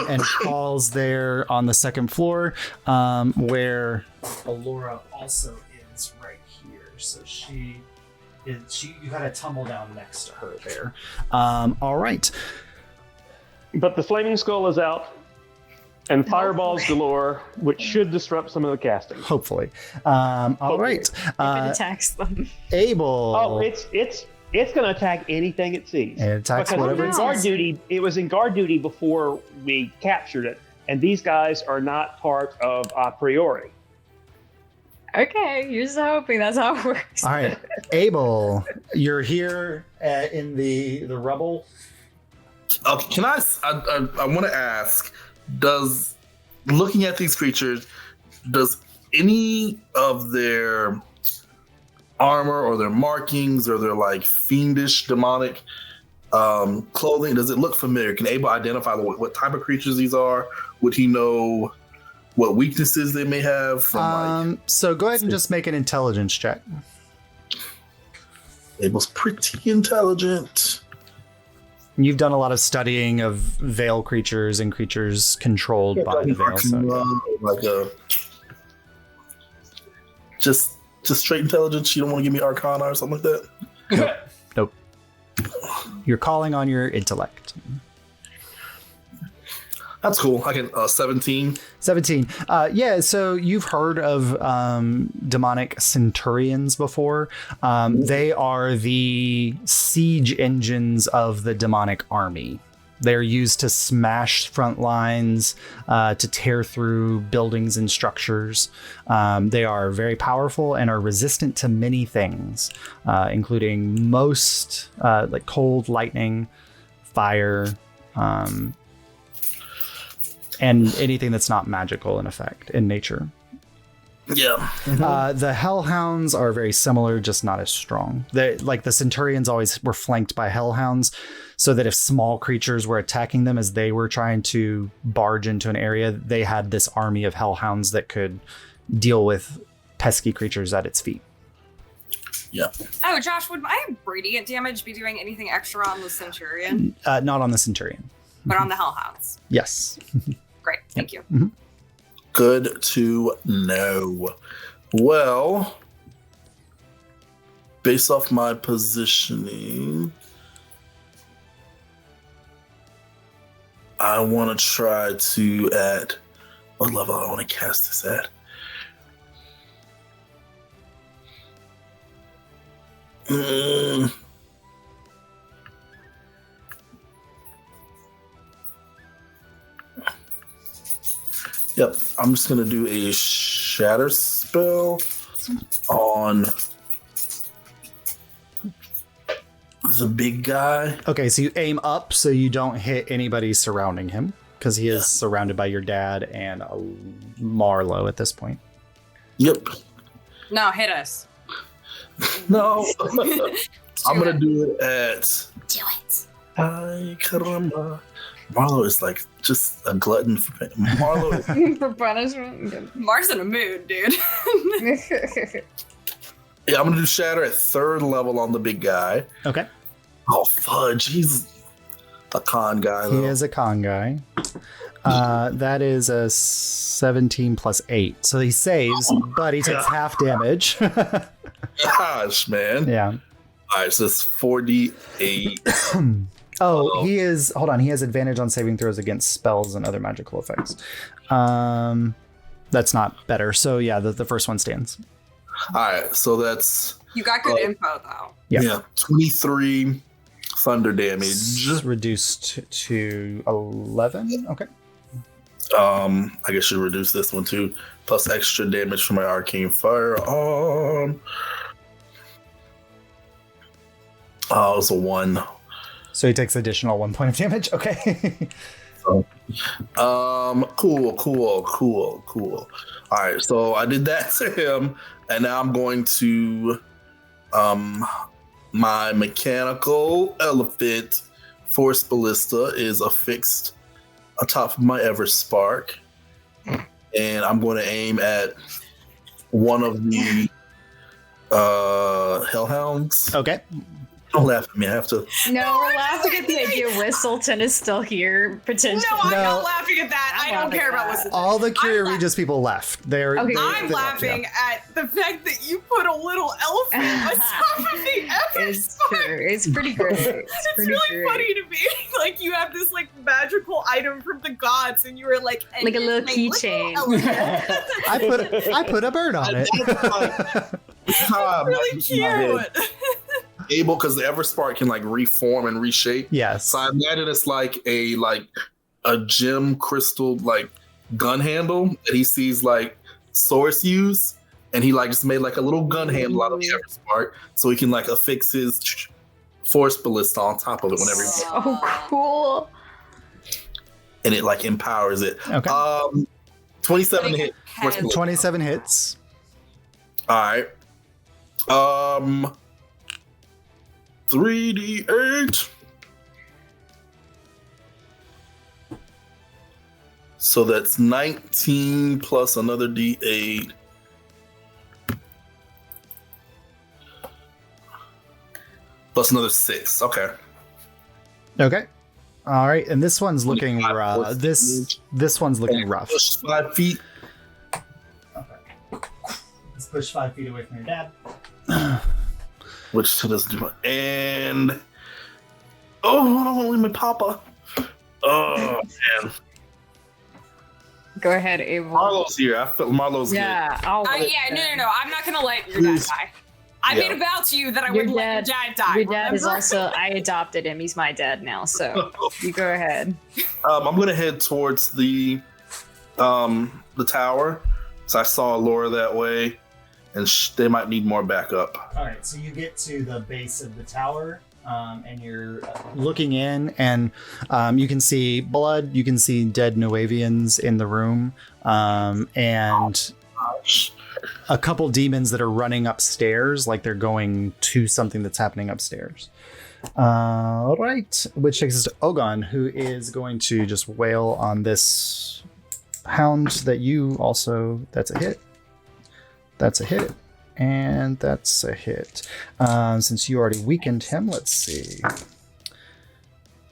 And falls there on the second floor, where Alyria also is right here. So you gotta tumble down next to her there. All right. But the flaming skull is out, and fireballs galore, which should disrupt some of the casting. Hopefully. All right. If it attacks them. Abel. Oh, it's going to attack anything it sees. It attacks Because whatever it it was sees. guard duty. It was in guard duty before we captured it, and these guys are not part of a priori. Okay, you're just hoping that's how it works. All right. Abel, you're here in the rubble. Can I want to ask, does looking at these creatures, does any of their armor or their markings or their like fiendish demonic clothing, does it look familiar? Can Abel identify what type of creatures these are? Would he know what weaknesses they may have from So go ahead and just make an intelligence check. Abel's pretty intelligent. You've done a lot of studying of veil creatures and creatures controlled by the veil. So, like just straight intelligence. You don't want to give me Arcana or something like that. Nope. You're calling on your intellect. That's cool. I can 17. 17. Yeah, so you've heard of demonic centurions before. They are the siege engines of the demonic army. They're used to smash front lines, to tear through buildings and structures. They are very powerful and are resistant to many things, including most like cold, lightning, fire, and anything that's not magical in effect in nature. Yeah. The hellhounds are very similar, just not as strong. Like the centurions always were flanked by hellhounds, so that if small creatures were attacking them as they were trying to barge into an area, they had this army of hellhounds that could deal with pesky creatures at its feet. Yeah. Oh, Josh, would my radiant damage be doing anything extra on the Centurion? Not on the centurion, but on the Hellhounds? Yes. Great, thank you. Mm-hmm. Good to know. Well, based off my positioning, I want to try to at what level I want to cast this at. Yep, I'm just gonna do a shatter spell on the big guy. Okay, so you aim up so you don't hit anybody surrounding him, because he is surrounded by your dad and Marlowe at this point. Yep. No, hit us. No. I'm gonna do it at. Do it. Ay, caramba. Marlo is like just a glutton for Marlo is, For punishment. Mar's in a mood, dude. yeah, I'm gonna do shatter at 3rd level on the big guy. Okay. Oh fudge, he's a con guy though. He is a con guy. That is a 17 plus 8. So he saves, but he takes half damage. Gosh, man. Yeah. Alright, so it's 4d8. Oh, he is. Hold on. He has advantage on saving throws against spells and other magical effects. That's not better. So yeah, the first one stands. Alright, so that's You got good info, though. Yeah. 23 thunder damage. It's reduced to 11. Okay. I guess you reduce this one too, plus extra damage from my arcane firearm. Oh, it's a 1. So he takes additional 1 point of damage. Okay. Cool. All right, so I did that to him, and now I'm going to my mechanical elephant force ballista is affixed atop of my Everspark, and I'm going to aim at one of the hellhounds. Okay. Don't laugh at me. I have to. No, we're laughing at the idea Whistleton is still here, potentially. No, I'm not laughing at that. I don't care about Whistleton. All the Curia Regis people left. I'm laughing at the fact that you put a little elephant on top of the It's true. It's pretty great. It's really funny to me. Like, you have this, like, magical item from the gods, and you were like a little keychain. I put a bird on it. It's really cute. Able, because the Everspark can like reform and reshape. Yes. So I imagine it's like a gem crystal like gun handle that he sees like Source use, and he like just made like a little gun handle out of the Everspark, so he can like affix his force ballista on top of it whenever. So cool. And it like empowers it. Okay. 27 hit. 27 hits. All right. 3d8. So that's 19 plus another d8. Plus another 6. Okay. Okay. All right, and this one's looking rough. This one's looking rough. Push 5 feet. Okay. Let's push 5 feet away from your dad. Which still doesn't do it. And I don't want to leave my papa. Oh man. Go ahead, Abel. Marlo's here. I feel Marlo's Yeah, I'll No. I'm not gonna let your dad die. I made a vow to you that I wouldn't let your dad die. Your dad is remember? also, I adopted him. He's my dad now, so you go ahead. I'm gonna head towards the tower. So I saw Laura that way, and they might need more backup. All right, so you get to the base of the tower, and you're looking in, and you can see blood. You can see dead Nuavians in the room, and a couple demons that are running upstairs, like they're going to something that's happening upstairs. All right, which takes us to Ogon, who is going to just wail on this hound that you also. That's a hit. That's a hit. And that's a hit. Since you already weakened him, let's see.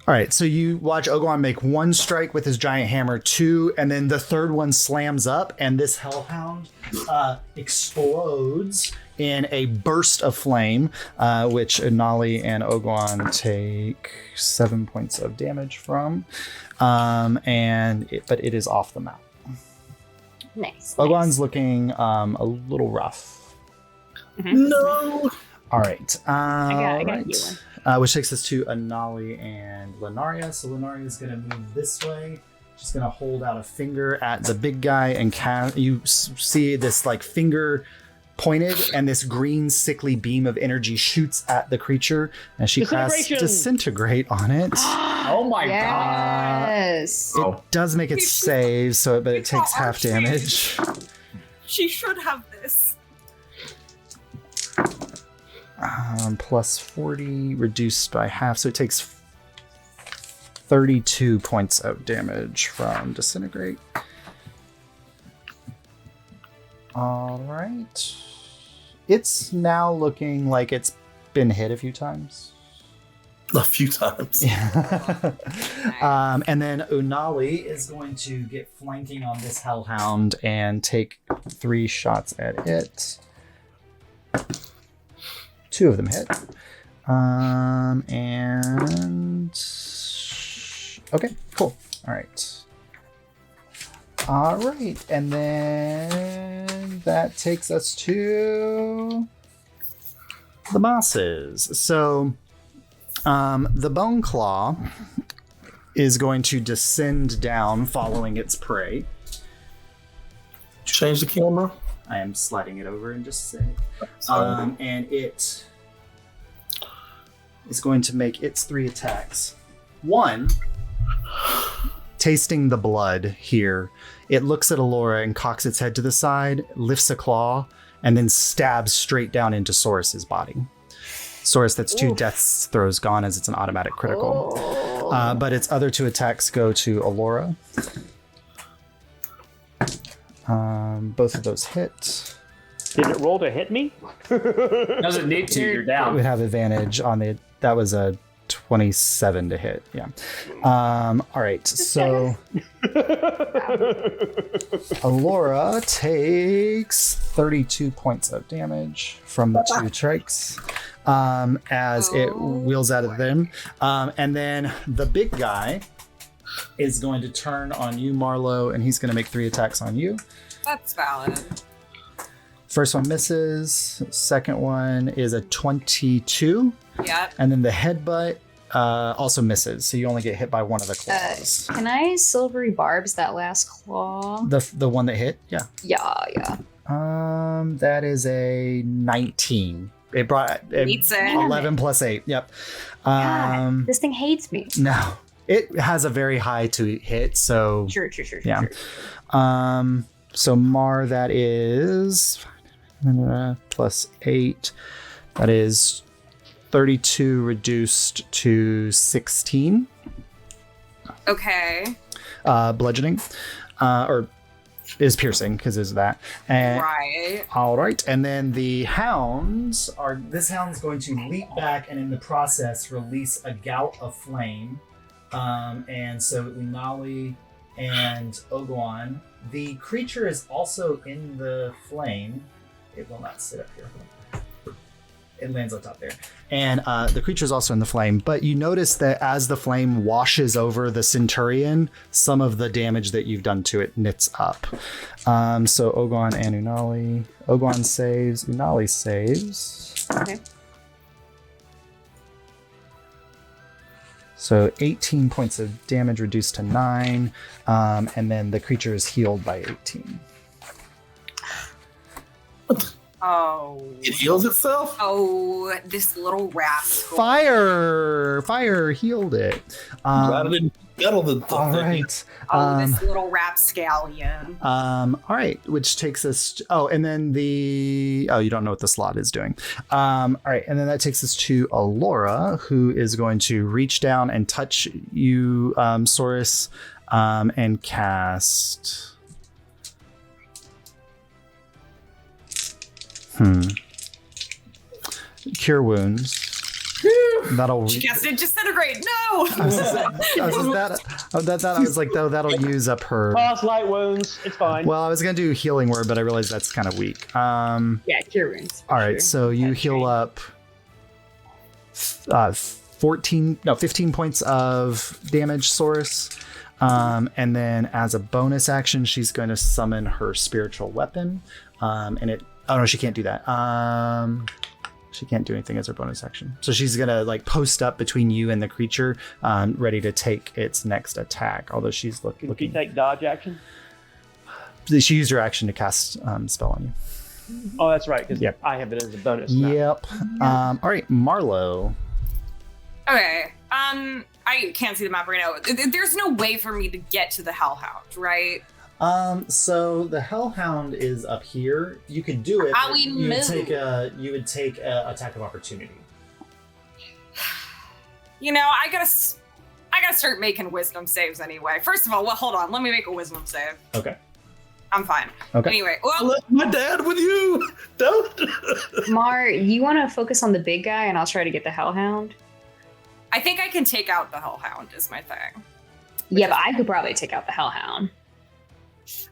All right, so you watch Ogon make one strike with his giant hammer, 2, and then the third one slams up, and this hellhound explodes in a burst of flame, which Inali and Ogon take 7 points of damage from, but it is off the map. Nice. Ogon's looking a little rough. No. All right. I got you one. Which takes us to Inali and Lenaria. So Lenaria is going to move this way. She's going to hold out a finger at the big guy, and you see this like finger pointed, and this green sickly beam of energy shoots at the creature, and she casts disintegrate on it. Oh my god! Yes. It does make it save, but it takes half damage. She should have this. Plus 40 reduced by half, so it takes 32 points of damage from disintegrate. All right, it's now looking like it's been hit a few times. A few times. Yeah. And then Unali is going to get flanking on this hellhound and take 3 shots at it. 2 of them hit. And okay, cool. All right. And then that takes us to the bosses. So the Bone Claw is going to descend down following its prey. Change the camera. I am sliding it over in just a sec. And it is going to make its 3 attacks. 1, tasting the blood here, it looks at Alyria and cocks its head to the side, lifts a claw, and then stabs straight down into Saurus's body. Saurus, that's 2 death throws gone as it's an automatic critical. But its other 2 attacks go to Alyria. Both of those hit. Did it roll to hit me? Doesn't need to. You're It down. would have advantage on the. That was a 27 to hit. Yeah. All right. So Alyria takes 32 points of damage from the 2 strikes as it wheels out of them. And then the big guy is going to turn on you, Marlo, and he's going to make 3 attacks on you. That's valid. First one misses. Second one is a 22. Yep. And then the headbutt also misses. So you only get hit by one of the claws. Can I silvery barbs that last claw? The one that hit? Yeah. Yeah. That is a 19. It brought Beats it. 11 plus 8. Yep. God, this thing hates me. No. It has a very high to hit, so Sure. yeah. So Mar, that is plus 8. That is 32 reduced to 16. Okay. Bludgeoning. Or is piercing because is that. And, Right. all right, and then the hounds are. This hound's going to leap back and in the process release a gout of flame. And so Unali and Oguan. The creature is also in the flame. It will not sit up here. It lands on top there. And the creature is also in the flame. But you notice that as the flame washes over the Centurion, some of the damage that you've done to it knits up. So Oguan and Unali. Oguan saves. Unali saves. Okay. So 18 points of damage reduced to 9. And then the creature is healed by 18. Oh. It heals itself? Oh, this little rascal. Fire healed it. Glad I didn't metal the All thing. right. Oh, this little rapscallion. All right, which takes us. And then you don't know what the slot is doing. All right, and then that takes us to Alora, who is going to reach down and touch you, Saurus, and cast. Cure wounds. That'll. She casted disintegrate. No. I was like, though, that'll use up her. Cause light wounds. It's fine. Well, I was gonna do healing word, but I realized that's kind of weak. Yeah, cure wounds. All right, so you heal up 15 points of damage, Saurus. And then as a bonus action, she's going to summon her spiritual weapon. Oh no, she can't do that. She can't do anything as her bonus action. So she's gonna like post up between you and the creature, ready to take its next attack. Although she's Can you looking. take dodge action? She used her action to cast spell on you. Oh, that's right. Because Yep. I have it as a bonus. Now. Yep. All right, Marlo. Okay. I can't see the map right now. There's no way for me to get to the Hellhound, right? So the Hellhound is up here. You could do it. How but we you move? would take a attack of opportunity. You know, I gotta start making wisdom saves anyway. First of all, well, hold on. Let me make a wisdom save. Okay. I'm fine. Okay. Anyway, I well, left my dad with you. Don't. Mar, you want to focus on the big guy, and I'll try to get the Hellhound. I think I can take out the Hellhound is my thing. Yeah, but I could probably take out the Hellhound.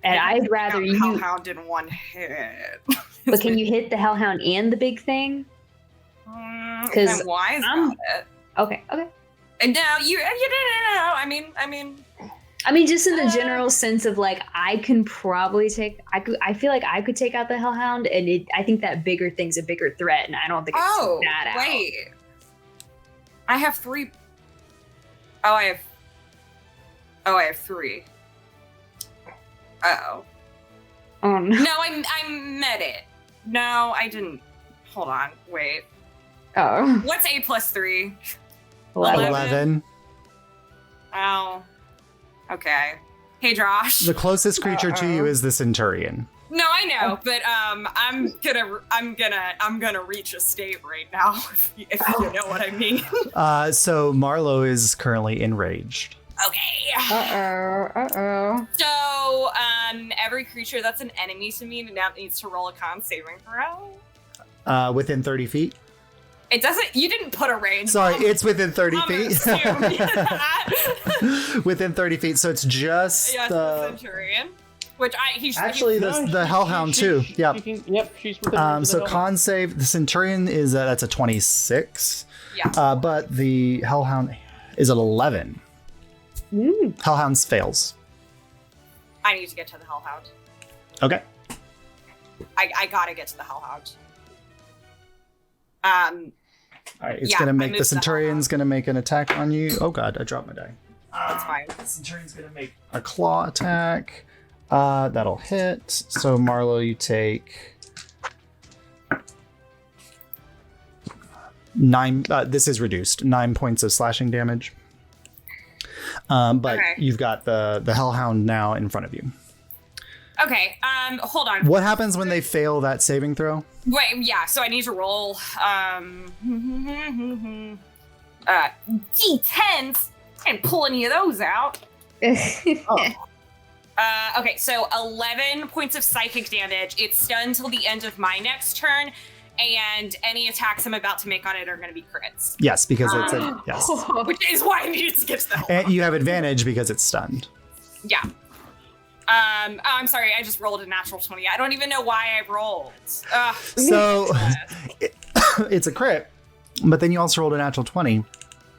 And I can I'd take rather out the you. Hellhound in one hit. But can you hit the Hellhound and the big thing? 'Cause I'm wise I'm- about it. Okay. And now you didn't know. I mean, I mean, just in the general sense of like, I can probably take. I feel like I could take out the Hellhound, and I think that bigger thing's a bigger threat, and I don't think I can take that out. wait. I have 3. Oh, I have 3. Uh-oh. Oh no. No, I met it. No, I didn't. Hold on. Wait. Oh. What's A plus 3? 11. Oh. Okay. Hey, Josh. The closest creature to you is the Centurion. No, I know, but I'm gonna reach a state right now, if you know what I mean. So Marlo is currently enraged. Okay. Uh-oh. So, every creature that's an enemy to me now needs to roll a con saving throw. Within 30 feet? It doesn't. You didn't put a range. Sorry, it's within 30 I'm feet. assuming. Within 30 feet, so it's just Yes, the Centurion. Which Actually, the Hellhound too. Yep. She's within. So con save, the Centurion is that's a 26. Yeah. But the Hellhound is at 11. Hellhound fails. I need to get to the Hellhound. Okay. I gotta get to the Hellhound. All right, it's Yeah, gonna I make moved the the Centurion's gonna make an attack on you. Oh god, I dropped my die. That's fine. The Centurion's gonna make a claw attack. That'll hit. So Marlo, you take 9. This is reduced. 9 points of slashing damage. But Okay. you've got the Hellhound now in front of you. Okay. Hold on. What happens when they fail that saving throw? Wait. Yeah. So I need to roll. D10s. Can't pull any of those out. Okay, so 11 points of psychic damage. It's stunned till the end of my next turn, and any attacks I'm about to make on it are going to be crits. Yes, because it's a yes. Which is why I needed to get to that. And you have advantage because it's stunned. Yeah. I'm sorry, I just rolled a natural 20. I don't even know why I rolled. So it's a crit, but then you also rolled a natural 20.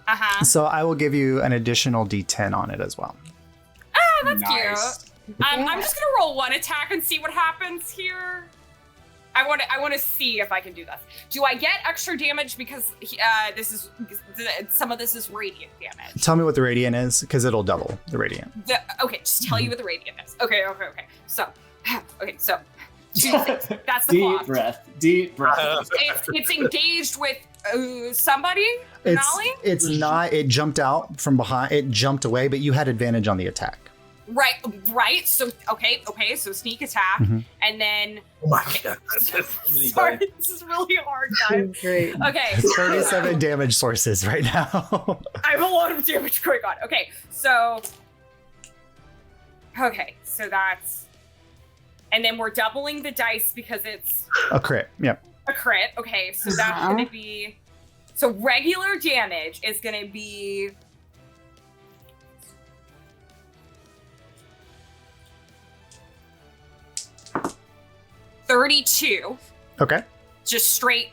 Uh-huh. So I will give you an additional D10 on it as well. Oh, that's Nice. cute. I'm just gonna roll one attack and see what happens here. I want to see if I can do this. Do I get extra damage because some of this is radiant damage? Tell me what the radiant is, because it'll double the radiant. Okay, just tell you what the radiant is. Okay. So 2d6. That's the Deep clock. breath. Deep breath. It's engaged with somebody. Nolly? It's not. It jumped out from behind. It jumped away, but you had advantage on the attack. Right. So okay. So sneak attack, and then. Oh my god! Sorry, this is really hard, guys. Great. Okay. 37 damage sources right now. I have a lot of damage going on. Okay, so that's, and then we're doubling the dice because it's A crit. Yep. a crit. Okay, so that's gonna be, so regular damage is gonna be 32, Okay. just straight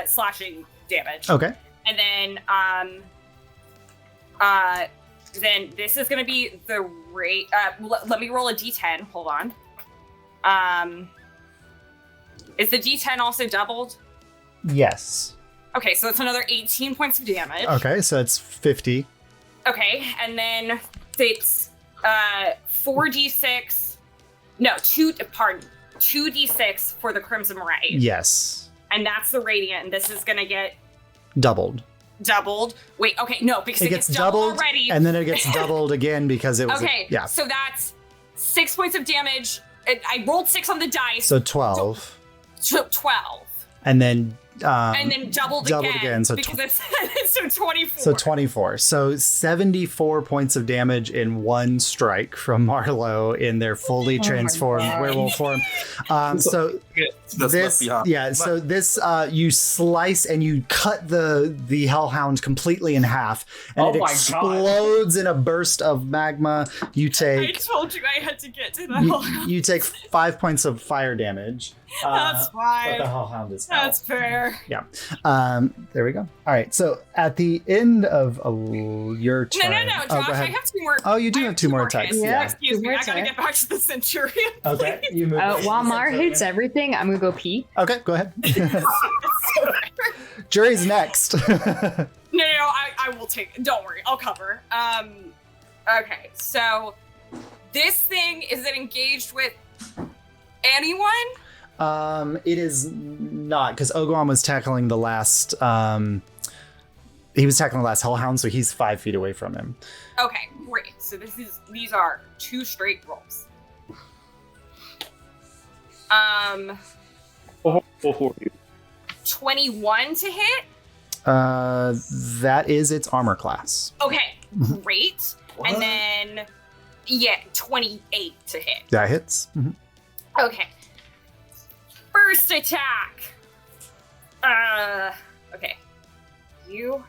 slashing damage. Okay. And then this is gonna be the rate. Let me roll a d10. Hold on. Is the d10 also doubled? Yes. Okay, so it's another 18 points of damage. Okay, so it's 50. Okay, and then it's 4d6. No, 2d6 for the Crimson Ray. Yes. And that's the radiant, and this is gonna get Doubled. doubled. Wait, okay, no, because it gets doubled already. and then it gets doubled again because it was. Okay, Yeah. so that's 6 points of damage. I rolled 6 on the dice. So 12. 12. And then. And then doubled again. So because it's so 24. So 24. So 74 points of damage in one strike from Marlowe in their fully transformed werewolf form. So That's left behind. So this you slice and you cut the hellhound completely in half, and Oh it my God. explodes in a burst of magma. You I take told you I had to get to the hellhound. you take 5 points of fire damage. That's But fine. the hellhound is out. That's fair. Yeah. There we go. All right. So at the end of your turn. No, Oh, Josh, go I ahead. have 2 more. Oh, you do I have 2 more attacks. hits. Yeah. Excuse me, Two more I gotta attacks. get back to the Centurion. Okay. You move. While Mar hits everything, I'm gonna go pee. Okay. Go ahead. Jury's next. No, I will take it. Don't worry, I'll cover. Okay, so this thing, is it engaged with anyone? It is not, because Ogwan was tackling the last. He was tackling the last hellhound, so he's 5 feet away from him. Okay, great. So these are 2 straight rolls. Oh, for you. 21 to hit. That is its armor class. Okay, great. And then 28 to hit. That hits. Mhm. Okay. First attack. Okay. You.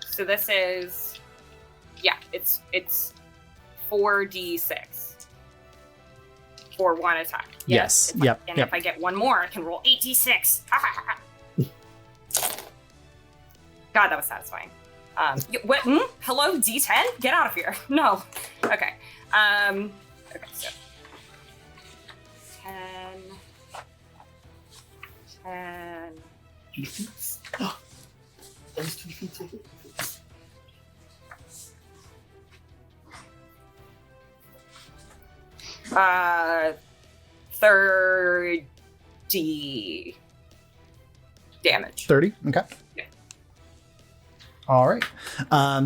So this is, it's 4d6 for one attack. Yes. If Yep. And Yep. if I get one more, I can roll 8d6. God, that was satisfying. What? Hello, D10? Get out of here. No. Okay. Okay, so 10. Uh, 30 damage. 30. Okay. Yeah. All right.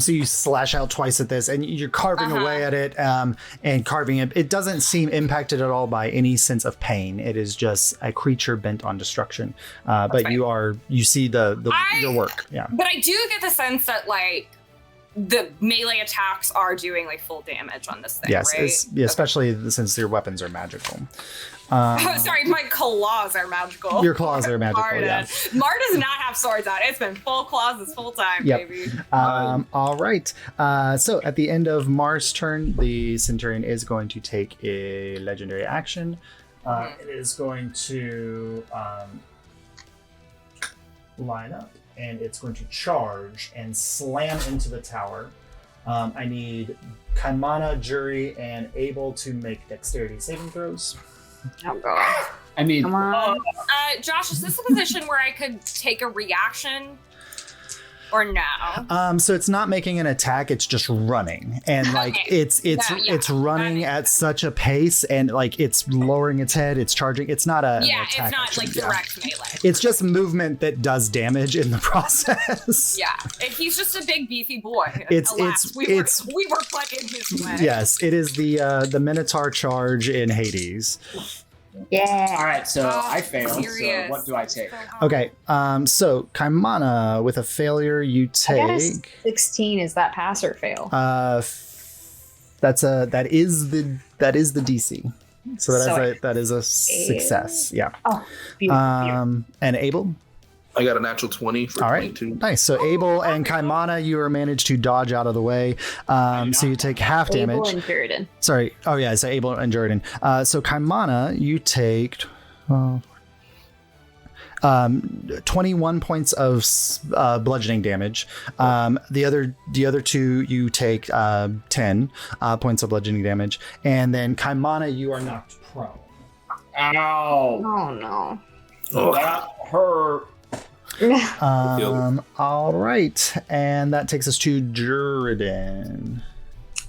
So you slash out twice at this, and you're carving away at it, and carving it. It doesn't seem impacted at all by any sense of pain. It is just a creature bent on destruction. But fine. you see your work. Yeah. But I do get the sense that, like, the melee attacks are doing like full damage on this thing, Yes, right? especially since your weapons are magical. Sorry, my claws are magical. Your claws are magical, Mar yeah. does. Mar does not have swords out. It's been full claws this whole time, Yep. baby. All right. So at the end of Mar's turn, the Centurion is going to take a legendary action. It is going to line up, and it's going to charge and slam into the tower. I need Kaimana, Jury, and Abel to make dexterity saving throws. Oh god. I mean, Come on. Josh, is this a position where I could take a reaction? Or no? So it's not making an attack; it's just running, and like Okay. it's running at such a pace, and like it's lowering its head, it's charging. It's not an Yeah, attack it's not action, like yeah. direct melee. It's just movement that does damage in the process. Yeah, he's just a big beefy boy. It's- we were fucking his way. Yes, it is the Minotaur charge in Hades. Yeah. all right, so Oh, I failed. So serious. what do I take? Okay, so Kaimana, with a failure, you I got a take 16. Is that pass or fail? that is the DC. So that is a success. Yeah. Oh, beautiful. And Abel. I got a natural 20 for All right, 22. nice. So Abel and Kaimana, you are managed to dodge out of the way. So you take half Abel damage. and Sheridan. Sorry. Oh yeah. So Abel and Jordan. So Kaimana, you take 21 points of bludgeoning damage. The other two, you take 10 points of bludgeoning damage, and then Kaimana, you are knocked prone. Ow! Oh no. That hurt. All right, and that takes us to Jordan.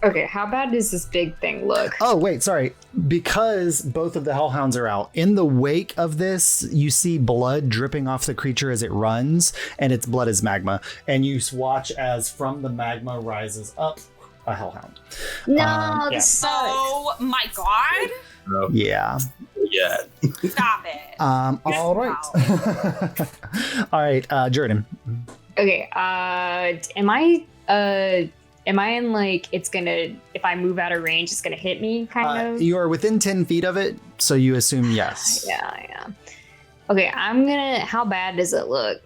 Okay, how bad does this big thing look? Oh, wait, sorry. Because both of the Hellhounds are out, in the wake of this, you see blood dripping off the creature as it runs, and its blood is magma. And you watch as from the magma rises up a Hellhound. No, yeah. this sucks. Oh my god! No. Yeah. Yeah. Stop it. All right. All right, Jordan. Okay, am I in like it's gonna if I move out of range it's gonna hit me kind of? You are within 10 feet of it, so you assume yes. Yeah. Okay, how bad does it look?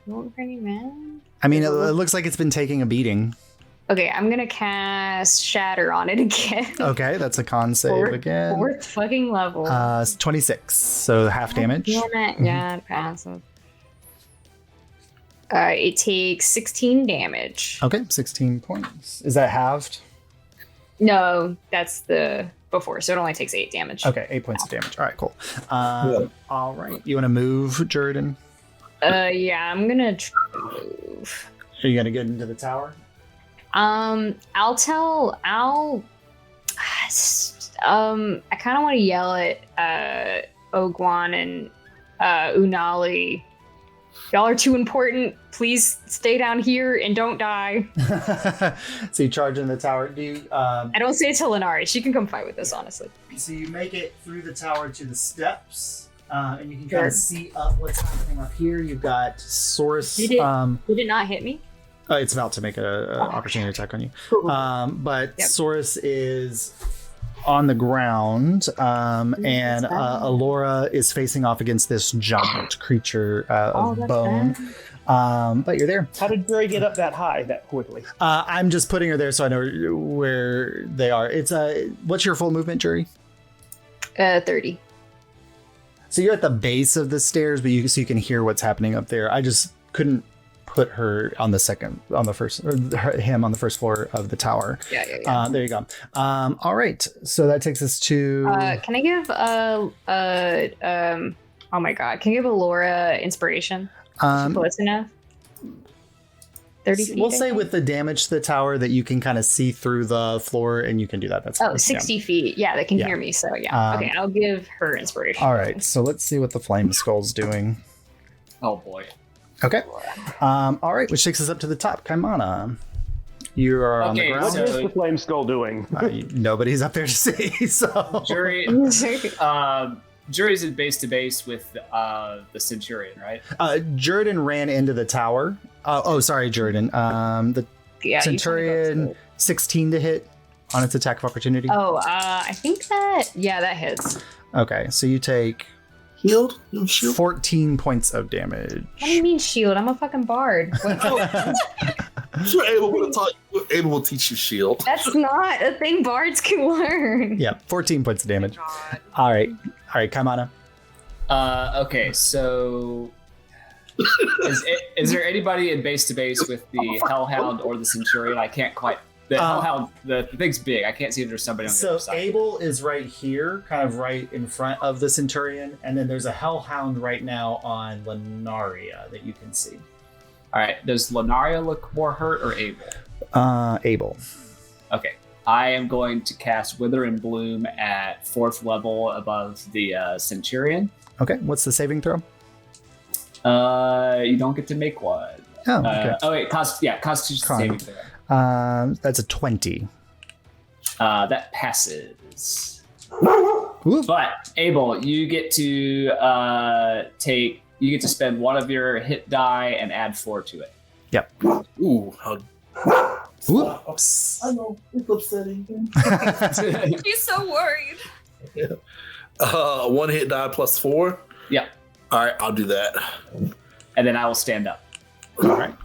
Not pretty bad. I mean, it looks like it's been taking a beating. Okay, I'm gonna cast Shatter on it again. Okay, that's a con save again. Fourth fucking level. 26, so half damage. Damn it. Yeah, it passes. It takes 16 damage. Okay, 16 points. Is that halved? No, that's the before, so it only takes 8 damage. Okay, 8 points of damage. All right, cool. All right, you want to move, Jordan? Yeah, I'm gonna try to move. Are you gonna get into the tower? I kind of want to yell at Ogwan and Unali. Y'all are too important. Please stay down here and don't die. So you charge in the tower. Do you? I don't say it to Lenari. She can come fight with us, honestly. So you make it through the tower to the steps, and you can kind Sure. of see up what's happening up here. You've got Saurus. Did it not hit me? It's about to make an opportunity attack on you. Cool. But Yep. Saurus is on the ground, and Alyria is facing off against this giant creature of that's bone. But you're there. How did Jerry get up that high that quickly? I'm just putting her there so I know where they are. It's what's your full movement, Jury? 30. So you're at the base of the stairs, but you can hear what's happening up there. I just couldn't put her on the him on the first floor of the tower. Yeah. There you go. All right. So that takes us to. Can I give oh my god, can I give Alyria inspiration? Close enough? 30 feet? We'll say with the damage to the tower that you can kind of see through the floor, and you can do that. That's fine. 60 feet. Yeah, they can Yeah. hear me. So yeah. Okay, I'll give her inspiration. All right. So let's see what the flame skull's doing. Oh boy. Okay. All right. Which takes us up to the top. Kaimana. You are on the Okay, ground. What so- is the flame skull doing? Nobody's up there to see. So Jury, Jury's in base to base with the Centurion, right? Jordan ran into the tower. Sorry, Jordan. The Yeah. you told me Centurion, about it. 16 to hit on its attack of opportunity. Oh, I think that that hits. Okay, so you take Healed? You shield? 14 points of damage. What do you mean shield? I'm a fucking bard. Sure, Abel will teach you shield. That's not a thing bards can learn. Yeah, 14 points of damage. God. All right, Kaimana. Okay, so is there anybody in base to base with the Hellhound or the Centurion? I can't quite. The Hellhound, the thing's big. I can't see if there's somebody on the So other side. Abel is right here, kind of right in front of the Centurion, and then there's a Hellhound right now on Lenaria that you can see. All right, does Lenaria look more hurt or Abel? Abel. Okay, I am going to cast Wither and Bloom at 4th level above the Centurion. Okay, what's the saving throw? You don't get to make one. Oh, okay. Constitution Con. saving throw. That's a 20. That passes. Whoop. But Abel, you get to spend one of your hit die and add 4 to it. Yep. Ooh, how Whoops. I know, it's upsetting. He's so worried. 1 hit die plus 4. Yep. All right, I'll do that. And then I will stand up. All right.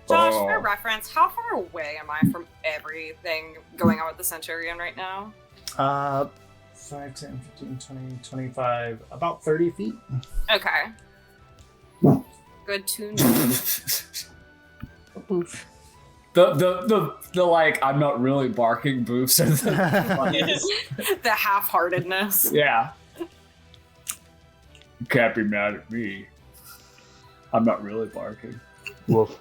Josh, Oh. for reference, how far away am I from everything going on with the Centurion right now? 5, 10, 15, 20, 25, about 30 feet. Okay. Good to know. The like I'm not really barking boofs are the funniest. The half-heartedness. Yeah. You can't be mad at me. I'm not really barking. Woof.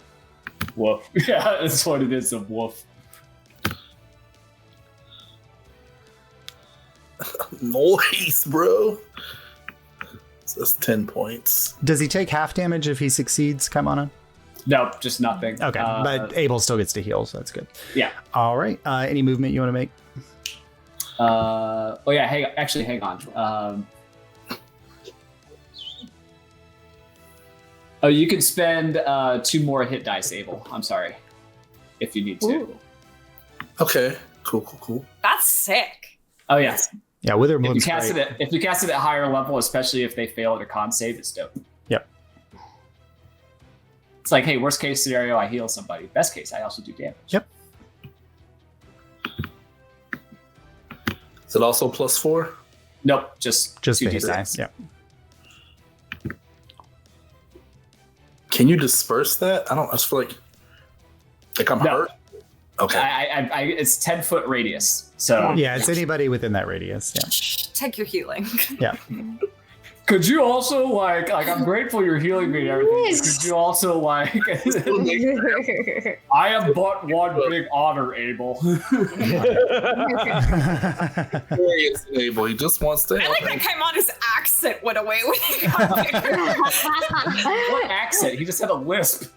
Woof. Yeah, that's what it is, a woof. Noise, bro. So that's 10 points. Does he take half damage if he succeeds, Kaimana? No, just nothing. Okay, but Abel still gets to heal, so that's good. Yeah. All right. Any movement you want to make? Hang on. You can spend 2 more hit dice, Abel. I'm sorry. If you need to. Ooh. Okay, cool. That's sick. Oh, yes. Yeah, Wither If you Bloom's cast great. it at higher level, especially if they fail at a con save, it's dope. Yep. It's like, hey, worst case scenario, I heal somebody. Best case, I also do damage. Yep. Is it also plus 4? Nope, just Just 2d6. base dice. Yep. Can you disperse that? I just feel like I'm No. hurt. Okay. I it's 10-foot radius. So Yeah, it's anybody within that radius. Yeah. Take your healing. Yeah. could you also like I'm grateful you're healing me and everything. But Yes. could you also like I am but one big otter, Abel. Serious, Abel. He just wants to I help. like that Kaimana's accent went away when he got there. What accent? He just had a lisp.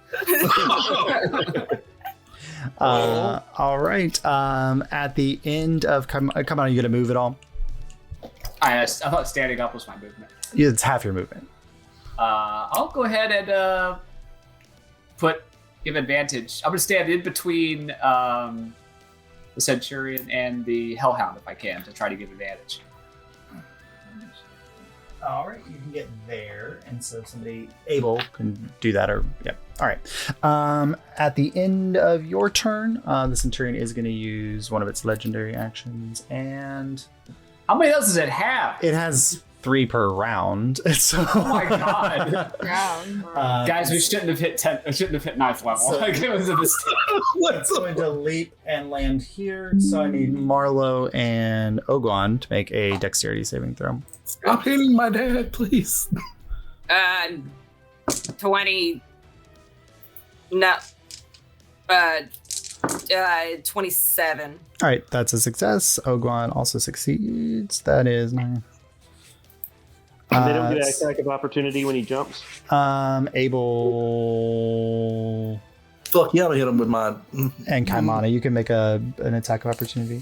All right. At the end of come on, you gonna move at all? I thought standing up was my movement. Yeah, it's half your movement. I'll go ahead and give advantage. I'm gonna stand in between the Centurion and the Hellhound if I can to try to give advantage. All right, you can get there, and so somebody able can do that, or yeah. All right. At the end of your turn, the Centurion is going to use one of its legendary actions, and How many of those does it have? it has 3 per round. So, Oh my god. Guys, we it's shouldn't have hit 10. We shouldn't have hit 9th level. So- Like it was a mistake. it's going to leap and land here. So I need Marlowe and Oguan to make a dexterity saving throw. Stop hitting my dad, please. 20. No. 27. All right, that's a success. Oguan also succeeds. That is 9. And they don't get an attack of opportunity when he jumps. Abel Fuck yeah, I'm gonna hit him with my. and Kaimana, you can make an attack of opportunity.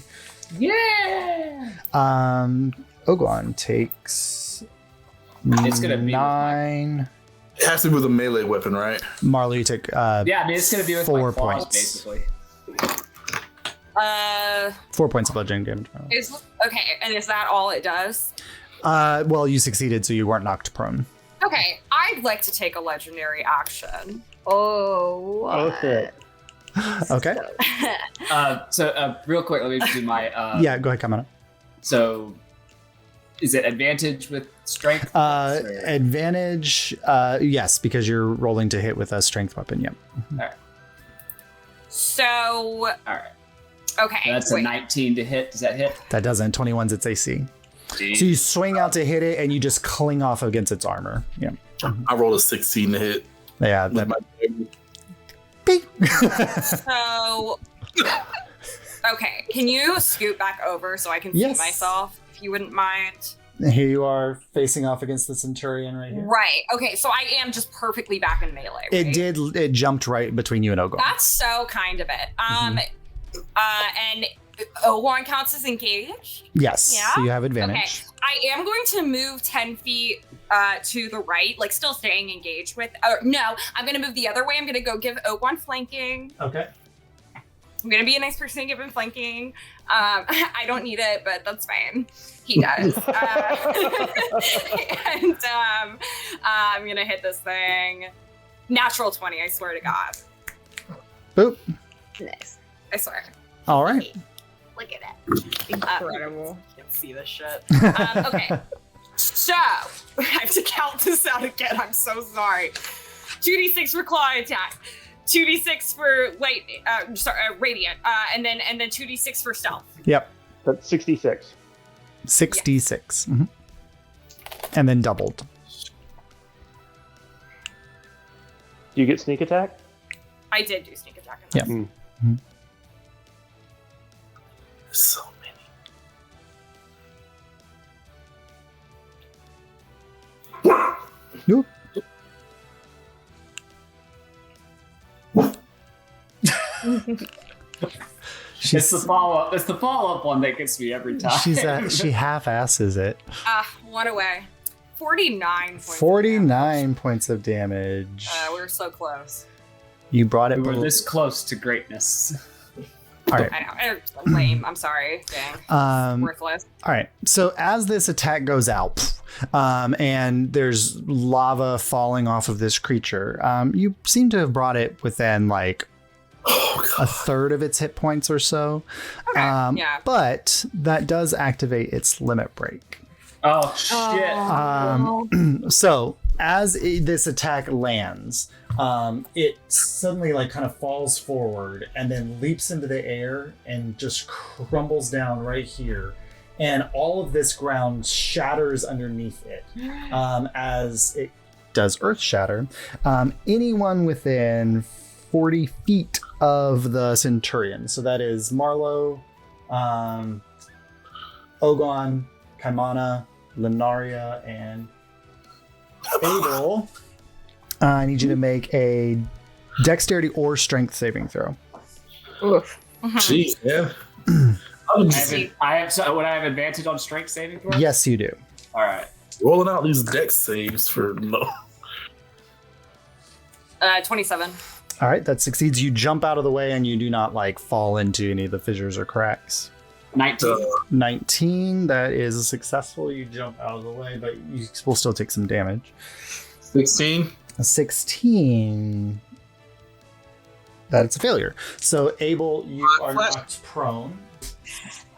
Yeah. Oguan takes It's gonna be with 9, It has to be with a melee weapon, right? Marlo, you took Yeah, I mean, it's going to be with 4 my claws, points. basically. 4 points of bludgeoning damage. Okay, and is that all it does? Well, you succeeded, so you weren't knocked prone. Okay, I'd like to take a legendary action. Oh. Okay. Okay. So real quick, let me do my... Yeah, go ahead, come on. So, is it advantage with strength? Advantage, yes, because you're rolling to hit with a strength weapon. Yep. So, All right. okay. So that's a 19 to hit. Does that hit? That doesn't. 21's its AC. So you swing out to hit it, and you just cling off against its armor. Yeah. I rolled a 16 to hit. Yeah. With That, my beep. So, okay, can you scoot back over so I can see Yes. myself, if you wouldn't mind? Here you are facing off against the Centurion right here. Right. Okay, so I am just perfectly back in melee. Right? It jumped right between you and Ogon. That's so kind of it. And Owan counts as engaged. Yes. Yeah? So you have Okay. advantage. I am going to move 10 feet to the right, like still staying engaged with. No, I'm going to move the other way. I'm going to go give Owan flanking. Okay. I'm going to be a nice person and give him flanking. I don't need it, but that's fine. He does. And I'm going to hit this thing. Natural 20, I swear to God. Boop. Nice. I swear. All right. Look at it. Incredible. You can't see this shit. Okay. So, I have to count this out again. I'm so sorry. 2d6 for claw attack. 2d6 for radiant. And then 2d6 for stealth. Yep. That's 66. 66. Mhm. And then doubled. Do you get sneak attack? I did do sneak attack. Yeah. So many. Nope. It's the follow-up. It's the follow-up one that gets me every time. She half-asses it. One away. 49 points. 49 points of damage. We were so close. You brought it. We were this close to greatness. All right. I know. Lame. I'm sorry. Dang. Worthless. All right. So as this attack goes out, and there's lava falling off of this creature, you seem to have brought it within like a third of its hit points or so. Okay. Yeah. But that does activate its limit break. Oh shit! So as this attack lands, it suddenly like kind of falls forward and then leaps into the air and just crumbles down right here. And all of this ground shatters underneath it as it does earth shatter. Anyone within 40 feet of the Centurion. So that is Marlo, Ogon, Kaimana, Lunaria, and Abel. I need you to make a dexterity or strength saving throw. Oof. Jeez, yeah. Would I have advantage on strength saving throw? Yes, you do. All right. Rolling out these dex saves for no. 27. All right, that succeeds. You jump out of the way and you do not like fall into any of the fissures or cracks. 19. 19, that is successful. You jump out of the way, but you will still take some damage. 16. A 16. That's a failure. So, Abel, you are knocked prone.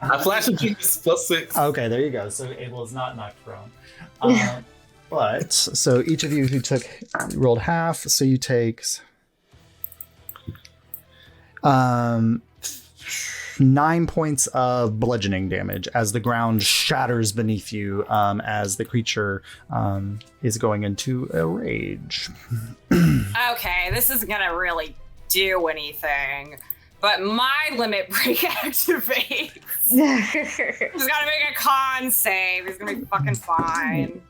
I flash a genius +6. Okay, there you go. So, Abel is not knocked prone. But, so each of you who rolled half, so you take 9 points of bludgeoning damage as the ground shatters beneath you as the creature is going into a rage. Okay, this isn't gonna really do anything, but my limit break activates. He's gotta make a con save. He's gonna be fucking fine.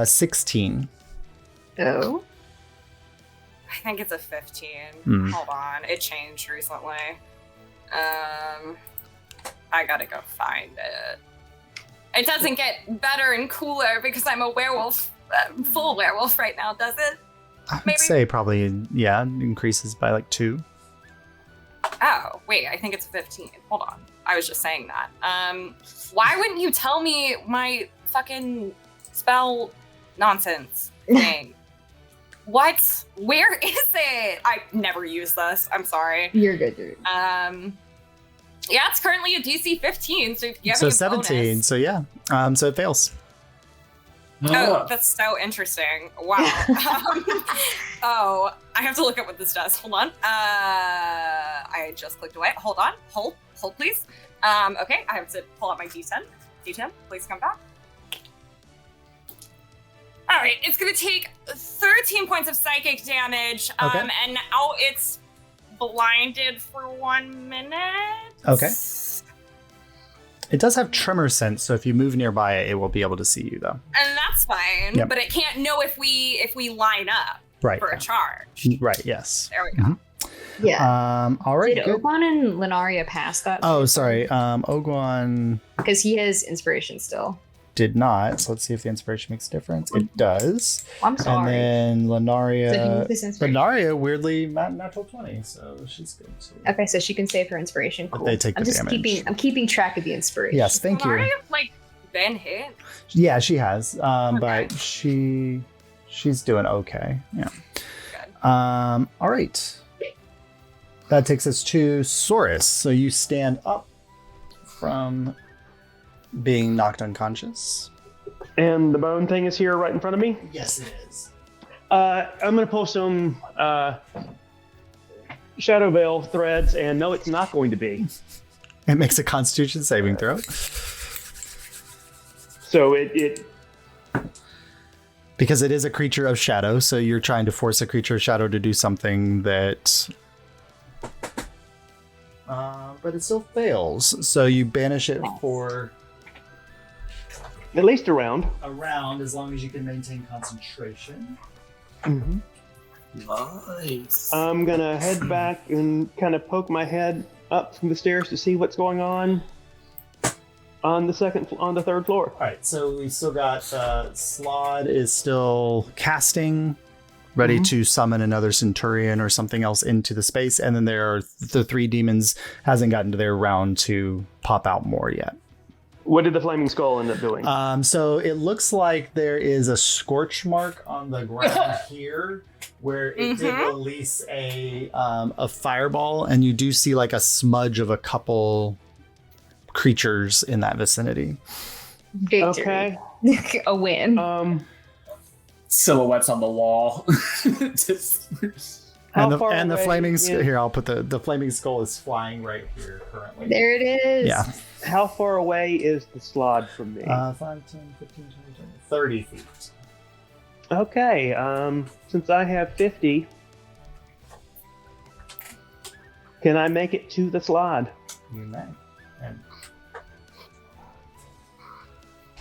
16. Oh. I think it's a 15. Hold on, it changed recently. I gotta go find it. It doesn't get better and cooler because I'm a werewolf, full werewolf right now, does it? I would maybe? say probably, yeah, increases by like 2. Oh, wait, I think it's 15. Hold on. I was just saying that. Why wouldn't you tell me my fucking spell nonsense thing? What? Where is it? I never use this. I'm sorry. You're good, dude. Yeah, it's currently a DC 15, so if you have So any 17, bonus. so yeah. So it fails. Oh, that's so interesting. Wow. Oh, I have to look at what this does. Hold on. I just clicked away. Hold on. Hold, please. Okay, I have to pull out my D10. D10, please come back. All right, it's going to take 13 points of psychic damage, Okay. and now it's blinded for 1 minute. Okay. It does have tremor sense, so if you move nearby it, it will be able to see you, though. And that's fine, Yep. but it can't know if we line up Right. for a charge. Right, yes. There we go. Mhm. Yeah. All right, Did good. Oban and Lenaria pass that? Oh, sorry. Ogwan Because he has inspiration still. did not, so let's see if the inspiration makes a difference. It does. I'm sorry. And then So he Lenaria... moved his inspiration. Lenaria, weirdly, natural 20, so she's good, too. Okay, so she can save her inspiration. But Cool. they take I'm the just damage. I'm keeping track of the inspiration. Yes, thank you. Already, like, been hit. Yeah, she has, Okay. but she's doing okay. Yeah. Good. All right. That takes us to Saurus. So you stand up from being knocked unconscious. And the bone thing is here right in front of me. Yes, it is. I'm going to pull some Shadow Veil threads, and no, it's not going to be. It makes a Constitution saving throw. So it Because it is a creature of shadow, so you're trying to force a creature of shadow to do something that... but it still fails. So you banish it for at least around. a round as long as you can maintain concentration. Nice. I'm going to head back and kind of poke my head up from the stairs to see what's going on the third floor. All right, so we still got Slod is still casting, ready to summon another Centurion or something else into the space, and then there are the 3 demons hasn't gotten to their round to pop out more yet. What did the Flaming Skull end up doing? So it looks like there is a scorch mark on the ground here, where it did release a fireball, and you do see like a smudge of a couple creatures in that vicinity. Victory. Okay. A win. Silhouettes on the wall. Just- How And far the away flaming is- here, I'll put the flaming skull is flying right here currently. There it is. Yeah. How far away is the slod from me? 5, 10, 15, 20, 30 feet. Okay, since I have 50, can I make it to the slod? You may. And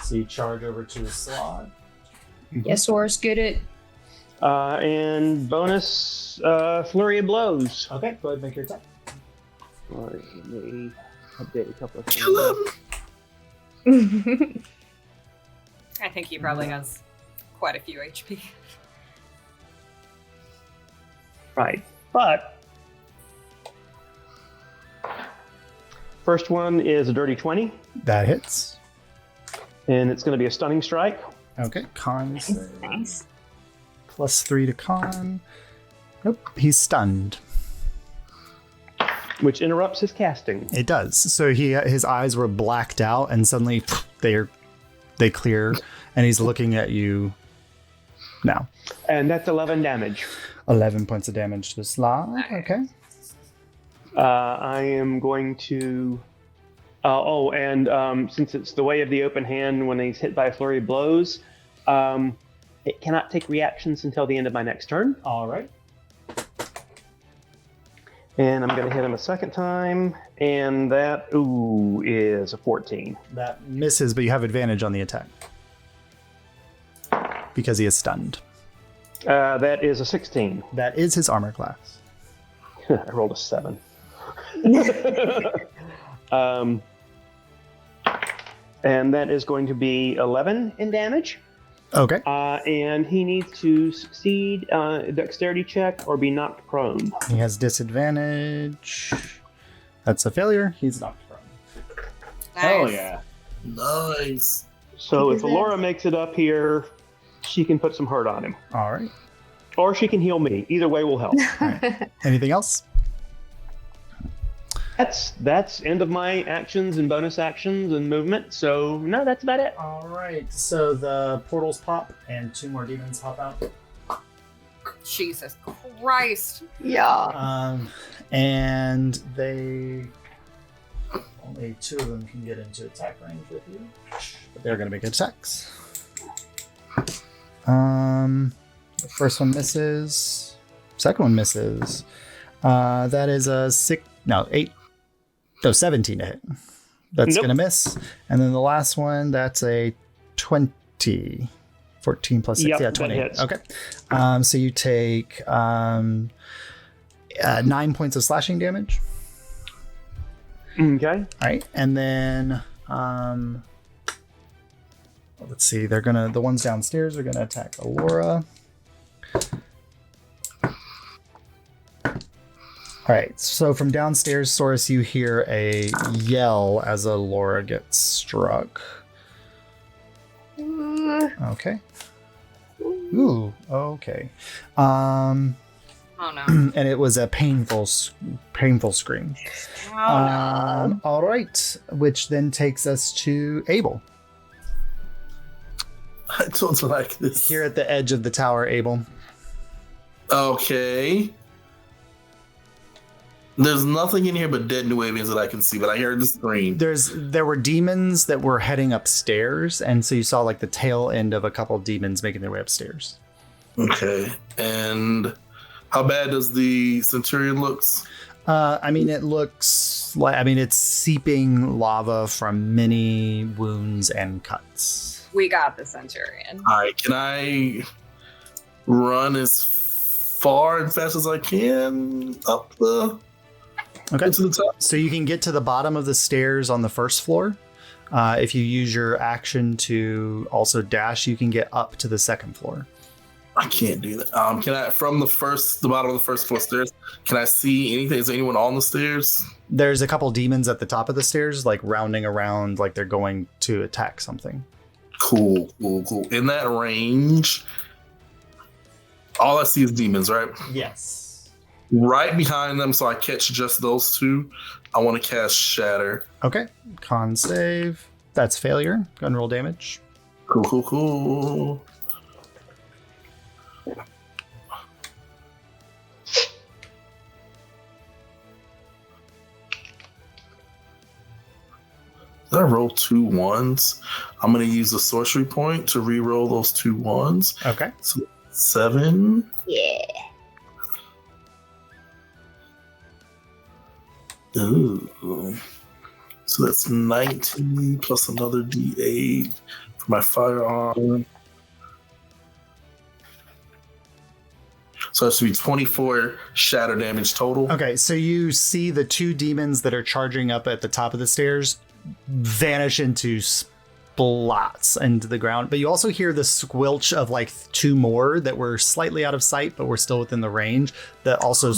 so you charge over to the slot. Yes, Horus, get it. And bonus flurry of blows. Okay, go ahead and make your attack. All right, let me update a couple of things. Kill him. I think he probably has quite a few HP. Right, but first one is a dirty 20, That hits. and it's going to be a stunning strike. Okay, con save. Nice. +3 to con. Nope, he's stunned. Which interrupts his casting. It does. So his eyes were blacked out, and suddenly they clear, and he's looking at you now. And that's 11 damage. 11 points of damage to the slot. Okay. I am going to... since it's the way of the open hand when he's hit by a flurry of blows, it cannot take reactions until the end of my next turn. All right. And I'm going to hit him a second time, and that, is a 14. That misses, but you have advantage on the attack. Because he is stunned. That is a 16. That is his armor class. I rolled a 7. And that is going to be 11 in damage. Okay. And he needs to succeed a dexterity check or be knocked prone. He has disadvantage. That's a failure. He's knocked prone. Hell Nice. yeah. Nice. So if Alyria makes it up here, she can put some hurt on him. All right. Or she can heal me. Either way will help. Anything else? That's end of my actions and bonus actions and movement. So no, that's about it. All right. So the portals pop and 2 more demons hop out. Jesus Christ. Yeah. And they only 2 of them can get into attack range with you, but they're going to make attacks. The first one misses. Second one misses. That is a 17 to hit. That's Nope. going to miss. And then the last one, that's a 20. 14 plus 6. Yep, Yeah, that 20. hits. Okay. So you take 9 points of slashing damage. Okay. All right. And then let's see. The ones downstairs are gonna attack Alyria. All right. So from downstairs, Saurus, you hear a yell as Alyria gets struck. Okay. Ooh. Okay. Oh no. And it was a painful scream. Oh no. All right, which then takes us to Abel. I don't like this. Here at the edge of the tower, Abel. Okay. There's nothing in here but dead Nuavians that I can see, but I heard the scream. There were demons that were heading upstairs, and so you saw like the tail end of a couple demons making their way upstairs. Okay. And how bad does the Centurion looks? It looks like it's seeping lava from many wounds and cuts. We got the Centurion. All right. Can I run as far and fast as I can up the Okay. to the top? So you can get to the bottom of the stairs on the first floor. If you use your action to also dash, you can get up to the second floor. I can't do that. Can I, from the bottom of the first 4 stairs, can I see anything? Is anyone on the stairs? There's a couple demons at the top of the stairs, like rounding around, like they're going to attack something. Cool. In that range, all I see is demons, right? Yes. Right behind them, so I catch just those 2. I want to cast Shatter. Okay. Con save. That's failure. Go and roll damage. Cool. Did I roll 2 1s? I'm going to use a sorcery point to re-roll those 2 1s. Okay. So 7. Yeah. Ooh. So that's 19 plus another D8 for my firearm. So that should be 24 shatter damage total. Okay. So you see the 2 demons that are charging up at the top of the stairs vanish into splots into the ground, but you also hear the squelch of like 2 more that were slightly out of sight, but were still within the range that also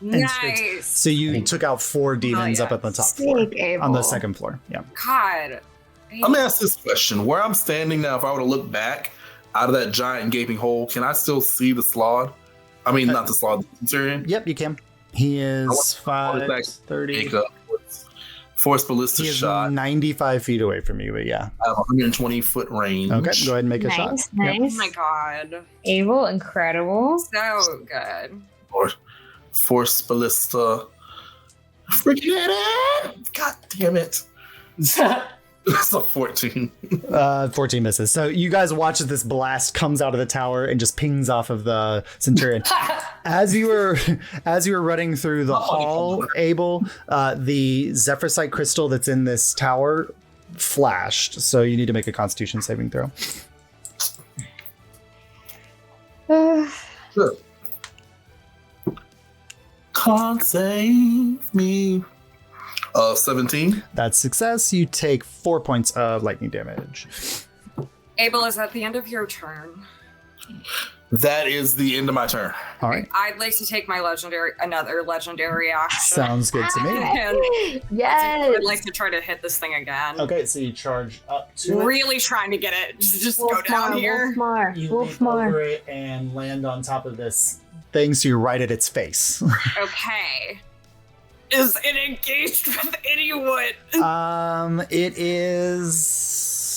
Nice. So you took out 4 demons up at the top floor, on the second floor. Yeah. God. Let me ask this question. Where I'm standing now, if I were to look back out of that giant gaping hole, can I still see the Slod? I mean, not the Slod, the Centurion. Yep, you can. He is 5, 30. Make a force ballista He is shot. 95 feet away from you, but yeah. I have 120-foot range. Okay, go ahead and make a shot. Nice, Yep. nice. Oh my God. Able, incredible. So good. Or force ballista. Freaking it! God damn it. That's a 14. 14 misses. So you guys watch as this blast comes out of the tower and just pings off of the Centurion. As you were running through the hall, Abel, the Zephyrsite crystal that's in this tower flashed. So you need to make a Constitution saving throw. Sure. Can't save me. 17. That's success. You take 4 points of lightning damage. Abel, is that the end of your turn? That is the end of my turn. All right. I'd like to take my another legendary action. Sounds good to me. And Yes. I'd like to try to hit this thing again. Okay, so you charge up to it. Really trying to get it. Just go down here. Wolfmar. You leap over it and land on top of this thing, so you're right at its face. Okay. Is it engaged with anyone? It is.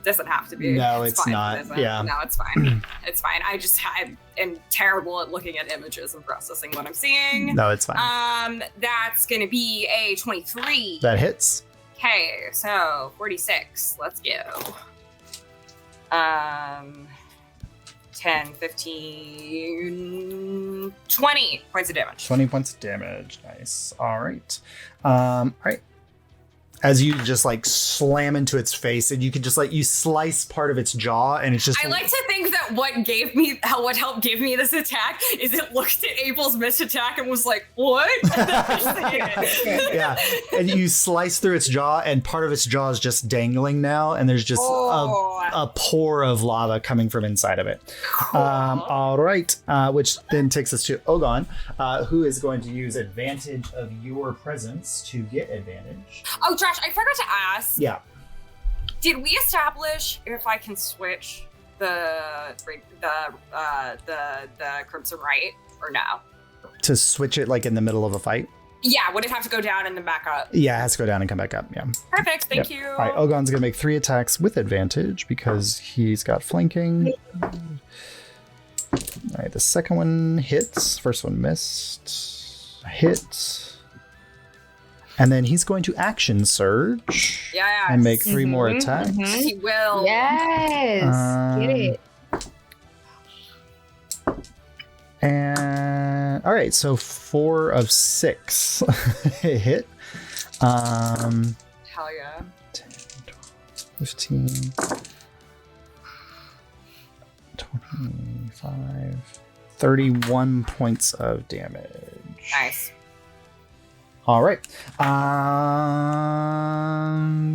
Doesn't have to be. No, it's fine, not. isn't. Yeah. No, it's fine. It's fine. I am terrible at looking at images and processing what I'm seeing. No, it's fine. That's gonna be a 23. That hits. Okay, so 46. Let's go. 10, 15, 20 points of damage. 20 points of damage. Nice. All right. All right. As you just like slam into its face, and you can just like you slice part of its jaw, and it's just. I like to think that what helped give me this attack is it looked at Abel's missed attack and was like, "What?" Yeah, and you slice through its jaw, and part of its jaw is just dangling now, and there's just a pour of lava coming from inside of it. Cool. All right, which then takes us to Ogon, who is going to use advantage of your presence to get advantage. Oh, Josh, I forgot to ask. Yeah. Did we establish if I can switch the Crimson Right or no? To switch it like in the middle of a fight? Yeah, would it have to go down and then back up? Yeah, it has to go down and come back up. Yeah. Perfect, thank you. All right, Ogon's going to make 3 attacks with advantage because he's got flanking. All right, the second one hits. First one missed. Hit. And then he's going to action surge. Yeah. And make 3 more attacks. He will. Yes. Get it. And all right, so 4 of 6 hit. Hell yeah. 10, 12, 15, 25, 31 points of damage. Nice. All right.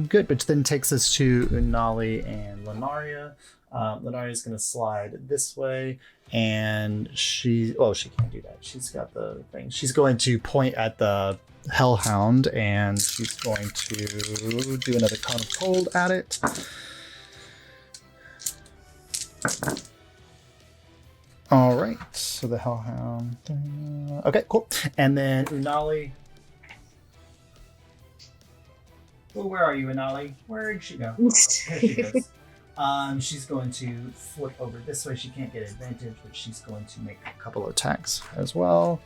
Good, which then takes us to Unali and Lenaria. Lenaria is going to slide this way, and she can't do that. She's got the thing. She's going to point at the Hellhound, and she's going to do another Cone of Cold at it. All right, so the Hellhound. Okay, cool. And then Unali. Well, where are you, Anali? Where did she go? There she goes. She's going to flip over this way. She can't get advantage, but she's going to make a couple of attacks as well.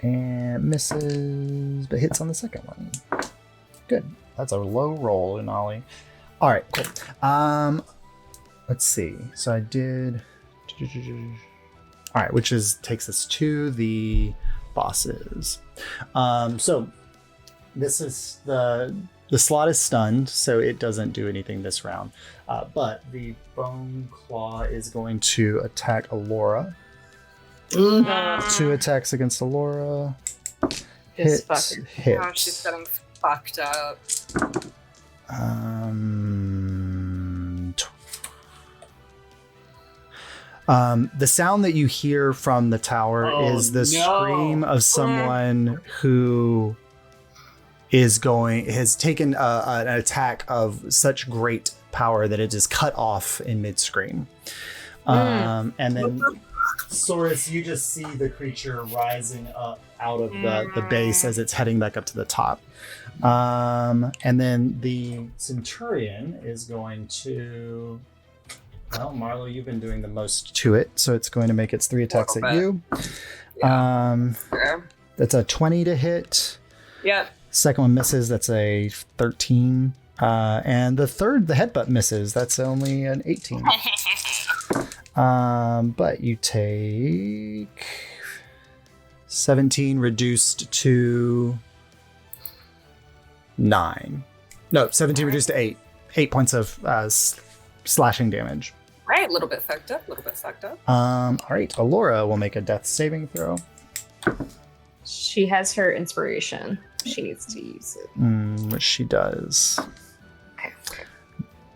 And misses, but hits on the second one. Good. That's a low roll, Anali. All right, cool. Let's see. So I did. All right, which takes us to the bosses. So. This is the slot is stunned, so it doesn't do anything this round. But the Bone Claw is going to attack Alyria. 2 attacks against Alyria. Hit. Oh, she's getting fucked up. The sound that you hear from the tower is the scream of someone who has taken an attack of such great power that it is cut off in mid-scream. And then, Saurus, you just see the creature rising up out of the base as it's heading back up to the top. And then the Centurion is going to... Well, Marlo, you've been doing the most to it, so it's going to make its 3 attacks at you. Yeah. That's a 20 to hit. Yep. Second one misses. That's a 13. And the third, the headbutt misses. That's only an 18. But you take 17 reduced to 9. No, 17 reduced to 8. 8 points of slashing damage. Right, a little bit fucked up. All right, Alyria will make a death saving throw. She has her inspiration. She needs to use it. Which she does. Okay.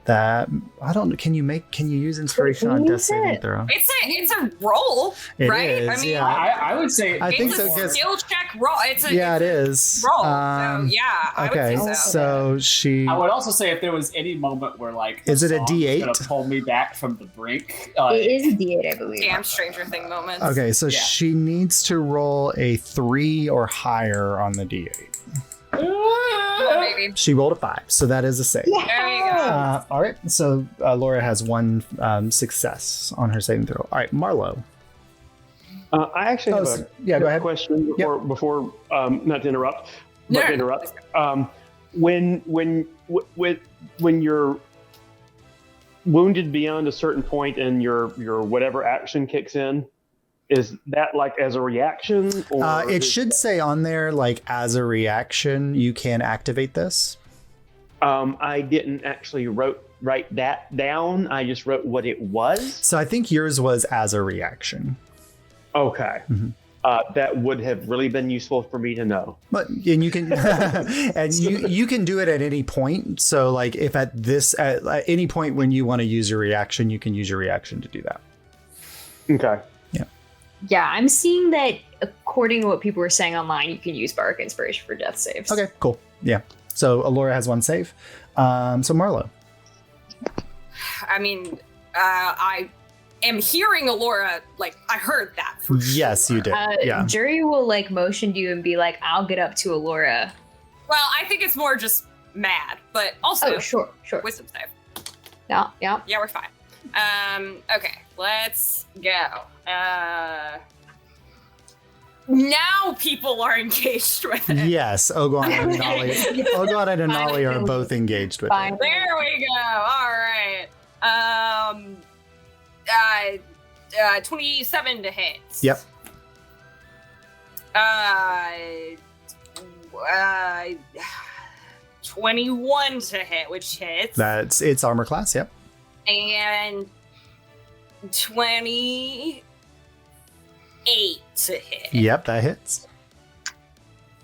That I don't. Can you use inspiration on death saving throw? It's a roll, It right? is, I mean, yeah. I would say I think it's so. a 'Cause- skill check roll. It's a it is. roll. Um, So yeah, I okay, would say so. so she. I would also say if there was any moment where like Is it a song's D8? gonna pull me back from the brink. It is a D8, I believe. Damn Stranger Thing moments. Okay, so Yeah. she needs to roll a 3 or higher on the D8. Oh, baby. She rolled a 5, so that is a save. There you go. All right, so Laura has one success on her saving throw. All right, Marlo. I actually have a yeah, go ahead. question before not to interrupt, No, but no, to interrupt. When you're wounded beyond a certain point and your whatever action kicks in, is that like as a reaction? Or It should say on there, like, as a reaction, you can activate this. I didn't actually write that down. I just wrote what it was. So I think yours was as a reaction. Okay. Mhm. That would have really been useful for me to know. But and you can and you can do it at any point. So like if at any point when you want to use your reaction, you can use your reaction to do that. Okay. Yeah, I'm seeing that according to what people were saying online, you can use Bardic Inspiration for death saves. Okay, cool. Yeah. So Alyria has one save. So Marlo. I mean, I am hearing Alyria, like, I heard that for Yes, sure. you did. Yeah. Jury will like motion to you and be like, "I'll get up to Alyria." Well, I think it's more just mad, but also Oh, sure. wisdom save. Yeah. Yeah, we're fine. Okay, let's go. Now people are engaged with it. Yes, Ogon and Denali are both engaged with it. Fine. There we go. All right. 27 to hit. Yep. 21 to hit, which hits. That's its armor class. Yep. And 28 to hit. Yep, that hits.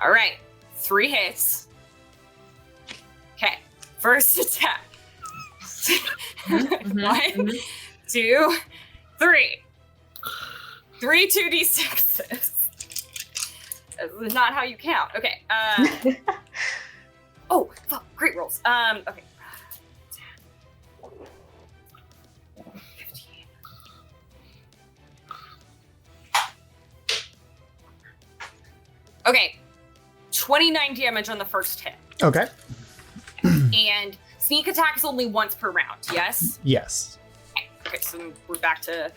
All right. 3 hits. Okay. First attack. One, 2, 3. 3 2d6s. This is not how you count. Okay. Oh, fuck. Great rolls. Okay. 15. Okay. 29 damage on the first hit. Okay. And sneak attack is only once per round, yes? Yes. Okay, so we're back to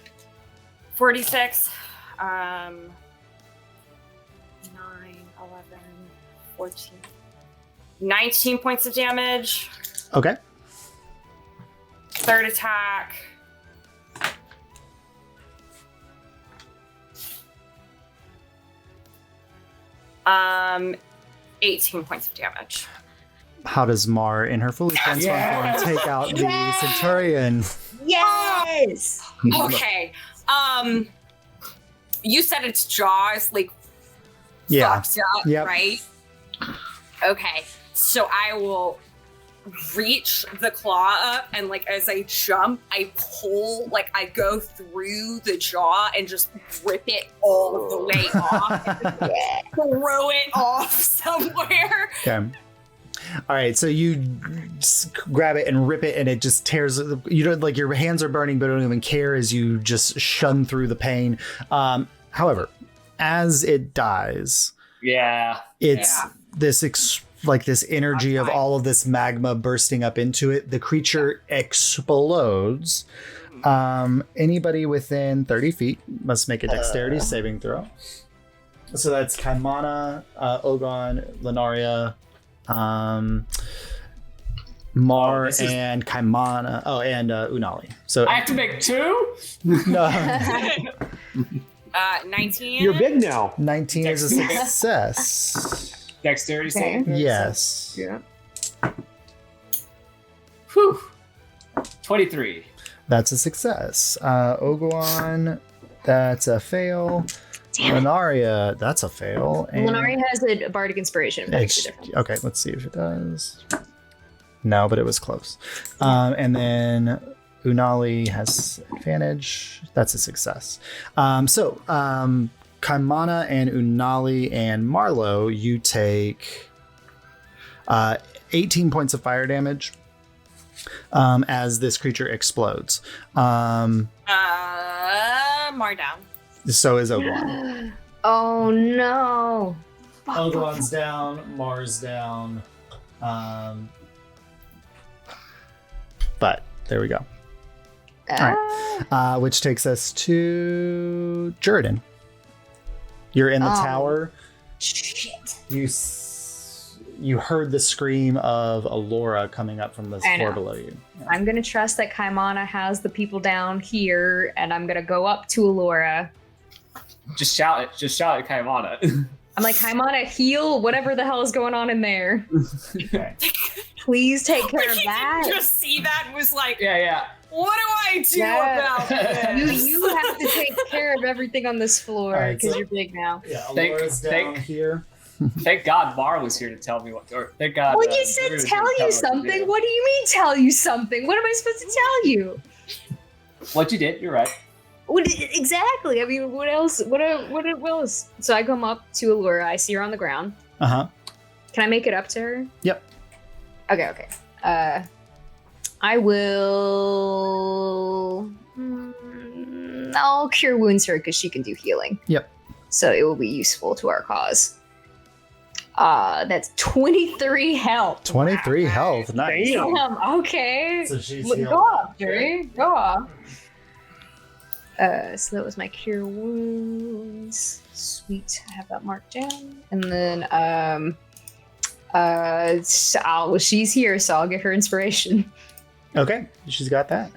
46. 9, 11, 14. 19 points of damage. Okay. Third attack. Um, 18 points of damage. How does Mar, in her fully transformed form, take out the Centurion? Yes. Okay. You said its jaw is like Yeah. fucked up, Yep. right? Okay. So I will reach the claw up and like as I jump, I pull, like I go through the jaw and just rip it all of the way off. Throw it off somewhere. Okay. All right, so you grab it and rip it, and it just tears. You don't like your hands are burning, but don't even care as you just shun through the pain. However, as it dies, it's this this energy of all of this magma bursting up into it. The creature explodes. Anybody within 30 feet must make a dexterity saving throw. So that's Kaimana, Ogon, Lenaria, Mar, and Kaimana. Oh, and Unali. So I have to make 2? no, 19. You're big now. 19 is a success. Dexterity Okay. saving throw? Yes. Yeah. Whew. 23. That's a success. Ogon, that's a fail. Lenaria, that's a fail. And Lenari has a Bardic Inspiration. That makes a it's, difference. okay, let's see if it does. No, but it was close. And then Unali has advantage. That's a success. So Kaimana and Unali and Marlowe, you take 18 points of fire damage as this creature explodes. Mar down. So is Oglon. Oh no. Oglon's down. Mars down. But there we go. All right. Which takes us to Jordan. You're in the tower. Shit. You heard the scream of Alyria coming up from the floor below you. Yeah. I'm gonna trust that Kaimana has the people down here, and I'm gonna go up to Alyria. Just shout it. Just shout at Kaimana. I'm like, Kaimana, heal whatever the hell is going on in there. Okay. Please take care of He that. didn't just see that and was like, Yeah. what do I do about this? You have to take care of everything on this floor Alright, because so- you're big now. Yeah, Alyria's down here. Thank God Mar was here to tell me what. Or thank God. Well, you Drew said was here tell to you me what to something. do. What do you mean tell you something? What am I supposed to tell you? What you did? You're right. Exactly. I mean, what else? What else? So I come up to Alyria. I see her on the ground. Uh-huh. Can I make it up to her? Yep. Okay. I will. I'll cure wounds her because she can do healing. Yep. So it will be useful to our cause. That's 23 health. 23 health. Nice. Damn. Okay. So she's Go healed. off, Jerry. Go off. So that was my cure wounds. Sweet. I have that marked down. And then she's here, so I'll give her inspiration. Okay, she's got that.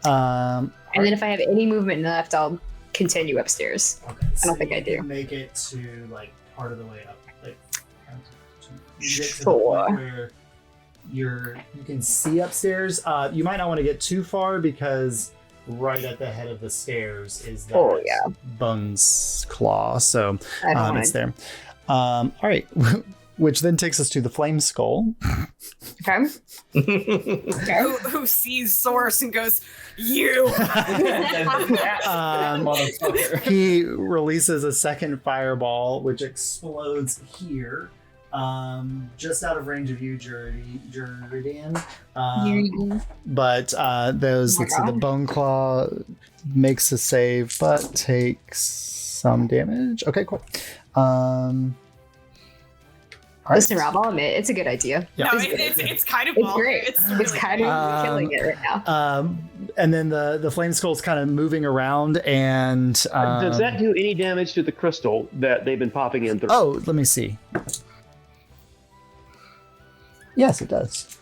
And then if I have any movement left, I'll continue upstairs. Okay, I don't think I do. Make it to like part of the way up. Like you get to the Sure. point where you can see upstairs. You might not want to get too far because right at the head of the stairs is that Bone's Claw. So I don't it's mind. there. All right. Which then takes us to the Flame Skull. Okay. Who sees Source and goes, you. He releases a second fireball, which explodes here, just out of range of you, Juridian. But let's see, the Bone Claw makes a save, but takes some damage. Okay, cool. All right. Listen, Rob, I'll admit, it's a good idea. Yeah. No, it's kind of It's ball. great. It's It's kind of killing it right now. And then the Flame Skull's kind of moving around, and Does that do any damage to the crystal that they've been popping in through? Oh, let me see. Yes, it does.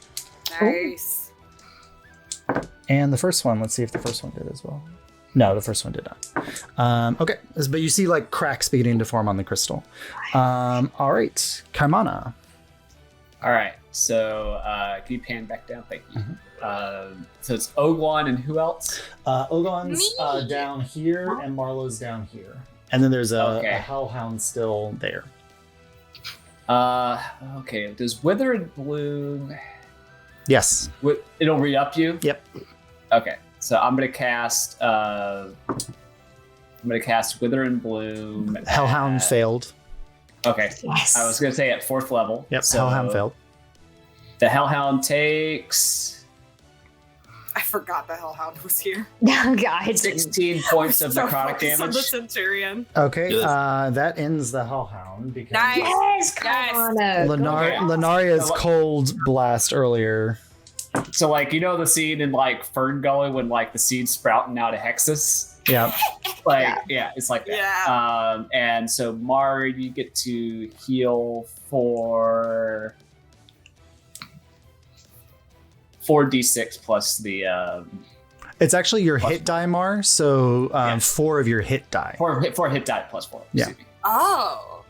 Nice. And the first one, let's see if the first one did as well. No, the first one did not. Okay, but you see like cracks beginning to form on the crystal. All right, Kaimana. All right. So can you pan back down? Thank you. So it's Oglon and who else? Ogon's Me. down here, and Marlowe's down here. And then there's a Okay. Hellhound still there. Okay. Does Wither and Bloom? Yes. It'll re-up you. Yep. Okay. So I'm gonna cast. Wither and Bloom. Hellhound failed. Okay. Yes. I was gonna say at 4th level. Yep, So Hellhound failed. The Hellhound takes I forgot the Hellhound was here. Oh, God. 16 points of So necrotic focused on the damage. Centurion. Okay, Yes. that ends the Hellhound because Nice. Yes, Kaimana. Lenar- Okay. Lenaria's So- cold blast earlier. So like you know the scene in like Fern Gully when like the seeds sprouting out of Hexus. Yeah. Like yeah, it's like that. Yeah. And so Mar, you get to heal for 4d6 plus the It's actually your hit die, Mar. So 4 of your hit die. 4 hit die plus 4. Yeah. Excuse me. Oh.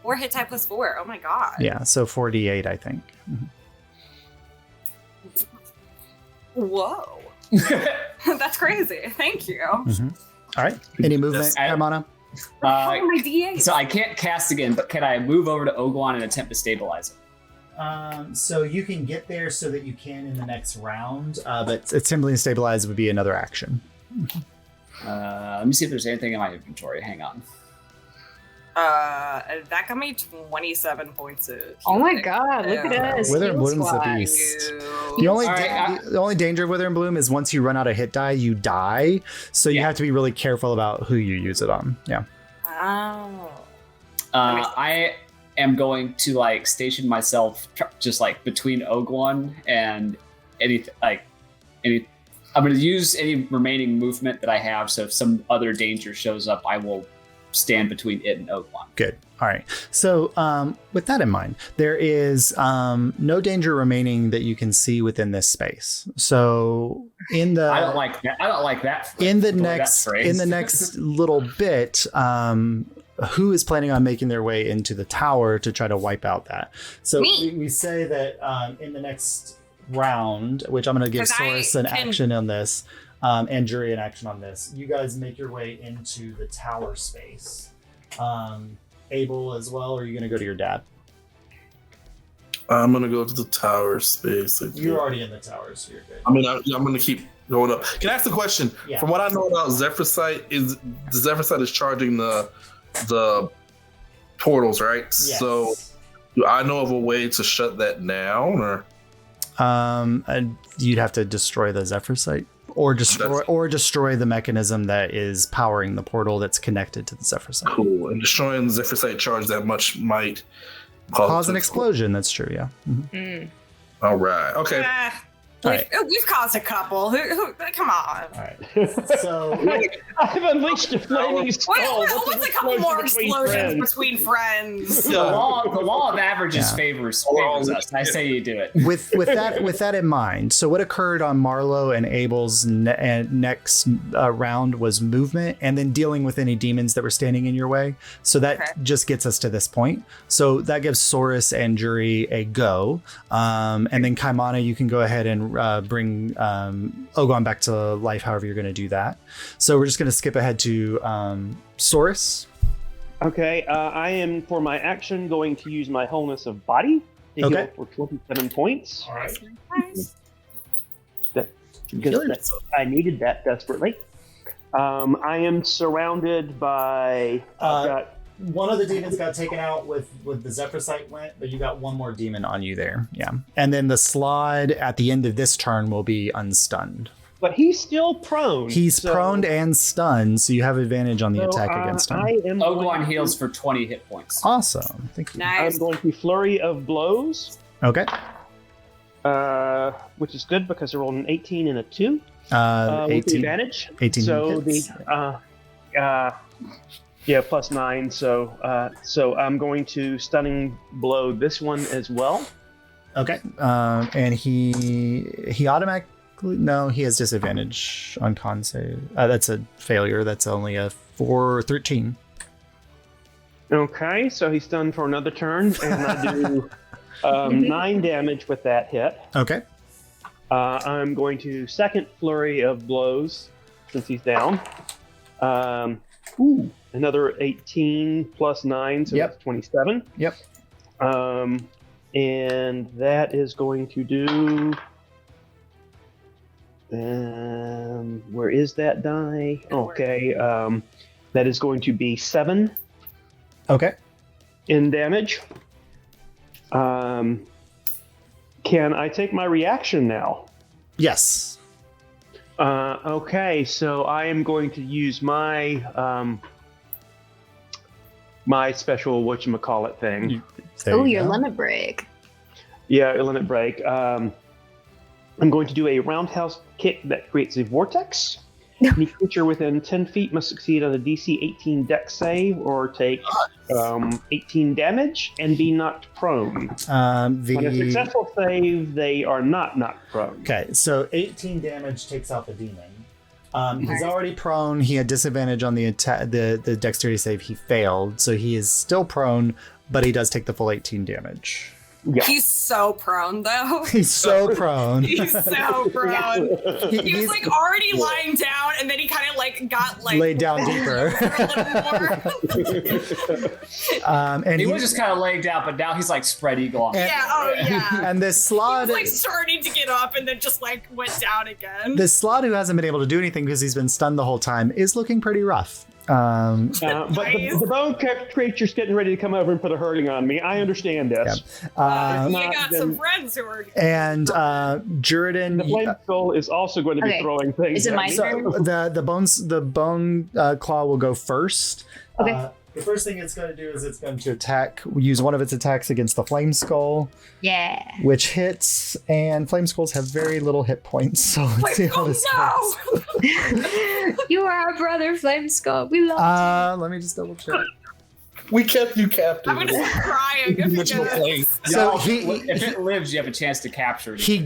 4 hit die plus 4. Oh my god. Yeah, so 4d8, I think. Whoa. That's crazy. Thank you. All right. Any movement, I- Kaimana? Oh, my D8. So I can't cast again, but can I move over to Oglon and attempt to stabilize it? So you can get there so that you can in the next round, but Assembly and Stabilize would be another action. Let me see if there's anything in my inventory. Hang on. That got me 27 points of Oh my healing. god, look at us. Wither and Heal Bloom's the squad. beast. Ew. The only, All right, the only danger of Wither and Bloom is once you run out of hit die, you die. So you Yeah. have to be really careful about who you use it on. Yeah. Oh. I am going to like station myself just like between Ogwon and any. I'm going to use any remaining movement that I have. So if some other danger shows up, I will stand between it and Ogwon. Good. All right. So with that in mind, there is no danger remaining that you can see within this space. So in the I don't like that. I don't like that. in the that next phrase. in the next little bit, who is planning on making their way into the tower to try to wipe out that? So Me. we say that in the next round, which I'm going to give 'Cause I Source an can- action on this, and Jury an action on this. You guys make your way into the tower space. Abel as well, or are you going to go to your dad? I'm gonna go to the tower space. You're already in the tower, so you're good. I mean, I'm gonna keep going up. Can I ask the question? Yeah. From what I know about Zephyrsight, is the Zephyrsight is charging the portals, right? Yes. So, do I know of a way to shut that down, or And you'd have to destroy the Zephyr site, or destroy the mechanism that is powering the portal that's connected to the Zephyr site. cool? And destroying the Zephyrsight charge that much might Cause an explosion. That's true. Yeah. Mhm. Mm. All right. Okay. All right. We've caused a couple. Come on. All right. So I've unleashed a flaming skull. What's a couple more explosions between friends? The law of averages Yeah. favors us. I say you do it. with that in mind, so what occurred on Marlowe and Abel's next round was movement, and then dealing with any demons that were standing in your way. So that Okay. just gets us to this point. So that gives Saurus and Jury a go, and then Kaimana, you can go ahead and bring Ogon back to life. However, you're going to do that. So we're just going to skip ahead to Saurus. Okay, I am for my action going to use my wholeness of body to Okay. heal for 27 points. All right. Because I needed that desperately. I am surrounded by. I've got One of the demons got taken out with the Zephyr site went, but you got one more demon on you there. Yeah. And then the slide at the end of this turn will be unstunned. but he's still prone. He's so- prone and stunned, so you have advantage on the so, attack against him. I am Ogwon going heals for 20 hit points. Awesome. Thank you. Nice. I'm going to flurry of blows, Okay. which is good because I rolled an 18 and a 2 with 18. advantage. 18 So hits. yeah, plus 9. So I'm going to stunning blow this one as well. Okay. And he automatically, no, he has disadvantage on con save. That's a failure. That's only a 13. Okay, so he's stunned for another turn, and I do 9 damage with that hit. Okay. I'm going to second flurry of blows since he's down. Another 18 plus 9, so Yep. that's 27. Yep. And that is going to do. Where is that die? Okay, that is going to be 7 Okay. in damage. Can I take my reaction now? Yes. Okay, so I am going to use my my special whatchamacallit thing. There Oh, you your go. limit break. Yeah, limit break. I'm going to do a roundhouse kick that creates a vortex. Any creature within 10 feet must succeed on a DC 18 dex save or take 18 damage and be knocked prone. On a successful save, they are not knocked prone. Okay, so 18 damage takes out the demon. He's already prone. He had disadvantage on the attack, the dexterity save. He failed, so he is still prone, but he does take the full 18 damage. Yeah. He's so prone, though. He's so prone. He's so prone. He was He's like already lying down, and then he kind of like got like laid down deeper. a little more. And He was just kind of laying down, but now he's like spread eagle on. And- Yeah. Oh yeah. and this He slot, was like starting to get up, and then just like went down again. this slot who hasn't been able to do anything because he's been stunned the whole time is looking pretty rough. But the bone creature's getting ready to come over and put a hurting on me. I understand this. You not got been- some friends who are. And Juridan, The flame skull is also going to be Okay. throwing things. Is it at my me. turn? the bone claw will go first. Okay. The first thing it's going to do is it's going to use one of its attacks against the flame skull, Yeah. which hits, and flame skulls have very little hit points. So let's see how this goes. You are our brother, Flame Skull. We love Let me just double check. We kept you captive. I'm gonna start crying if you Dimensional get plane. So If it lives, you have a chance to capture it. he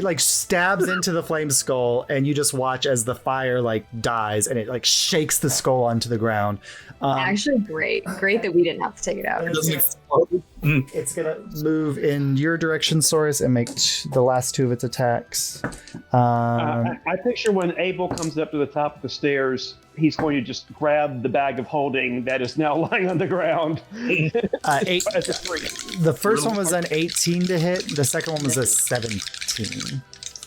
like stabs into the flame skull, and you just watch as the fire like dies, and it like shakes the skull onto the ground. Actually, great that we didn't have to take it out. It doesn't explode. It's gonna move in your direction, Saurus, and make the last two of its attacks. I picture when Abel comes up to the top of the stairs, he's going to just grab the bag of holding that is now lying on the ground. Eight. As a free. The first one was an 18 to hit. The second one was a 17.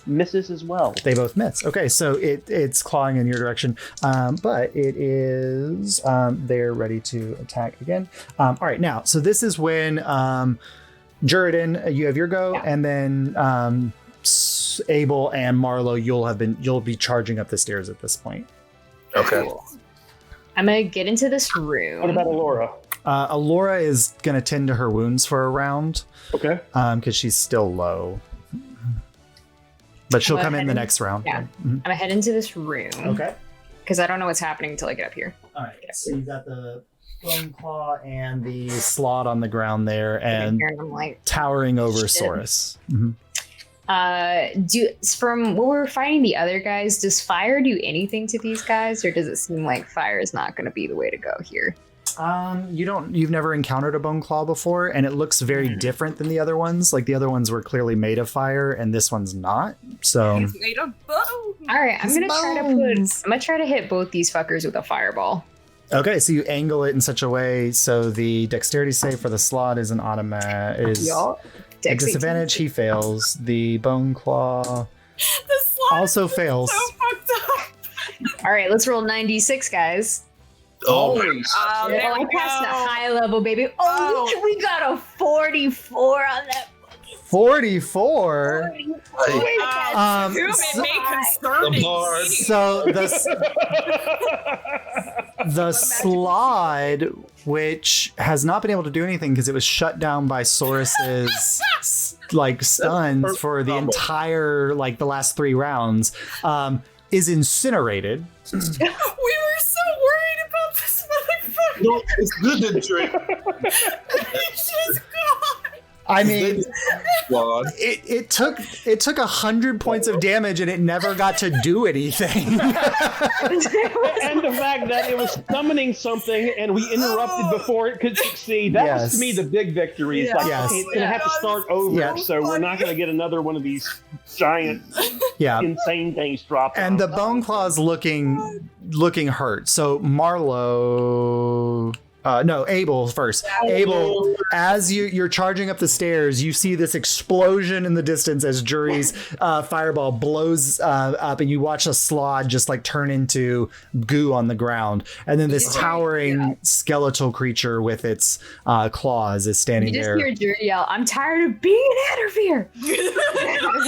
Misses as well. They both miss. Okay, so it's clawing in your direction, but it is they're ready to attack again. All right, now so this is when Juridan, you have your go, and then Abel and Marlo, you'll be charging up the stairs at this point. Okay. I'm gonna get into this room. What about Alyria? Alyria is gonna tend to her wounds for a round Okay. because she's still low. But she'll Go come in ahead the and- next round. yeah. I'm gonna head into this room. Okay. Because I don't know what's happening until I get up here. All right. So you got the bone claw and the slot on the ground there, and Here, and I'm like, towering over Shit. Saurus. from what we're fighting the other guys, does fire do anything to these guys, or does it seem like fire is not going to be the way to go here? You've never encountered a bone claw before, and it looks very different than the other ones. Like the other ones were clearly made of fire, and this one's not. So He's made of bone. All right, I'm His gonna try to hit both these fuckers with a fireball. okay, so you angle it in such a way so the dexterity save for the slot is an automatic is Y'all, a Dex disadvantage. He fails. The bone claw The slot also is fails. so fucked up. All right, let's roll 96, guys. Oh, Oh, there I we passed the go. high level, baby. Oh. We got a 44 on that. 44. Zoom so- and make concerning. The bard. scenes. So the slide, which has not been able to do anything because it was shut down by Saurus's like stuns for the entire like the last 3 rounds, is incinerated. We were so worried about this motherfucker. no, it's good to drink. He's just gone. I mean, Squad. it took 100 points of damage and it never got to do anything. And the fact that it was summoning something and we interrupted before it could succeed. That was Yes. to me the big victory. It's like, Yes. okay, it's going to have to start over, Yes. so we're not going to get another one of these giant, Yeah. insane things dropped. And on the bone claw's looking hurt. So Marlo, no, Abel first. Abel, as you're charging up the stairs, you see this explosion in the distance as Jury's fireball blows up, and you watch a slod just like turn into goo on the ground, and then this towering skeletal creature with its claws is You standing just there. hear Jury yell, "I'm tired of being an Atterfear."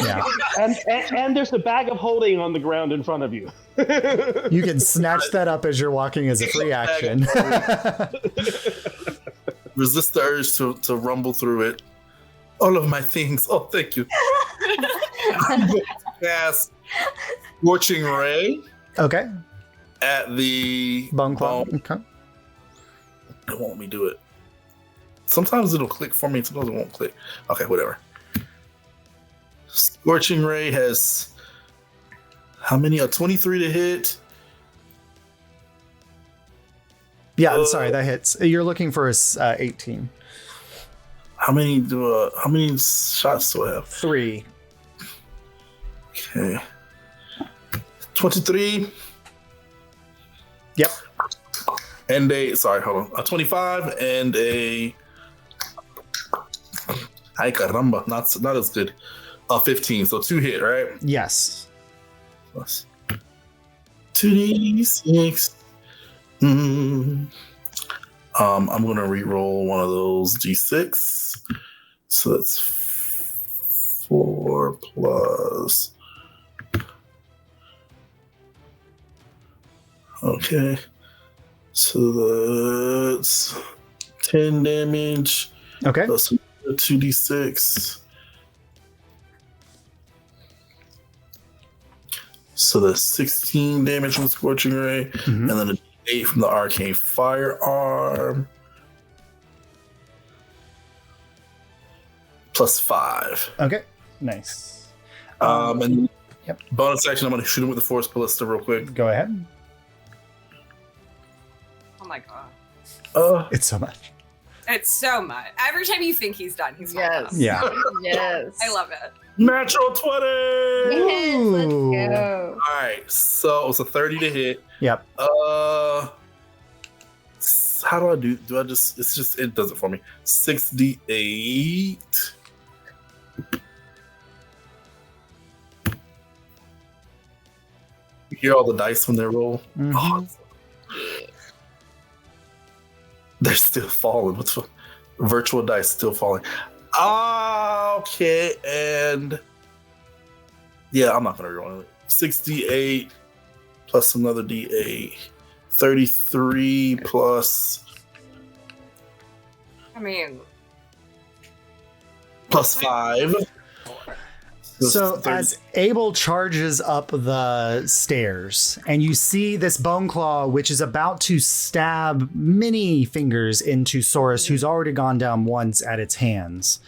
Yeah. and there's the bag of holding on the ground in front of you. You can snatch that up as you're walking as a free action. Resist the urge to rumble through it. All of my things. Oh, thank you. Cast Scorching Ray Okay. at the Bone claw. bone. Okay. It won't let me do it. Sometimes it'll click for me, sometimes it won't click. Okay, whatever. Scorching Ray has how many? A 23 to hit. Yeah, sorry, that hits. You're looking for a 18. How many shots do I have? 3. Okay. 23. Yep. And hold on. A 25 and a. Ay caramba, not as good. 15, so 2 hit, right? Yes. Plus 2d6. I'm gonna re-roll one of those d6. So that's 4 plus. Okay. So that's 10 damage. Okay. Plus 2d6. So that's 16 damage from Scorching Ray. Mhm. And then a 8 from the Arcane Firearm. Plus 5. Okay. Nice. And Yep. bonus action, I'm going to shoot him with the Force Ballista real quick. Go ahead. Oh my god. It's so much. It's so much. Every time you think he's done, he's Yes. not. Yeah. Yes. I love it. Natural 20! Yes, let's Ooh. go. All right, so it's a 30 to hit. Yep. How do I do? Do I just? It's just it does it for me. 6d8. You hear all the dice when they roll. Mhm. Oh, they're still falling. What's virtual dice still falling? Okay, and yeah, I'm not gonna roll it. 68 plus another d8. 33 plus I mean, plus 5. So as Abel charges up the stairs, and you see this bone claw, which is about to stab many fingers into Saurus, who's already gone down once at its hands.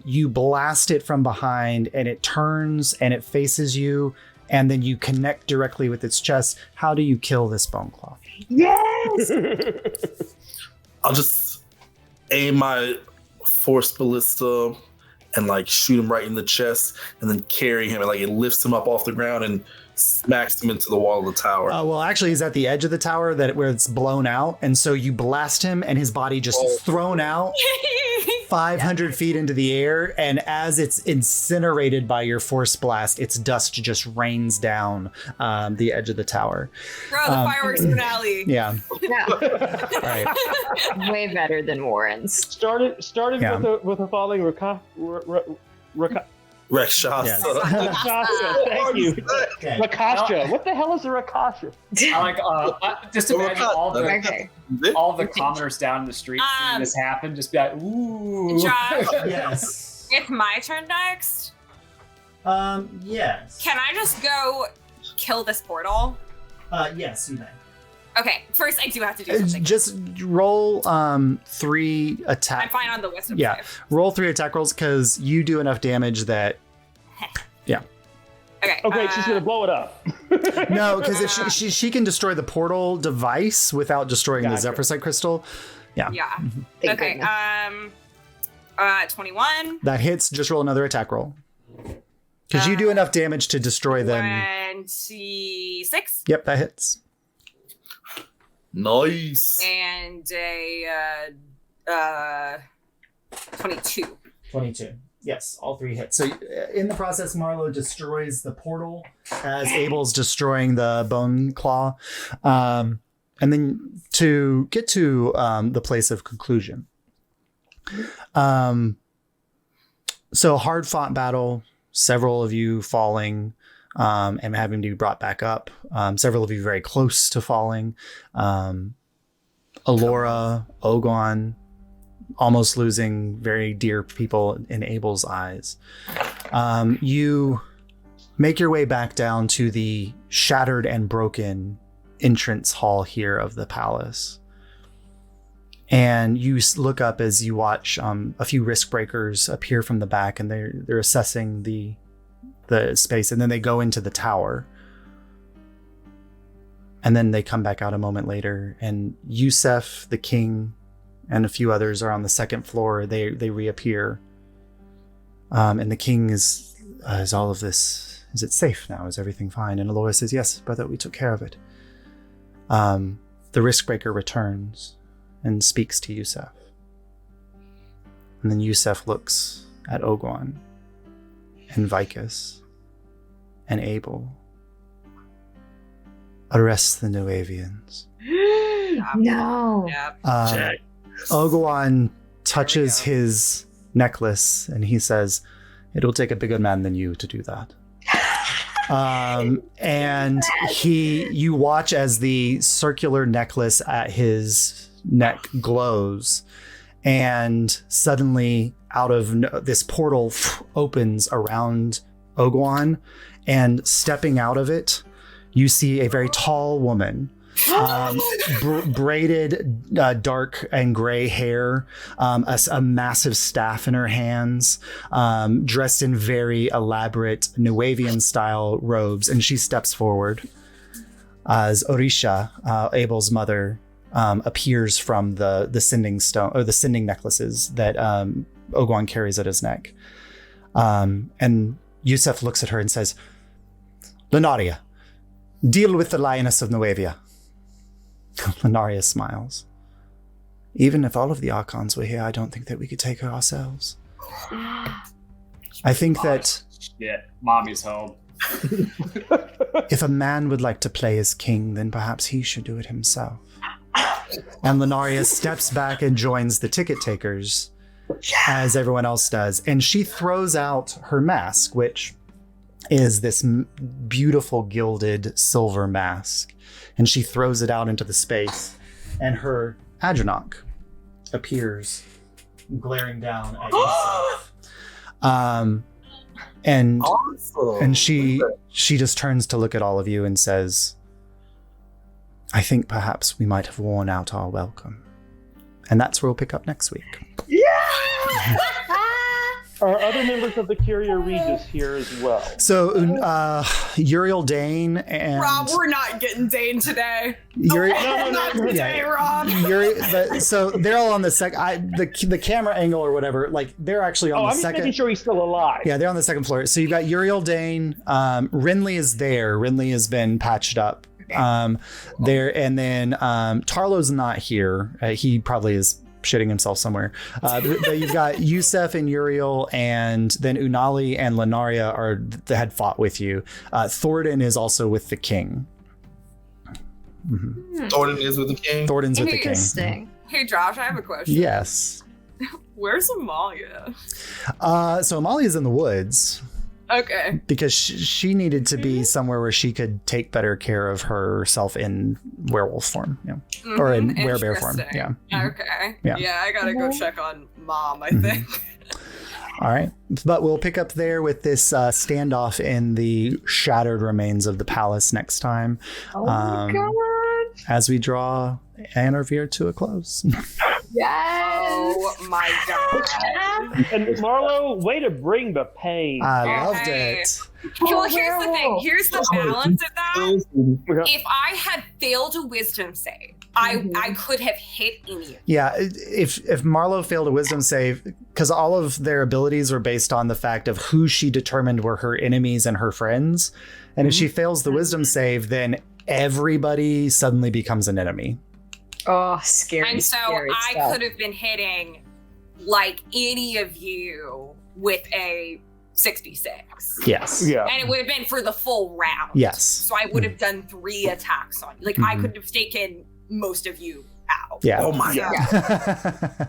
You blast it from behind, and it turns and it faces you, and then you connect directly with its chest. How do you kill this bone claw? Yes! I'll just aim my Force Ballista and like shoot him right in the chest, and then carry him, and like it lifts him up off the ground and smacks him into the wall of the tower. Well, actually, he's at the edge of the tower where it's blown out, and so you blast him, and his body just thrown out 500 feet into the air, and as it's incinerated by your force blast, its dust just rains down the edge of the tower. bro, the fireworks finale. Yeah. Yeah. Right. Way better than Warren's. Started Yeah. with a falling Rakshasa. Yes. Rakasha. Thank you. Okay. Rakasha. What the hell is a Rakasha? I like just imagine Okay. all the commoners down in the street seeing this happen, just be like, ooh. Josh, Yes. it's my turn next. Yes. Can I just go kill this portal? Yes, you may. Okay, first I do have to do something. Just roll 3 I'm attack. fine on the wisdom Yeah, save. roll 3 attack rolls because you do enough damage that. Okay. Okay, she's gonna blow it up. No, because if she can destroy the portal device without destroying the Gotcha. Zephyrsite crystal. Yeah. Thank Okay. goodness. 21. That hits. Just roll another attack roll. Because you do enough damage to destroy them. 26. Yep, that hits. Nice. And a 22. 22. Yes, all 3 hits. So in the process, Marlowe destroys the portal as Abel's destroying the bone claw. And then to get to the place of conclusion. So hard fought battle, several of you falling and having to be brought back up. Several of you very close to falling. Alora, Ogon, almost losing very dear people in Abel's eyes. You make your way back down to the shattered and broken entrance hall here of the palace. And you look up as you watch a few risk breakers appear from the back, and they're assessing the space, and then they go into the tower. And then they come back out a moment later, and Yusef, the king, and a few others are on the second floor. They reappear. And the king is all of this, is it safe now? Is everything fine? And Alyria says, yes, brother, we took care of it. The Riskbreaker returns and speaks to Yusef. And then Yusef looks at Ogwan and Vicus and Abel. Arrest the Nuavians. No. Yeah. Ogwan touches his necklace and he says, it'll take a bigger man than you to do that. And you watch as the circular necklace at his neck glows, and suddenly out of this portal opens around Ogwan, and stepping out of it, you see a very tall woman. Braided dark and gray hair, a massive staff in her hands, dressed in very elaborate Nuavian style robes, and she steps forward as Orisha, Abel's mother, appears from the sending stone or the sending necklaces that Ogwan carries at his neck. And Yusef looks at her and says, Lunaria, deal with the lioness of Nuavia. Lunaria smiles. Even if all of the Archons were here, I don't think that we could take her ourselves. I think that Shit, mommy's home. if a man would like to play as king, then perhaps he should do it himself. And Lunaria steps back and joins the ticket takers, as everyone else does. And she throws out her mask, which is this beautiful gilded silver mask. And she throws it out into the space, and her Adranok appears, glaring down at Yusef. And Awesome. and she just turns to look at all of you and says, I think perhaps we might have worn out our welcome. And that's where we'll pick up next week. Are other members of the Curia Regis here as well? So Uriel Dane and Rob, we're not getting Dane today. Not today, Rob. So they're all on the the camera angle or whatever, like they're actually on the I'm just second. making sure he's still alive. Yeah, they're on the second floor. So you've got Uriel Dane. Rinley is there. Rinley has been patched up. There, and then Tarlo's not here. He probably is shitting himself somewhere. But you've got Yusef and Uriel, and then Unali and Lunaria had fought with you. Thornton is also with the king. Mm-hmm. Thornton is with the king. Thornton's with the king. Interesting. Hey, Josh, I have a question. Yes. Where's Amalia? So Amalia's in the woods. Okay. Because she needed to be somewhere where she could take better care of herself in werewolf form, or in werebear form. Yeah. Okay. Yeah. Yeah, I gotta go check on Mom, I think. All right. But we'll pick up there with this standoff in the shattered remains of the palace next time. Oh my god. As we draw Anarvir to a close. Yes. Oh my god. And Marlo, way to bring the pain. I loved it. Well, here's the thing. Here's the balance of that. If I had failed a wisdom save, I could have hit any of you. Yeah, if Marlo failed a wisdom save, because all of their abilities were based on the fact of who she determined were her enemies and her friends. And if she fails the wisdom save, then everybody suddenly becomes an enemy. Oh, scary. And so scary I stuff. could have been hitting like any of you with a 66. Yes. Yeah. And it would have been for the full round. Yes. So I would have done 3 attacks on you. Like I could have taken most of you out. Yeah. Oh my Yeah. god.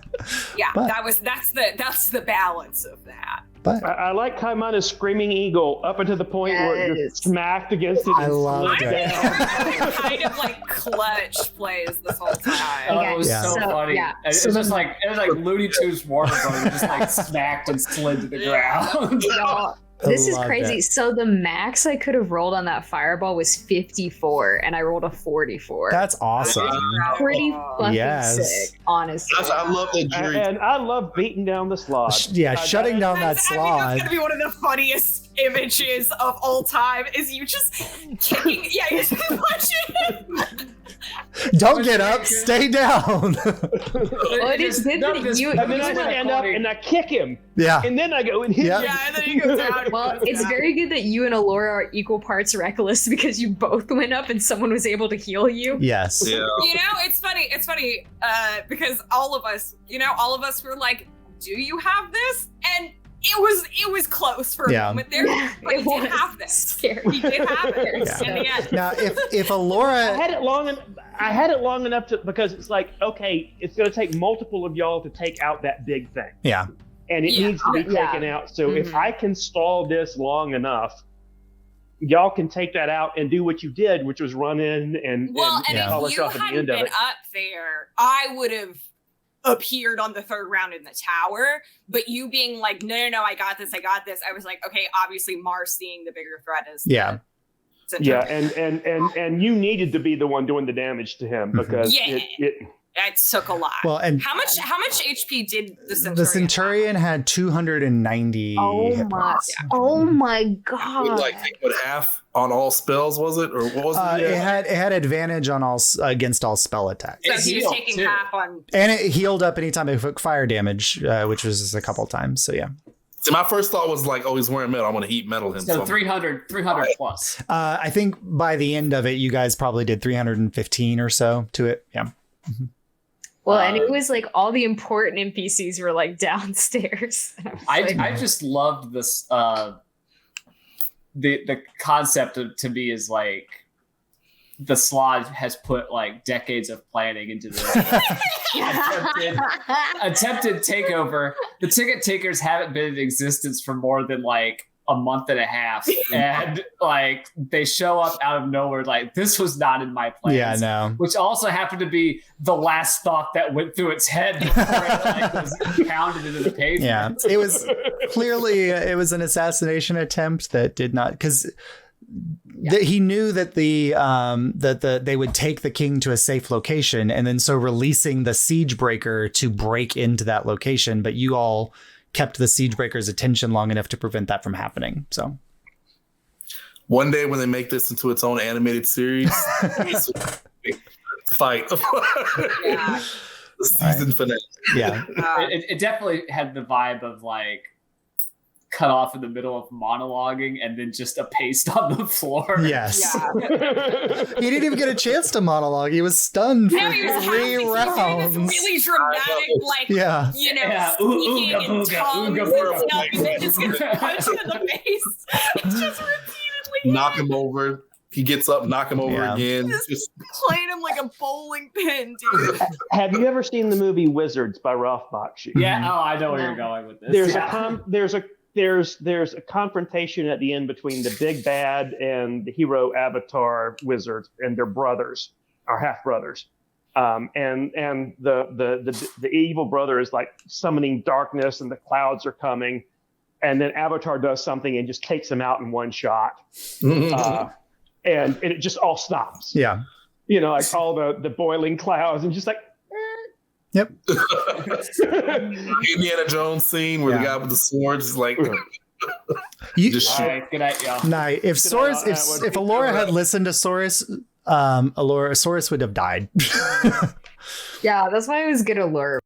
Yeah, But- that's the balance of that. But I like Kaimana's screaming eagle up until the point where it Yes. just smacked against it. I loved I'm it. kind of like clutch plays this whole time. Oh, Okay, it was Yeah. so so, funny. yeah. It was just like Looney Tunes Warner Brothers just like smacked and slid to the ground. Y'all, I this is loved crazy. it. So the max I could have rolled on that fireball was 54, and I rolled a 44. That's awesome. pretty fucking Yes. sick, honestly. I love that jury. And I love beating down the slot. Yeah, shutting down that I mean, that's slot. gonna be one of the funniest images of all time. Is you just kicking? Yeah, you're just punching. Don't get up. Stay down. Well, it is good that you. And then I stand up and I kick him. Yeah. And then I go and hit Yeah. him. Yeah, and then he goes down. Well, it's very good that you and Alyria are equal parts reckless because you both went up and someone was able to heal you. Yes. Yeah. You know, it's funny because all of us were like, do you have this? And it was close for a moment there, but he did have this. Scary. He did have it in the end. Now, if I Alyria, had it long enough to because it's like, okay, it's going to take multiple of y'all to take out that big thing. yeah, And it needs to be taken out. So if I can stall this long enough, y'all can take that out and do what you did, which was run in and polish if you off at the hadn't end of been it. up there, I would have appeared on the third round in the tower. But you being like, no, I got this. I was like, okay, obviously Mars seeing the bigger threat is yeah. Yeah, and you needed to be the one doing the damage to him because it took a lot. Well, and how much HP did the Centurion? The Centurion had 290. Oh hit my! points. Oh my Would god! like take what half on all spells was it, or what was it? It had advantage on all against all spell attacks, So he was taking half on. and it healed up anytime it took fire damage, which was a couple times. So yeah. So my first thought was like, oh, he's wearing metal. I'm gonna heat metal him. So 300 plus. I think by the end of it, you guys probably did 315 or so to it. Yeah. Well, and it was like all the important NPCs were like downstairs. I just loved this. The concept to me is like the Slod has put like decades of planning into this attempted takeover. The ticket takers haven't been in existence for more than like a month and a half, and like they show up out of nowhere. Like, this was not in my plans. Yeah, no. Which also happened to be the last thought that went through its head before it like was pounded into the pavement. Yeah, it was clearly an assassination attempt that did not, because he knew that they would take the king to a safe location, and then so releasing the siege breaker to break into that location, but you all kept the siege breaker's attention long enough to prevent that from happening. So one day when they make this into its own animated series, it's a big fight. Yeah. The season finale. Yeah. It definitely had the vibe of like cut off in the middle of monologuing and then just a paste on the floor. Yes. Yeah. He didn't even get a chance to monologue. He was stunned for No, he was 3 rounds. This really dramatic, like, Yeah. you know, Yeah. speaking Ooga in booga, tongues ooga and booga. stuff, and then just gets punched in the face. Just repeatedly. Knock him over. He gets up, knock him over again. Just playing him like a bowling pin, dude. Have you ever seen the movie Wizards by Ralph Bakshi? Yeah. Oh, I know where you're going with this. There's a confrontation at the end between the big bad and the hero avatar wizard and their brothers, or half brothers. And the evil brother is like summoning darkness and the clouds are coming, and then Avatar does something and just takes him out in one shot. And it just all stops. Yeah. You know, like all the boiling clouds and just like, Yep. Indiana Jones scene where the guy with the swords is like, just All shoot. right, good night, y'all. Nah, if Alyria had listened to Saurus, Saurus would have died. Yeah, that's why it was good Alyria.